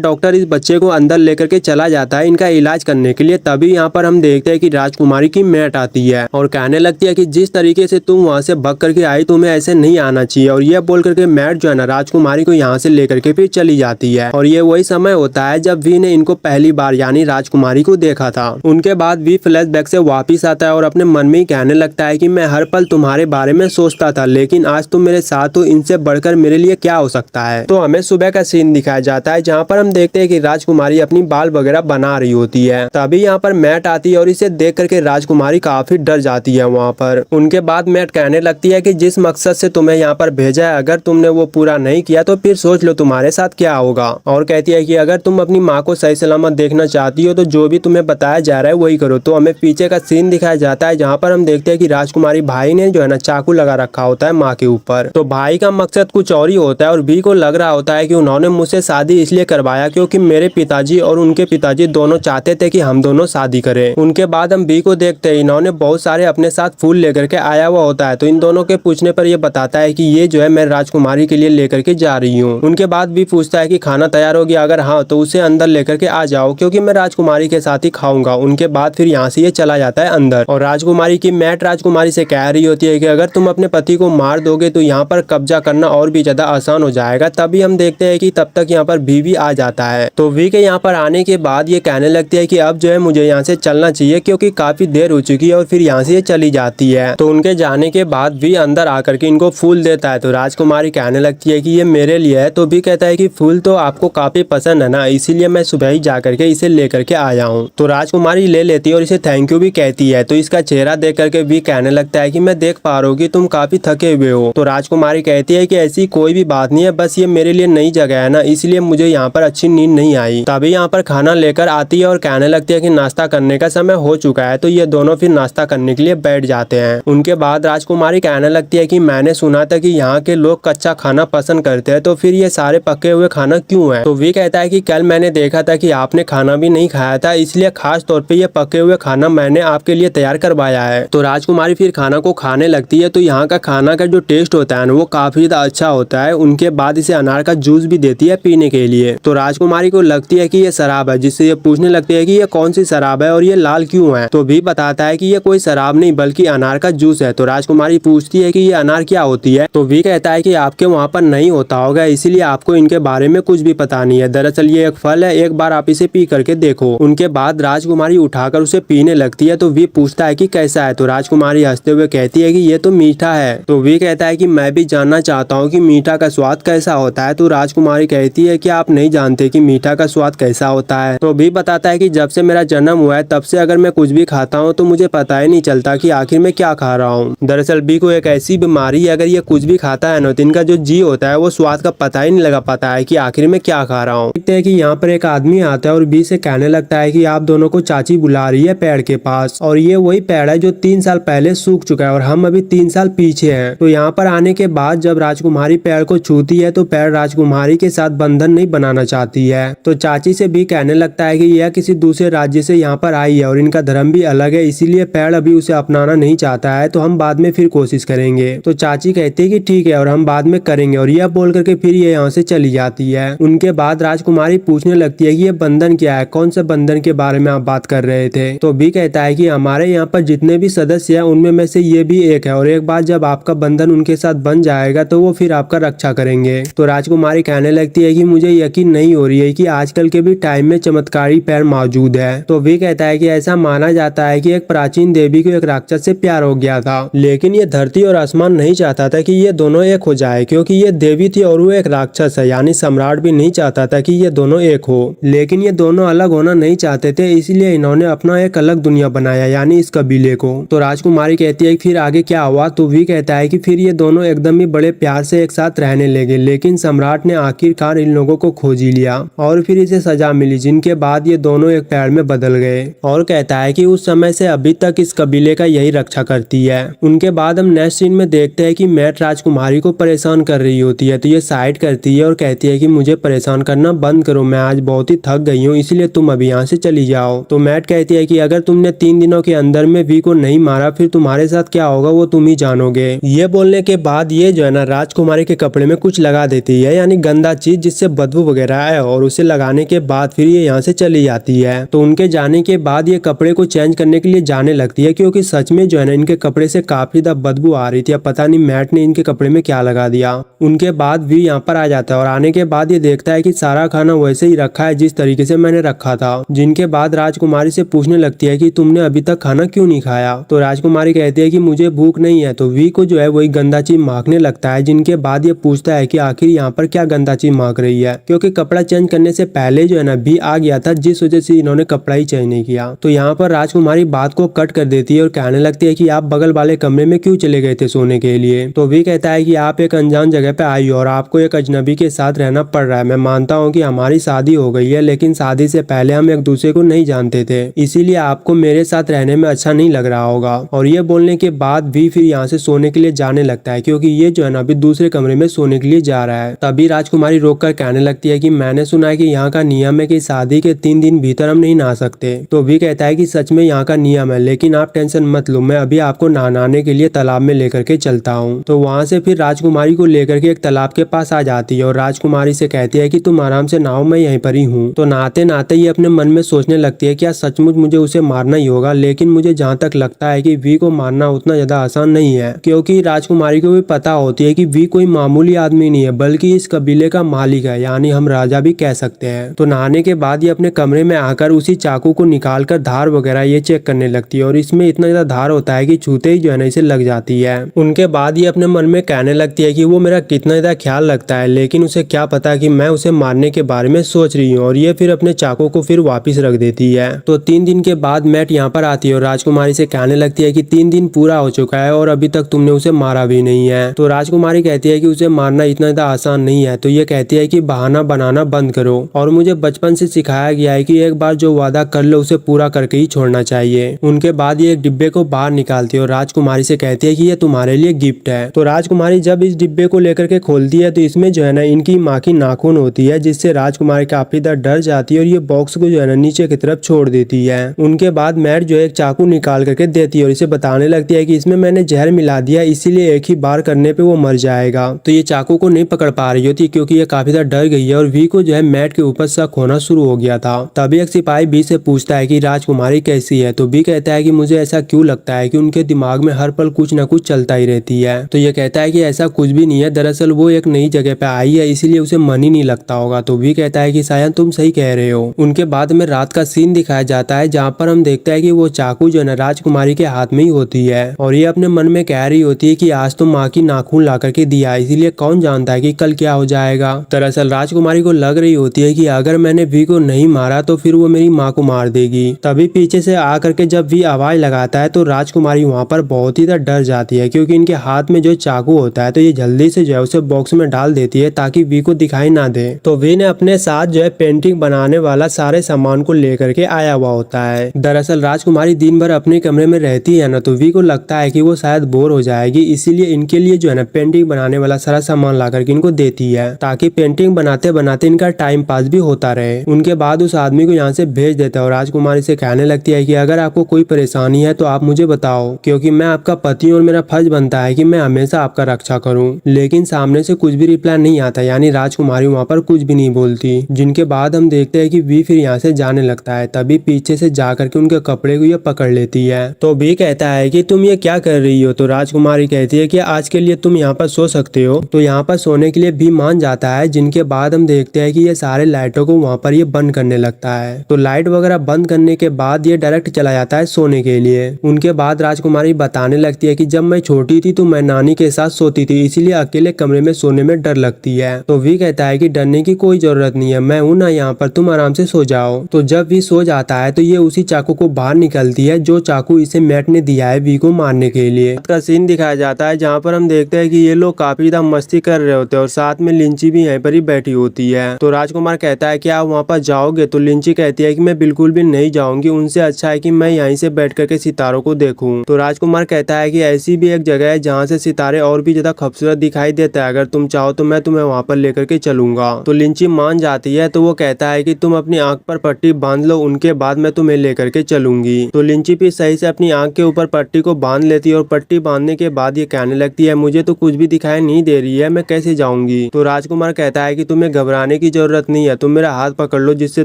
डॉक्टर इस बच्चे को अंदर लेकर के चला जाता है इनका इलाज करने के लिए। तभी यहाँ पर हम देखते हैं कि राजकुमारी की मैट आती है और कहने लगती है कि जिस तरीके से तुम वहाँ से भाग करके आई तुम्हें ऐसे नहीं आना चाहिए, और ये बोल करके मैट जो है ना राजकुमारी को यहाँ से लेकर के फिर चली जाती है। और ये वही समय होता है जब वी ने इनको पहली बार यानी राजकुमारी को देखा था। उनके बाद वी फ्लैशबैक से वापिस आता है और अपने मन में ही कहने लगता है कि मैं हर पल तुम्हारे बारे में सोचता था, लेकिन आज तुम मेरे साथ हो, इनसे बढ़कर मेरे लिए क्या हो सकता है। तो हमें सुबह का सीन दिखाया जाता है जहाँ पर हम देखते हैं कि राजकुमारी अपनी बाल वगैरह बना रही होती है। तभी यहाँ पर मैट आती है और इसे देख करके राजकुमारी काफी डर जाती है वहाँ पर। उनके बाद मैट कहने लगती है कि जिस मकसद से तुम्हें यहाँ पर भेजा है अगर तुमने वो पूरा नहीं किया तो फिर सोच लो तुम्हारे साथ क्या होगा। और कहती है कि अगर तुम अपनी माँ को सही सलामत देखना चाहती हो तो जो भी तुम्हें बताया जा रहा है वही करो। तो हमें पीछे का सीन दिखाया जाता है जहाँ पर हम देखते हैं कि राजकुमारी भाई ने जो है ना चाकू लगा रखा होता है माँ के ऊपर। तो भाई का मकसद कुछ और ही होता है और वी को लग रहा होता है कि उन्होंने मुझसे शादी इसलिए करवाया क्योंकि मेरे पिताजी और उनके पिताजी दोनों चाहते थे कि हम दोनों शादी करें। उनके बाद हम वी को देखते हैं इन्होंने बहुत सारे अपने साथ फूल लेकर के आया हुआ होता है। तो इन दोनों के पूछने पर ये बताता है कि ये जो है मैं राजकुमारी के लिए लेकर के जा रही हूँ। उनके बाद भी पूछता है कि खाना तैयार हो गया, अगर हाँ तो उसे अंदर लेकर के आ जाओ क्योंकि मैं राजकुमारी के साथ ही खाऊंगा। उनके बाद फिर यहाँ से ये चला जाता है अंदर और राजकुमारी की मैट राजकुमारी से कह रही होती है कि अगर तुम अपने पति को मार दोगे तो यहाँ पर कब्जा करना और भी ज्यादा आसान हो जाएगा। तभी हम देखते हैं कि तब तक यहाँ पर वी आ जाता है। तो वी के यहाँ पर आने के बाद ये कहने लगती है कि अब जो है मुझे यहाँ से चलना चाहिए क्योंकि काफी देर हो चुकी है, और फिर यहाँ से ये चली जाती है। तो उनके जाने के बाद वी अंदर आकर के इनको फूल देता है। तो राजकुमारी कहने लगती है कि ये मेरे लिए है। तो वी कहता है कि फूल तो आपको काफी पसंद है ना, इसीलिए मैं सुबह ही जा करके इसे लेकर के आया हूँ। तो राजकुमारी ले लेती है और इसे थैंक यू भी कहती है। तो इसका चेहरा देख करके वी कहने लगता है कि मैं देख पा रहा हूँ कि तुम काफी थके हुए हो। तो राजकुमारी कहती है कि ऐसी कोई भी बात नहीं है, बस ये मेरे लिए नई जगह है ना, इसलिए मुझे यहाँ पर अच्छी नींद नहीं आई। तभी यहाँ पर खाना लेकर आती है और कहने लगती है कि नाश्ता करने का समय हो चुका है। तो ये दोनों फिर नाश्ता करने के लिए बैठ जाते हैं। उनके बाद राजकुमारी कहने लगती है कि मैंने सुना था कि यहाँ के लोग कच्चा खाना पसंद करते हैं, तो फिर ये सारे पके हुए खाना क्यों है। तो वी कहता है कि कल मैंने देखा था कि आपने खाना भी नहीं खाया था, इसलिए खास तौर पे ये पके हुए खाना मैंने आपके लिए तैयार करवाया है। तो राजकुमारी फिर खाना को खाने लगती है। तो यहाँ का खाना का जो टेस्ट होता है ना वो काफी अच्छा होता है। उनके बाद इसे अनार का जूस भी देती है पीने के लिए। तो राजकुमारी को लगती है कि ये शराब है, जिससे ये पूछने लगती है कि ये कौन सी शराब है और ये लाल क्यों है। तो भी बताता है कि ये कोई शराब नहीं बल्कि अनार का जूस है। तो राजकुमारी पूछती है कि ये अनार क्या होती है। तो वी कहता है कि आपके वहाँ पर नहीं होता होगा, इसीलिए आपको इनके बारे में कुछ भी पता नहीं है। दरअसल ये एक फल है, एक बार आप इसे पी करके देखो। उनके बाद राजकुमारी उठाकर उसे पीने लगती है। तो वी पूछता है कि कैसा है। तो राजकुमारी हंसते हुए कहती है कि ये तो मीठा है। तो वी कहता है कि मैं भी जानना चाहता हूँ कि मीठा का स्वाद कैसा होता है। तो राजकुमारी कहती है कि आप नहीं जानते कि मीठा का स्वाद कैसा होता है। तो भी बताता है कि जब से मेरा जन्म हुआ है तब से अगर मैं कुछ भी खाता हूँ तो मुझे पता ही नहीं चलता कि आखिर में क्या खा रहा हूँ। दरअसल बी को एक ऐसी बीमारी है, अगर ये कुछ भी खाता है ना तो इनका जो जी होता है वो स्वाद का पता ही नहीं लगा पाता है कि आखिर में क्या खा रहा हूँ। देखते हैं कि यहाँ पर एक आदमी आता है और बी से कहने लगता है कि आप दोनों को चाची बुला रही है पेड़ के पास, और ये वही पेड़ है जो 3 साल पहले सूख चुका है और हम अभी 3 साल पीछे हैं। तो यहाँ पर आने के बाद जब राजकुमारी पेड़ को छूती है तो पेड़ राजकुमारी के साथ बंधन नहीं बनाना चाहती है। तो चाची से भी कहने लगता है कि यह किसी दूसरे राज्य से यहाँ पर आई है और इनका धर्म भी अलग है, इसीलिए पेड़ अभी उसे अपनाना नहीं चाहता है, तो हम बाद में फिर कोशिश करेंगे। तो चाची कहती है कि ठीक है और हम बाद में करेंगे, और यह बोल करके फिर ये यहाँ से चली जाती है। उनके बाद राजकुमारी पूछने लगती है कि ये बंधन क्या है, कौन सा बंधन के बारे में आप बात कर रहे थे। तो भी कहता है कि हमारे यहाँ पर जितने भी सदस्य हैं उनमें में से ये भी एक है, और एक बार जब आपका बंधन उनके साथ बन जाएगा तो वो फिर आपका रक्षा करेंगे। तो राजकुमारी कहने लगती है कि मुझे यकीन नहीं हो रही है कि आजकल के भी टाइम में चमत्कारी पेड़ मौजूद है। तो भी कहता है कि ऐसा माना जाता है कि एक प्राचीन देवी को एक राक्षस से प्यार हो गया था, लेकिन ये धरती और आसमान नहीं चाहता था कि ये दोनों एक हो जाए, क्योंकि ये देवी थी और वो एक राक्षस है, यानी सम्राट भी नहीं चाहता था कि ये दोनों एक हो। लेकिन ये दोनों अलग होना नहीं चाहते थे, इसलिए इन्होंने अपना एक अलग दुनिया बनाया, यानी इस कबीले को। तो राजकुमारी कहती है कि फिर आगे क्या हुआ। तो भी कहता है कि फिर ये दोनों एकदम ही बड़े प्यार से एक साथ रहने लगे, लेकिन सम्राट ने आखिरकार इन लोगों को खोज ही लिया और फिर इसे सजा मिली, जिनके बाद ये दोनों एक पेड़ में बदल गए। और कहता है कि उस समय से अभी तक इस कबीले का यही रक्षा करती है। उनके बाद हम नेक्स्ट सीन में देखते हैं कि मैट राजकुमारी को परेशान कर रही होती है। तो ये साइड करती है और कहती है कि मुझे परेशान करना बंद करो, मैं आज बहुत ही थक गई हूँ, इसलिए तुम अभी यहाँ से चली जाओ। तो मैट कहती है कि अगर तुमने 3 दिनों के अंदर में वी को नहीं मारा फिर तुम्हारे साथ क्या होगा वो तुम ही जानोगे। ये बोलने के बाद ये जो है ना राजकुमारी के कपड़े में कुछ लगा देती है, यानी गंदा चीज जिससे बदबू वगैरह आए, और उसे लगाने के बाद फिर ये यहाँ से चली जाती है। तो उनके जाने के बाद ये कपड़े को चेंज करने के लिए जाने लगती है, क्योंकि सच में जो है ना इनके कपड़े से काफी ज्यादा बदबू आ रही थी। अब पता नहीं मैट ने इनके कपड़े में क्या लगा दिया। उनके बाद वी यहाँ पर आ जाता है और आने के बाद ये देखता है कि सारा खाना वैसे ही रखा है जिस तरीके से मैंने रखा था। जिनके बाद राजकुमारी से पूछने लगती है कि तुमने अभी तक खाना क्यों नहीं खाया। तो राजकुमारी कहती है कि मुझे भूख नहीं है। तो वी को जो है वही गंदा चीज मांगने लगता है। जिनके बाद ये पूछता है कि आखिर यहाँ पर क्या गंदा चीज मांग रही है, क्योंकि कपड़ा चेंज करने से पहले जो है ना वी आ गया था, जिस वजह से इन्होंने कपड़ा ही चेंज नहीं किया। तो यहाँ पर राजकुमारी बात को कट कर देती है और कहने लगती है कि आप बगल वाले कमरे में क्यों चले गए थे सोने के लिए। तो वी कहता है कि आप एक अनजान जगह पे आई हो और आपको एक अजनबी के साथ रहना पड़ रहा है। मैं मानता हूँ कि हमारी शादी हो गई है, लेकिन शादी से पहले हम एक दूसरे को नहीं जानते थे, इसीलिए आपको मेरे साथ रहने में अच्छा नहीं लग रहा होगा। और ये बोलने के बाद वी फिर यहाँ से सोने के लिए जाने लगता है, क्योंकि ये जो है ना अभी दूसरे कमरे में सोने के लिए जा रहा है। तभी राजकुमारी रोक कर कहने लगती है कि मैंने सुना है कि यहाँ का नियम है कि शादी के 3 दिन भीतर हम नहीं नहा सकते। तो वी कहता है कि सच में यहाँ का नियम है, लेकिन आप टेंशन मत लो, मैं अभी आपको नहाने के लिए तालाब में लेकर के चलता हूँ। तो वहाँ से फिर राजकुमारी को लेकर के एक तालाब के पास आ जाती है और राजकुमारी से कहती है कि तुम आराम से नहाओ, मैं यहीं पर ही हूँ। तो नहाते नहाते ये अपने मन में सोचने लगती है क्या सचमुच मुझे उसे मारना ही होगा। लेकिन मुझे जहाँ तक लगता है कि वी को मारना उतना ज्यादा आसान नहीं है, क्योंकि राजकुमारी को भी पता होती है कि वी कोई मामूली आदमी नहीं है, बल्कि इस कबीले का मालिक है, यानी हम राजा भी कह सकते हैं। तो नहाने के बाद ये अपने कमरे में आकर उसी चाकू को निकाल कर धार वगैरह ये चेक करने लगती है, और इसमें इतना ज्यादा धार होता है कि छूते ही जो है ना इसे लग जाती है। उनके बाद ये अपने मन में कहने लगती है कि वो मेरा कितना ज्यादा ख्याल रखता है, लेकिन उसे क्या पता कि मैं उसे मारने के बारे में सोच रही हूँ। और ये फिर अपने चाकू को फिर वापिस रख देती है। तो 3 दिन के बाद मैट यहाँ पर आती है और राजकुमारी से कहने लगती है कि 3 दिन पूरा हो चुका है और अभी तक तुमने उसे मारा भी नहीं है। तो राजकुमारी कहती है कि उसे मारना इतना ज्यादा आसान नहीं है। तो ये कहती है कि बहाना बनाना बंद करो, और मुझे बचपन से सिखाया गया है कि एक बार जो वादा कर लो उसे पूरा करके ही छोड़ना चाहिए। उनके बाद ये एक डिब्बे को बाहर निकालती है और राजकुमारी से कहती है कि ये तुम्हारे लिए गिफ्ट है। तो राजकुमारी जब इस डिब्बे को लेकर के खोलती है तो इसमें जो है ना इनकी माँ की नाखून होती है, जिससे राजकुमारी काफी डर जाती है और ये बॉक्स को जो है ना नीचे की तरफ छोड़ देती है। उनके बाद मैट जो है एक चाकू निकाल करके देती है और इसे बताने लगती है कि इसमें मैंने जहर मिला दिया, इसीलिए एक ही बार करने पे वो मर जाएगा। तो ये चाकू को नहीं पकड़ पा रही होती, क्योंकि ये काफी ज्यादा डर गई है और वी को जो है मैट के ऊपर शक होना शुरू हो गया था। तभी एक सिपाही बी से पूछता है कि राजकुमारी कैसी है। तो बी कहता है कि मुझे ऐसा क्यों लगता है कि उनके दिमाग में हर पल कुछ न कुछ चलता ही रहती है। तो ये कहता है कि ऐसा कुछ भी नहीं है, दरअसल वो एक नई जगह पे आई है, इसीलिए उसे मन ही नहीं लगता होगा। तो भी कहता है कि शायद तुम सही कह रहे हो। उनके बाद में रात का सीन दिखाया जाता है, जहाँ पर हम देखते हैं कि वो चाकू जो है राजकुमारी के हाथ में ही होती है और ये अपने मन में कह रही होती है कि आज तो माँ की नाखून ला करके दिया, इसीलिए कौन जानता है कि कल क्या हो जाएगा। दरअसल राजकुमारी को लग रही होती है कि अगर मैंने वी को नहीं मारा तो फिर वो मेरी माँ को मार देगी। तभी पीछे से आकर के जब वी आवाज लगाता है तो राजकुमारी वहाँ पर बहुत ही डर जाती है, क्योंकि इनके हाथ में जो चाकू होता है तो ये जल्दी से जो है उसे बॉक्स में डाल देती है ताकि वी को दिखाई ना दे। तो वी ने अपने साथ जो है पेंटिंग बनाने वाला सारे सामान को लेकर के आया हुआ होता है। दरअसल राजकुमारी दिन भर अपने कमरे में रहती है ना, तो वी को लगता है कि वो शायद बोर हो जाएगी, इसीलिए इनके लिए जो है ना पेंटिंग बनाने वाला सारा सामान ला करके इनको देती है, ताकि पेंटिंग बनाते बनाते इनका टाइम पास भी होता रहे। उनके बाद उस आदमी को यहाँ से भेज देता है और राजकुमारी से कहने लगती है कि अगर आपको कोई परेशानी है तो आप मुझे बताओ, क्योंकि मैं आपका पति हूँ और मेरा फर्ज बनता है कि मैं हमेशा आपका रक्षा करूँ। लेकिन सामने से कुछ भी रिप्लाई नहीं आता, यानी राजकुमारी वहाँ पर कुछ भी नहीं बोलती। जिनके बाद हम देखते हैं कि वी फिर यहाँ से जाने लगता है। तभी पीछे से जा करके उनके कपड़े को ये पकड़ लेती है। तो वी कहता है कि तुम ये क्या कर रही हो। तो राजकुमारी कहती है कि आज के लिए तुम यहाँ पर सो सकते हो। तो यहाँ पर सोने के लिए भी मान जाता है। जिनके बाद हम देखते हैं कि ये सारे लाइटों को वहाँ पर ये बंद करने लगता है। तो लाइट वगैरह बंद करने के बाद ये डायरेक्ट चला जाता है सोने के लिए। उनके बाद राजकुमारी बताने लगती है कि जब मैं छोटी थी तो मैं नानी के साथ सोती थी, इसीलिए अकेले कमरे में सोने में डर लगती है। तो वी कहता है कि डरने की कोई जरूरत नहीं है, मैं हूं ना यहाँ पर, तुम आराम से सो जाओ। तो जब वी सो जाता है तो ये उसी चाकू को बाहर निकलती है जो चाकू इसे मैट ने दिया है वी को मारने के लिए। का सीन दिखाया जाता है जहाँ पर हम देखते हैं कि ये लोग काफी ज्यादा मस्ती कर रहे होते हैं और साथ में लिंची भी यहीं पर ही बैठी होती है। तो राजकुमार कहता है कि आप वहाँ पर जाओगे। तो लिंची कहती है कि मैं बिल्कुल भी नहीं जाऊंगी, उनसे अच्छा है कि मैं यहीं से बैठ करके सितारों को देखूं। तो राजकुमार कहता है कि ऐसी भी एक जगह है जहाँ से सितारे और भी ज्यादा खूबसूरत दिखाई देता है, अगर तुम चाहो तो मैं तुम्हें वहाँ पर लेकर के चलूंगा। तो लिंची मान जाती है तो वो कहता है कि तुम अपनी आंख पर पट्टी बांध लो, उनके बाद मैं तुम्हें लेकर के चलूंगी। तो लिंची फिर सही से अपनी आंख के ऊपर पट्टी को बांध लेती है और पट्टी बांधने के बाद ये कहने लगती है मुझे तो कुछ भी दिखाई नहीं दे रही है, मैं कैसे जाऊंगी। तो राजकुमार कहता है कि तुम्हें घबराने की जरूरत नहीं है, तुम मेरा हाथ पकड़ लो जिससे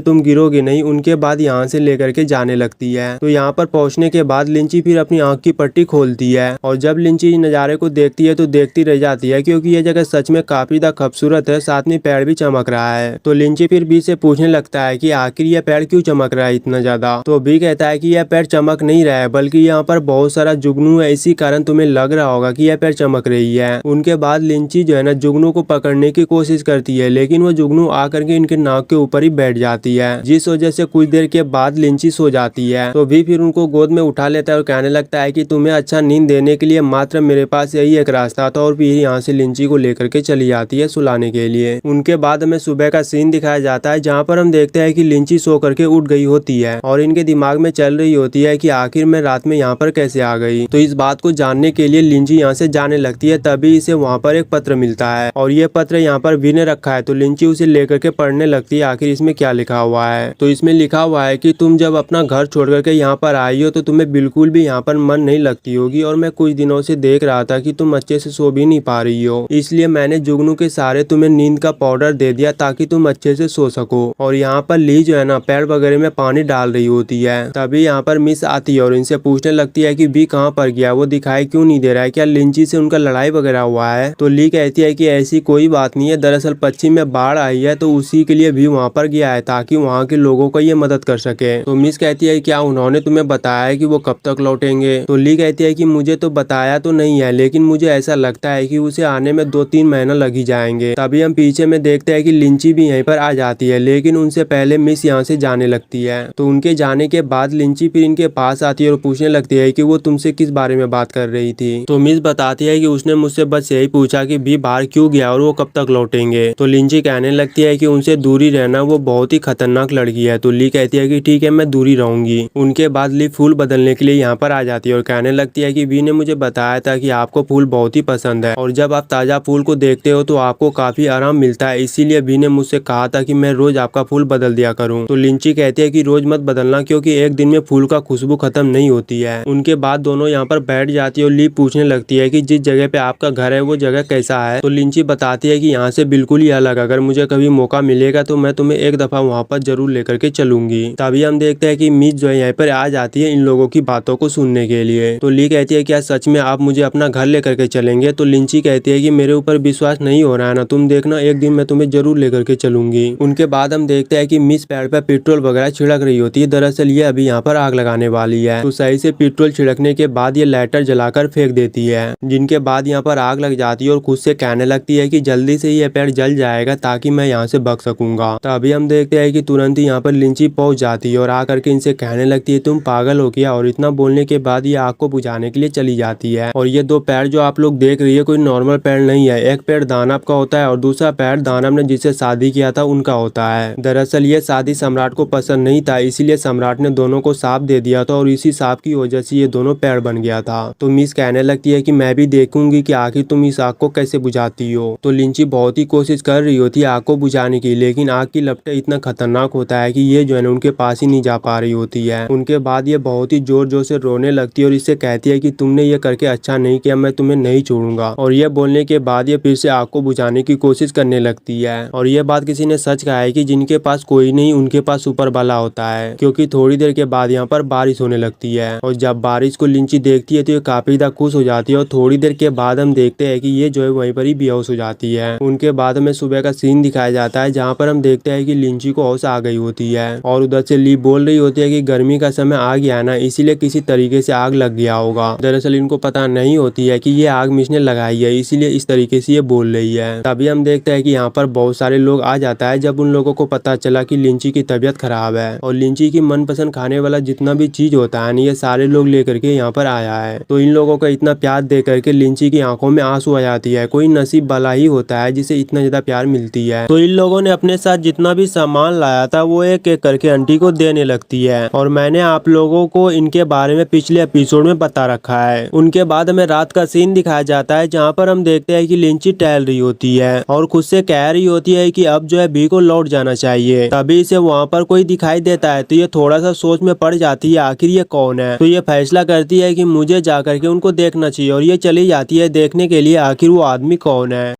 तुम गिरोगे नहीं। उनके बाद यहाँ से लेकर के जाने लगती है। तो यहाँ पर पहुँचने के बाद लिंची फिर अपनी आंख की पट्टी खोलती है और जब लिंची नज़ारे को देखती है तो देखती रह जाती है क्योंकि यह जगह सच में काफी ज्यादा खूबसूरत है, साथ में पेड़ भी चमक रहा है। तो लिंची फिर बी से पूछने लगता है कि आखिर यह पेड़ क्यों चमक रहा है इतना ज्यादा। तो बी कहता है कि यह पेड़ चमक नहीं रहा है बल्कि यहाँ पर बहुत सारा जुगनू है, इसी कारण तुम्हें लग रहा होगा कि यह पेड़ चमक रही है। उनके बाद लिंची जो है ना जुगनू को पकड़ने की कोशिश करती है लेकिन वो जुगनू आकर के इनके नाक के ऊपर ही बैठ जाती है, जिस वजह से कुछ देर के बाद लिंची सो जाती है। तो भी फिर उनको गोद में उठा लेता है और कहने लगता है कि तुम्हें अच्छा नींद देने के लिए मात्र मेरे पास यही एक रास्ता था, और फिर यहाँ से लिंची को लेकर के चली जाती है सुलाने के लिए। उनके बाद हमें सुबह का सीन दिखाया जाता है जहाँ पर हम देखते हैं कि लिंची सो करके उठ गई होती है और इनके दिमाग में चल रही होती है कि आखिर मैं रात में यहाँ पर कैसे आ गई। तो इस बात को जानने के लिए लिंची यहाँ से जाने लगती है, तभी इसे वहाँ पर एक पत्र मिलता है और ये पत्र यहाँ पर वी ने रखा है। तो लिंची उसे लेकर के पढ़ने लगती है आखिर इसमें क्या लिखा हुआ है। तो इसमें लिखा हुआ है कि तुम जब अपना घर छोड़ करके यहाँ पर आई हो तो तुम्हें बिल्कुल भी यहाँ पर मन नहीं लगती होगी, और मैं कुछ दिनों से देख रहा था कि तुम अच्छे से सो भी नहीं पा रही हो, इसलिए मैंने जुगनू के सारे तुम्हें नींद का पाउडर दे दिया ताकि तुम अच्छे से सो सको। और यहाँ पर ली जो है ना पेड़ वगैरह में पानी डाल रही होती है, तभी यहाँ पर मिस आती है और इनसे पूछने लगती है कि बी कहाँ पर गया, वो दिखाई क्यों नहीं दे रहा है, क्या लिंची से उनका लड़ाई वगैरह हुआ है। तो ली कहती है कि ऐसी कोई बात नहीं है, दरअसल पश्चिम में बाढ़ आई है तो उसी के लिए भी वहाँ पर गया है ताकि वहाँ के लोगों को ये मदद कर सके। तो मिस कहती है क्या उन्होंने तुम्हें बताया है कि वो कब तक लौटेंगे। तो ली कहती है कि मुझे तो बताया तो नहीं है लेकिन मुझे ऐसा लगता है कि उसे आने में 2-3 महीना लग ही जाएंगे। तभी हम पीछे में देखते हैं कि लिंची भी यहीं पर आ जाती है लेकिन उनसे पहले मिस यहाँ से जाने लगती है। तो उनके जाने के बाद लिंची फिर इनके पास आती है और पूछने लगती है कि वो तुमसे किस बारे में बात कर रही थी। तो मिस बताती है कि उसने मुझसे बस यही पूछा कि भी बाहर क्यों गया और वो कब तक लौटेंगे। तो लिंची कहने लगती है कि उनसे दूरी रहना, वो बहुत ही खतरनाक लड़की है। तो ली कहती है कि ठीक है मैं दूरी रहूंगी। उनके बाद ली फूल बदलने के लिए यहाँ पर आ जाती है और कहने लगती है कि बी ने मुझे बताया था कि आपको फूल बहुत ही पसंद है और जब आप ताजा फूल को देखते हो तो आपको काफी आराम मिलता है, इसीलिए बी ने मुझसे कहा था कि मैं रोज आपका फूल बदल दिया करूं। तो लिंची कहती है कि रोज मत बदलना क्योंकि एक दिन में फूल का खुशबू खत्म नहीं होती है। उनके बाद दोनों यहाँ पर बैठ जाती है और ली पूछने लगती है कि जिस जगह पे आपका घर है वो जगह कैसा है। तो लिंची बताती है कि यहाँ से बिल्कुल ही अलग, अगर मुझे कभी मौका मिलेगा तो मैं तुम्हें एक दफा वहाँ पर जरूर लेकर के चलूंगी। तभी हम देखते हैं कि मिस जो है यहाँ पर आ जाती है इन लोगों की बातों को सुनने के लिए। तो ली कहती है क्या सच में आप मुझे अपना घर लेकर के चलेंगे। तो लिंची कहती है कि मेरे ऊपर विश्वास नहीं हो रहा है ना, तुम देखना एक दिन मैं तुम्हें जरूर लेकर के चलूंगी। उनके बाद हम देखते हैं कि मिस पेड़ पर पेट्रोल वगैरह छिड़क रही होती है, दरअसल ये अभी यहाँ पर आग लगाने वाली है। तो सही से पेट्रोल छिड़कने के बाद ये लाइटर जलाकर फेंक देती है, जिनके बाद यहाँ पर आग लग जाती है और खुद से कहने लगती है कि जल्दी से ये पेड़ जल जाएगा ताकि मैं यहाँ से भाग सकूंगा। तो अभी हम देखते हैं कि तुरंत ही यहाँ पर लिंची पहुंच जाती है और आकर के इनसे कहने लगती है तुम पागल हो गया, और इतना बोलने के बाद ये आग को बुझाने के लिए चली जाती है। और ये दो पेड़ जो आप लोग देख रही है कोई नॉर्मल पेड़ नहीं है, एक पेड़ दानव का होता है और दूसरा पेड़ दानव ने जिससे शादी किया था उनका होता है। दरअसल ये शादी सम्राट को पसंद नहीं था, इसीलिए सम्राट ने दोनों को सांप दे दिया था और इसी सांप की वजह से ये दोनों पेड़ बन गया था। तो मिस कहने लगती है कि मैं भी देखूंगी कि आखिर तुम इस आग को कैसे बुझाती हो। तो लिंची बहुत ही कोशिश कर रही होती है आग को बुझाने की, लेकिन आग की लपटें इतना खतरनाक होता है कि ये जो है ना उनके पास ही नहीं जा पा रही होती है। उनके बाद ये बहुत ही जोर जोर से रोने लगती है और इससे कहती है कि तुमने ये करके अच्छा नहीं किया, मैं तुम्हें नहीं छोड़ूंगा। और ये बोलने के बाद ये फिर से आग को बुझाने की कोशिश करने लगती है। और ये बात किसी ने सच कहा है कि जिनके पास कोई नहीं उनके पास ऊपर वाला होता है, क्योंकि थोड़ी देर के बाद यहाँ पर बारिश होने लगती है और जब बारिश को लिंची देखती है तो ये काफी ज्यादा खुश हो जाती है और थोड़ी देर के बाद हम देखते हैं कि ये जो है वहीं पर ही बेहोश हो जाती है। उनके बाद हमें सुबह का सीन दिखाया जाता है जहाँ पर हम देखते हैं कि लिंची को होश आ गई होती है और उधर से ली बोल रही होती है कि गर्मी का समय आ गया ना, इसीलिए किसी तरीके से आग लग गया होगा। दरअसल इनको पता नहीं होती है कि ये आग मिस ने लगाई है, इसीलिए इस तरीके से ये बोल रही है। तभी हम देखते हैं कि यहाँ पर बहुत सारे लोग आ जाता है जब उन लोगों को पता चला कि लिंची की तबीयत खराब है और लिंची की मनपसंद खाने वाला जितना भी चीज होता है ये सारे लोग लेकर के यहाँ पर आया है। तो इन लोगों का इतना प्यार दे करके लिंची की आंखों में आंसू आ जाती है। कोई नसीब वाला ही होता है जिसे इतना ज्यादा प्यार मिलती है। तो इन लोगों ने अपने साथ जितना भी सामान लाया था वो एक एक करके आंटी को देने लगती है और मैंने आप लोगों को इनके बारे में पिछले एपिसोड में बता रखा है। उनके बाद हमें रात का सीन दिखाया जाता है जहाँ पर हम देखते हैं कि लिंची टहल रही होती है और खुद से कह रही होती है कि अब जो है बी को लौट जाना चाहिए। तभी इसे वहाँ पर कोई दिखाई देता है तो ये थोड़ा सा सोच में पड़ जाती है आखिर ये कौन है। तो ये फैसला करती है कि मुझे जाकर के उनको देखना चाहिए और ये चली जाती है देखने के लिए आखिर वो आदमी कौन है।